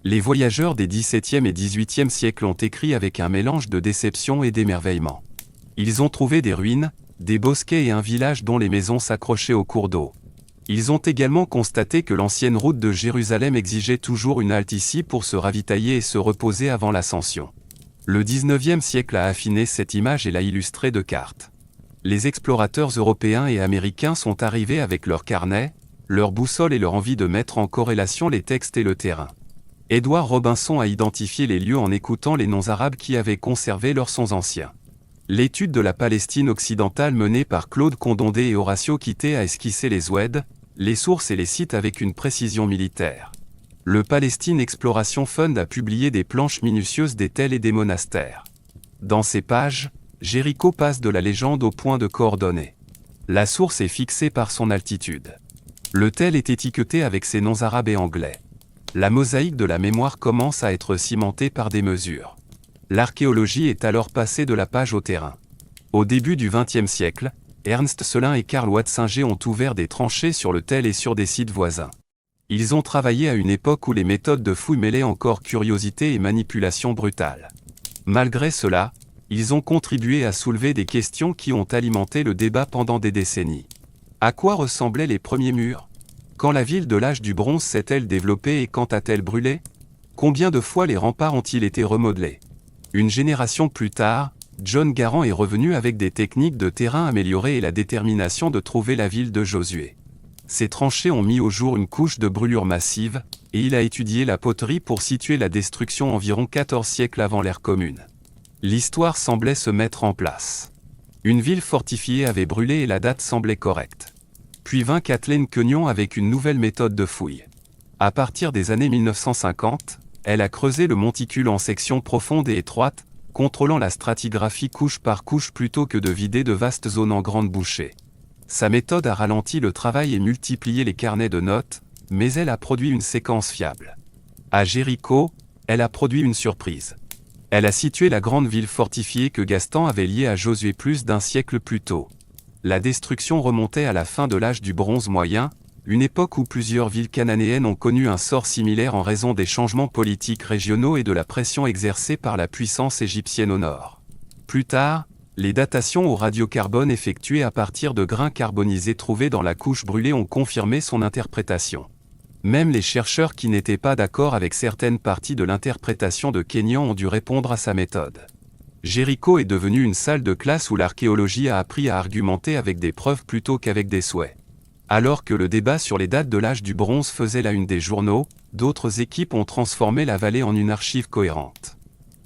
Les voyageurs des XVIIe et XVIIIe siècles ont écrit avec un mélange de déception et d'émerveillement. Ils ont trouvé des ruines, des bosquets et un village dont les maisons s'accrochaient au cours d'eau. Ils ont également constaté que l'ancienne route de Jérusalem exigeait toujours une halte ici pour se ravitailler et se reposer avant l'ascension. Le XIXe siècle a affiné cette image et l'a illustrée de cartes. Les explorateurs européens et américains sont arrivés avec leurs carnets, leurs boussoles et leur envie de mettre en corrélation les textes et le terrain. Edward Robinson a identifié les lieux en écoutant les noms arabes qui avaient conservé leurs sons anciens. L'étude de la Palestine occidentale menée par Claude Condondé et Horacio Quité a esquissé les oueds, les sources et les sites avec une précision militaire. Le Palestine Exploration Fund a publié des planches minutieuses des tels et des monastères. Dans ces pages, Jéricho passe de la légende au point de coordonnées. La source est fixée par son altitude. Le tel est étiqueté avec ses noms arabes et anglais. La mosaïque de la mémoire commence à être cimentée par des mesures. L'archéologie est alors passée de la page au terrain. Au début du XXe siècle, Ernst Selin et Karl Watzinger ont ouvert des tranchées sur le tel et sur des sites voisins. Ils ont travaillé à une époque où les méthodes de fouille mêlaient encore curiosité et manipulation brutale. Malgré cela, ils ont contribué à soulever des questions qui ont alimenté le débat pendant des décennies. À quoi ressemblaient les premiers murs? Quand la ville de l'âge du bronze s'est-elle développée et quand a-t-elle brûlé? Combien de fois les remparts ont-ils été remodelés? Une génération plus tard, John Garand est revenu avec des techniques de terrain améliorées et la détermination de trouver la ville de Josué. Ces tranchées ont mis au jour une couche de brûlures massive, et il a étudié la poterie pour situer la destruction environ 14 siècles avant l'ère commune. L'histoire semblait se mettre en place. Une ville fortifiée avait brûlé et la date semblait correcte. Puis vint Kathleen Queignon avec une nouvelle méthode de fouille. À partir des années 1950, elle a creusé le monticule en sections profondes et étroites, contrôlant la stratigraphie couche par couche plutôt que de vider de vastes zones en grandes bouchées. Sa méthode a ralenti le travail et multiplié les carnets de notes, mais elle a produit une séquence fiable. À Jéricho, elle a produit une surprise. Elle a situé la grande ville fortifiée que Gaston avait liée à Josué plus d'un siècle plus tôt. La destruction remontait à la fin de l'âge du bronze moyen, une époque où plusieurs villes cananéennes ont connu un sort similaire en raison des changements politiques régionaux et de la pression exercée par la puissance égyptienne au nord. Plus tard, les datations au radiocarbone effectuées à partir de grains carbonisés trouvés dans la couche brûlée ont confirmé son interprétation. Même les chercheurs qui n'étaient pas d'accord avec certaines parties de l'interprétation de Queignon ont dû répondre à sa méthode. Jéricho est devenu une salle de classe où l'archéologie a appris à argumenter avec des preuves plutôt qu'avec des souhaits. Alors que le débat sur les dates de l'âge du bronze faisait la une des journaux, d'autres équipes ont transformé la vallée en une archive cohérente.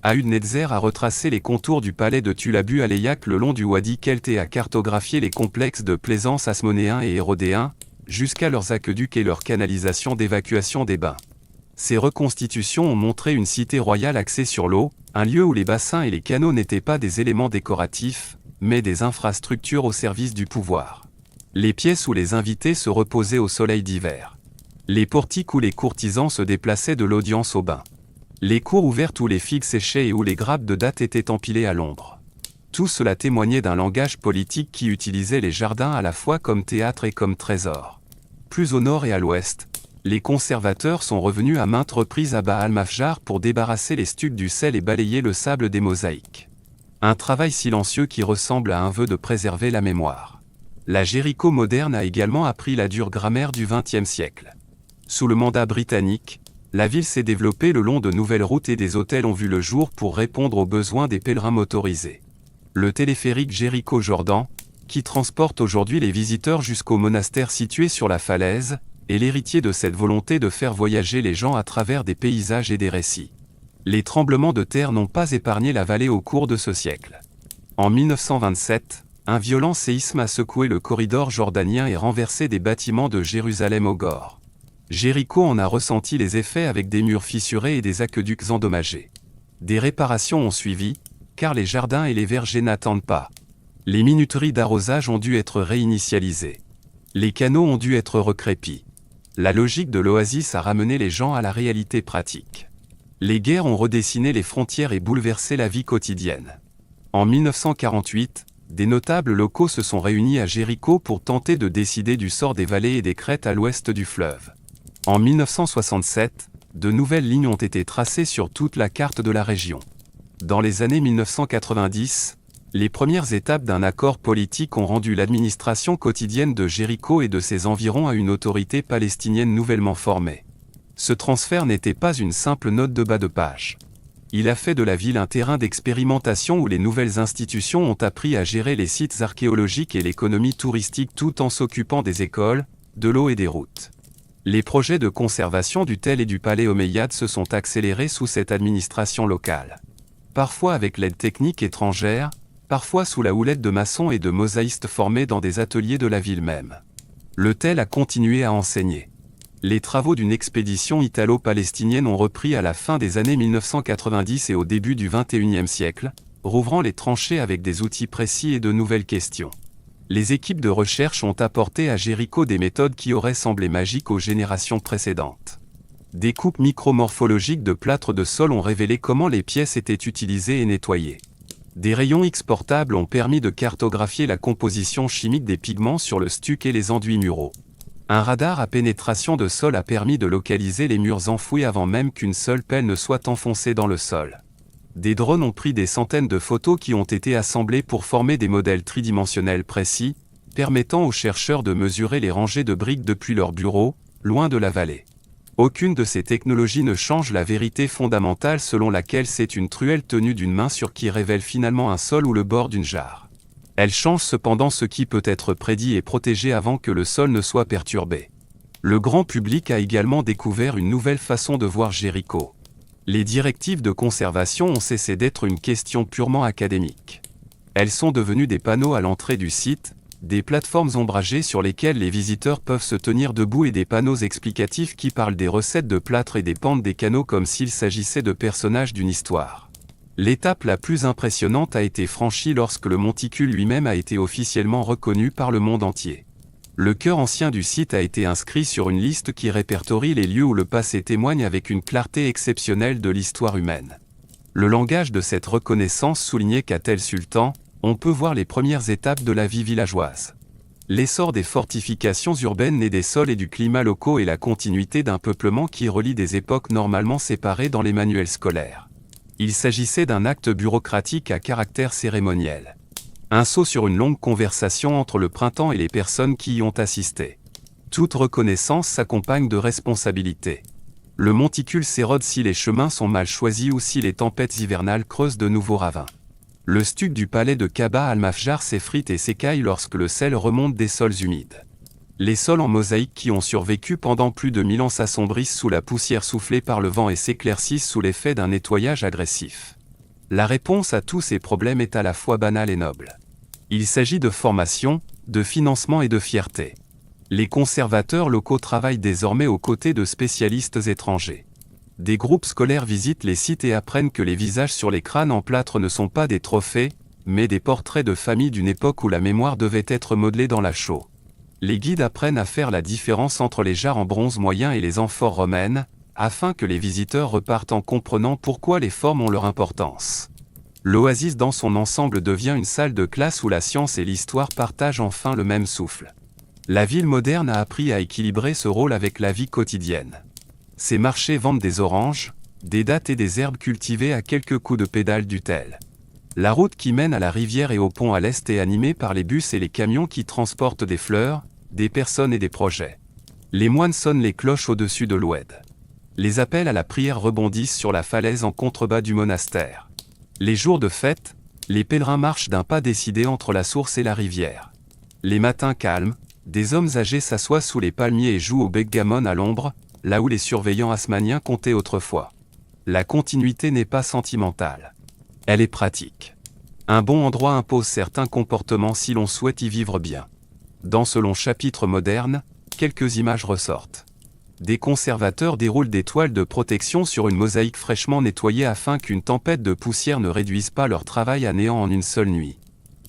Aoud Netzer a retracé les contours du palais de Tulabu Aleillac le long du Wadi Kelt et a cartographié les complexes de plaisance asmonéens et hérodéens, jusqu'à leurs aqueducs et leurs canalisations d'évacuation des bains. Ces reconstitutions ont montré une cité royale axée sur l'eau, un lieu où les bassins et les canaux n'étaient pas des éléments décoratifs, mais des infrastructures au service du pouvoir. Les pièces où les invités se reposaient au soleil d'hiver. Les portiques où les courtisans se déplaçaient de l'audience au bain. Les cours ouvertes où les figues séchaient et où les grappes de dattes étaient empilées à l'ombre. Tout cela témoignait d'un langage politique qui utilisait les jardins à la fois comme théâtre et comme trésor. Plus au nord et à l'ouest, les conservateurs sont revenus à maintes reprises à Baal Mafjar pour débarrasser les stucs du sel et balayer le sable des mosaïques. Un travail silencieux qui ressemble à un vœu de préserver la mémoire. La Jéricho moderne a également appris la dure grammaire du XXe siècle. Sous le mandat britannique, la ville s'est développée le long de nouvelles routes et des hôtels ont vu le jour pour répondre aux besoins des pèlerins motorisés. Le téléphérique Jéricho-Jordan, qui transporte aujourd'hui les visiteurs jusqu'au monastère situé sur la falaise, est l'héritier de cette volonté de faire voyager les gens à travers des paysages et des récits. Les tremblements de terre n'ont pas épargné la vallée au cours de ce siècle. En 1927, un violent séisme a secoué le corridor jordanien et renversé des bâtiments de Jérusalem au Gore. Jéricho en a ressenti les effets avec des murs fissurés et des aqueducs endommagés. Des réparations ont suivi, car les jardins et les vergers n'attendent pas. Les minuteries d'arrosage ont dû être réinitialisées. Les canaux ont dû être recrépis. La logique de l'oasis a ramené les gens à la réalité pratique. Les guerres ont redessiné les frontières et bouleversé la vie quotidienne. En 1948, des notables locaux se sont réunis à Jéricho pour tenter de décider du sort des vallées et des crêtes à l'ouest du fleuve. En 1967, de nouvelles lignes ont été tracées sur toute la carte de la région. Dans les années 1990, les premières étapes d'un accord politique ont rendu l'administration quotidienne de Jéricho et de ses environs à une autorité palestinienne nouvellement formée. Ce transfert n'était pas une simple note de bas de page. Il a fait de la ville un terrain d'expérimentation où les nouvelles institutions ont appris à gérer les sites archéologiques et l'économie touristique tout en s'occupant des écoles, de l'eau et des routes. Les projets de conservation du tel et du palais omeyyade se sont accélérés sous cette administration locale. Parfois avec l'aide technique étrangère, parfois sous la houlette de maçons et de mosaïstes formés dans des ateliers de la ville même. Le tel a continué à enseigner. Les travaux d'une expédition italo-palestinienne ont repris à la fin des années 1990 et au début du XXIe siècle, rouvrant les tranchées avec des outils précis et de nouvelles questions. Les équipes de recherche ont apporté à Jéricho des méthodes qui auraient semblé magiques aux générations précédentes. Des coupes micromorphologiques de plâtre de sol ont révélé comment les pièces étaient utilisées et nettoyées. Des rayons X portables ont permis de cartographier la composition chimique des pigments sur le stuc et les enduits muraux. Un radar à pénétration de sol a permis de localiser les murs enfouis avant même qu'une seule pelle ne soit enfoncée dans le sol. Des drones ont pris des centaines de photos qui ont été assemblées pour former des modèles tridimensionnels précis, permettant aux chercheurs de mesurer les rangées de briques depuis leur bureau, loin de la vallée. Aucune de ces technologies ne change la vérité fondamentale selon laquelle c'est une truelle tenue d'une main sur qui révèle finalement un sol ou le bord d'une jarre. Elle change cependant ce qui peut être prédit et protégé avant que le sol ne soit perturbé. Le grand public a également découvert une nouvelle façon de voir Jéricho. Les directives de conservation ont cessé d'être une question purement académique. Elles sont devenues des panneaux à l'entrée du site, des plateformes ombragées sur lesquelles les visiteurs peuvent se tenir debout et des panneaux explicatifs qui parlent des recettes de plâtre et des pentes des canaux comme s'il s'agissait de personnages d'une histoire. L'étape la plus impressionnante a été franchie lorsque le monticule lui-même a été officiellement reconnu par le monde entier. Le cœur ancien du site a été inscrit sur une liste qui répertorie les lieux où le passé témoigne avec une clarté exceptionnelle de l'histoire humaine. Le langage de cette reconnaissance soulignait qu'à Tel Sultan, on peut voir les premières étapes de la vie villageoise. L'essor des fortifications urbaines nées des sols et du climat locaux et la continuité d'un peuplement qui relie des époques normalement séparées dans les manuels scolaires. Il s'agissait d'un acte bureaucratique à caractère cérémoniel. Un saut sur une longue conversation entre le printemps et les personnes qui y ont assisté. Toute reconnaissance s'accompagne de responsabilité. Le monticule s'érode si les chemins sont mal choisis ou si les tempêtes hivernales creusent de nouveaux ravins. Le stuc du palais de Kaba al-Mafjar s'effrite et s'écaille lorsque le sel remonte des sols humides. Les sols en mosaïque qui ont survécu pendant plus de 1000 ans s'assombrissent sous la poussière soufflée par le vent et s'éclaircissent sous l'effet d'un nettoyage agressif. La réponse à tous ces problèmes est à la fois banale et noble. Il s'agit de formation, de financement et de fierté. Les conservateurs locaux travaillent désormais aux côtés de spécialistes étrangers. Des groupes scolaires visitent les sites et apprennent que les visages sur les crânes en plâtre ne sont pas des trophées, mais des portraits de familles d'une époque où la mémoire devait être modelée dans la chaux. Les guides apprennent à faire la différence entre les jarres en bronze moyen et les amphores romaines, afin que les visiteurs repartent en comprenant pourquoi les formes ont leur importance. L'oasis dans son ensemble devient une salle de classe où la science et l'histoire partagent enfin le même souffle. La ville moderne a appris à équilibrer ce rôle avec la vie quotidienne. Ces marchés vendent des oranges, des dattes et des herbes cultivées à quelques coups de pédale du tel. La route qui mène à la rivière et au pont à l'est est animée par les bus et les camions qui transportent des fleurs, des personnes et des projets. Les moines sonnent les cloches au-dessus de l'oued. Les appels à la prière rebondissent sur la falaise en contrebas du monastère. Les jours de fête, les pèlerins marchent d'un pas décidé entre la source et la rivière. Les matins calmes, des hommes âgés s'assoient sous les palmiers et jouent au backgammon à l'ombre, là où les surveillants haussmanniens comptaient autrefois. La continuité n'est pas sentimentale. Elle est pratique. Un bon endroit impose certains comportements si l'on souhaite y vivre bien. Dans ce long chapitre moderne, quelques images ressortent. Des conservateurs déroulent des toiles de protection sur une mosaïque fraîchement nettoyée afin qu'une tempête de poussière ne réduise pas leur travail à néant en une seule nuit.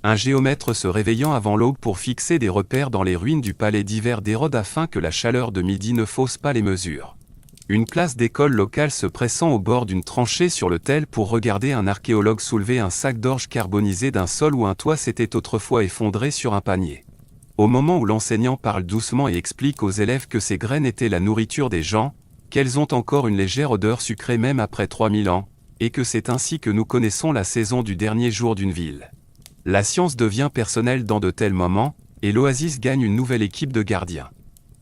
Un géomètre se réveillant avant l'aube pour fixer des repères dans les ruines du palais d'hiver d'Hérode afin que la chaleur de midi ne fausse pas les mesures. Une classe d'école locale se pressant au bord d'une tranchée sur le tel pour regarder un archéologue soulever un sac d'orge carbonisé d'un sol où un toit s'était autrefois effondré sur un panier. Au moment où l'enseignant parle doucement et explique aux élèves que ces graines étaient la nourriture des gens, qu'elles ont encore une légère odeur sucrée même après 3000 ans, et que c'est ainsi que nous connaissons la saison du dernier jour d'une ville. La science devient personnelle dans de tels moments, et l'oasis gagne une nouvelle équipe de gardiens.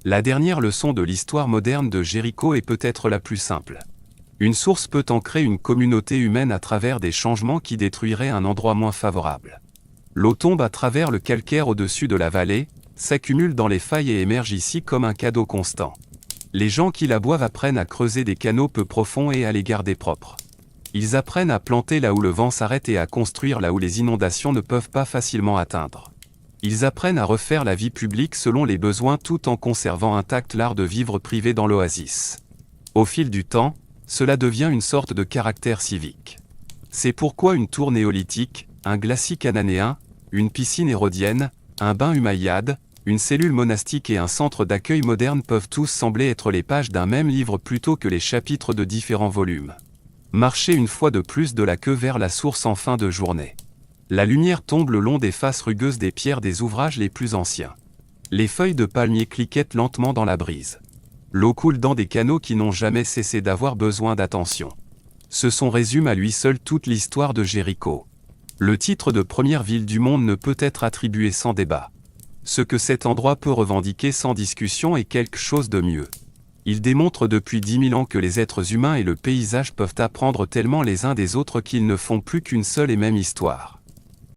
La dernière leçon de l'histoire moderne de Jéricho est peut-être la plus simple. Une source peut ancrer une communauté humaine à travers des changements qui détruiraient un endroit moins favorable. L'eau tombe à travers le calcaire au-dessus de la vallée, s'accumule dans les failles et émerge ici comme un cadeau constant. Les gens qui la boivent apprennent à creuser des canaux peu profonds et à les garder propres. Ils apprennent à planter là où le vent s'arrête et à construire là où les inondations ne peuvent pas facilement atteindre. Ils apprennent à refaire la vie publique selon les besoins tout en conservant intact l'art de vivre privé dans l'oasis. Au fil du temps, cela devient une sorte de caractère civique. C'est pourquoi une tour néolithique, un glacis cananéen, une piscine hérodienne, un bain umayyade, une cellule monastique et un centre d'accueil moderne peuvent tous sembler être les pages d'un même livre plutôt que les chapitres de différents volumes. Marchez une fois de plus de la queue vers la source en fin de journée. La lumière tombe le long des faces rugueuses des pierres des ouvrages les plus anciens. Les feuilles de palmier cliquettent lentement dans la brise. L'eau coule dans des canaux qui n'ont jamais cessé d'avoir besoin d'attention. Ce son résume à lui seul toute l'histoire de Jéricho. Le titre de première ville du monde ne peut être attribué sans débat. Ce que cet endroit peut revendiquer sans discussion est quelque chose de mieux. Il démontre depuis 10 000 ans que les êtres humains et le paysage peuvent apprendre tellement les uns des autres qu'ils ne font plus qu'une seule et même histoire.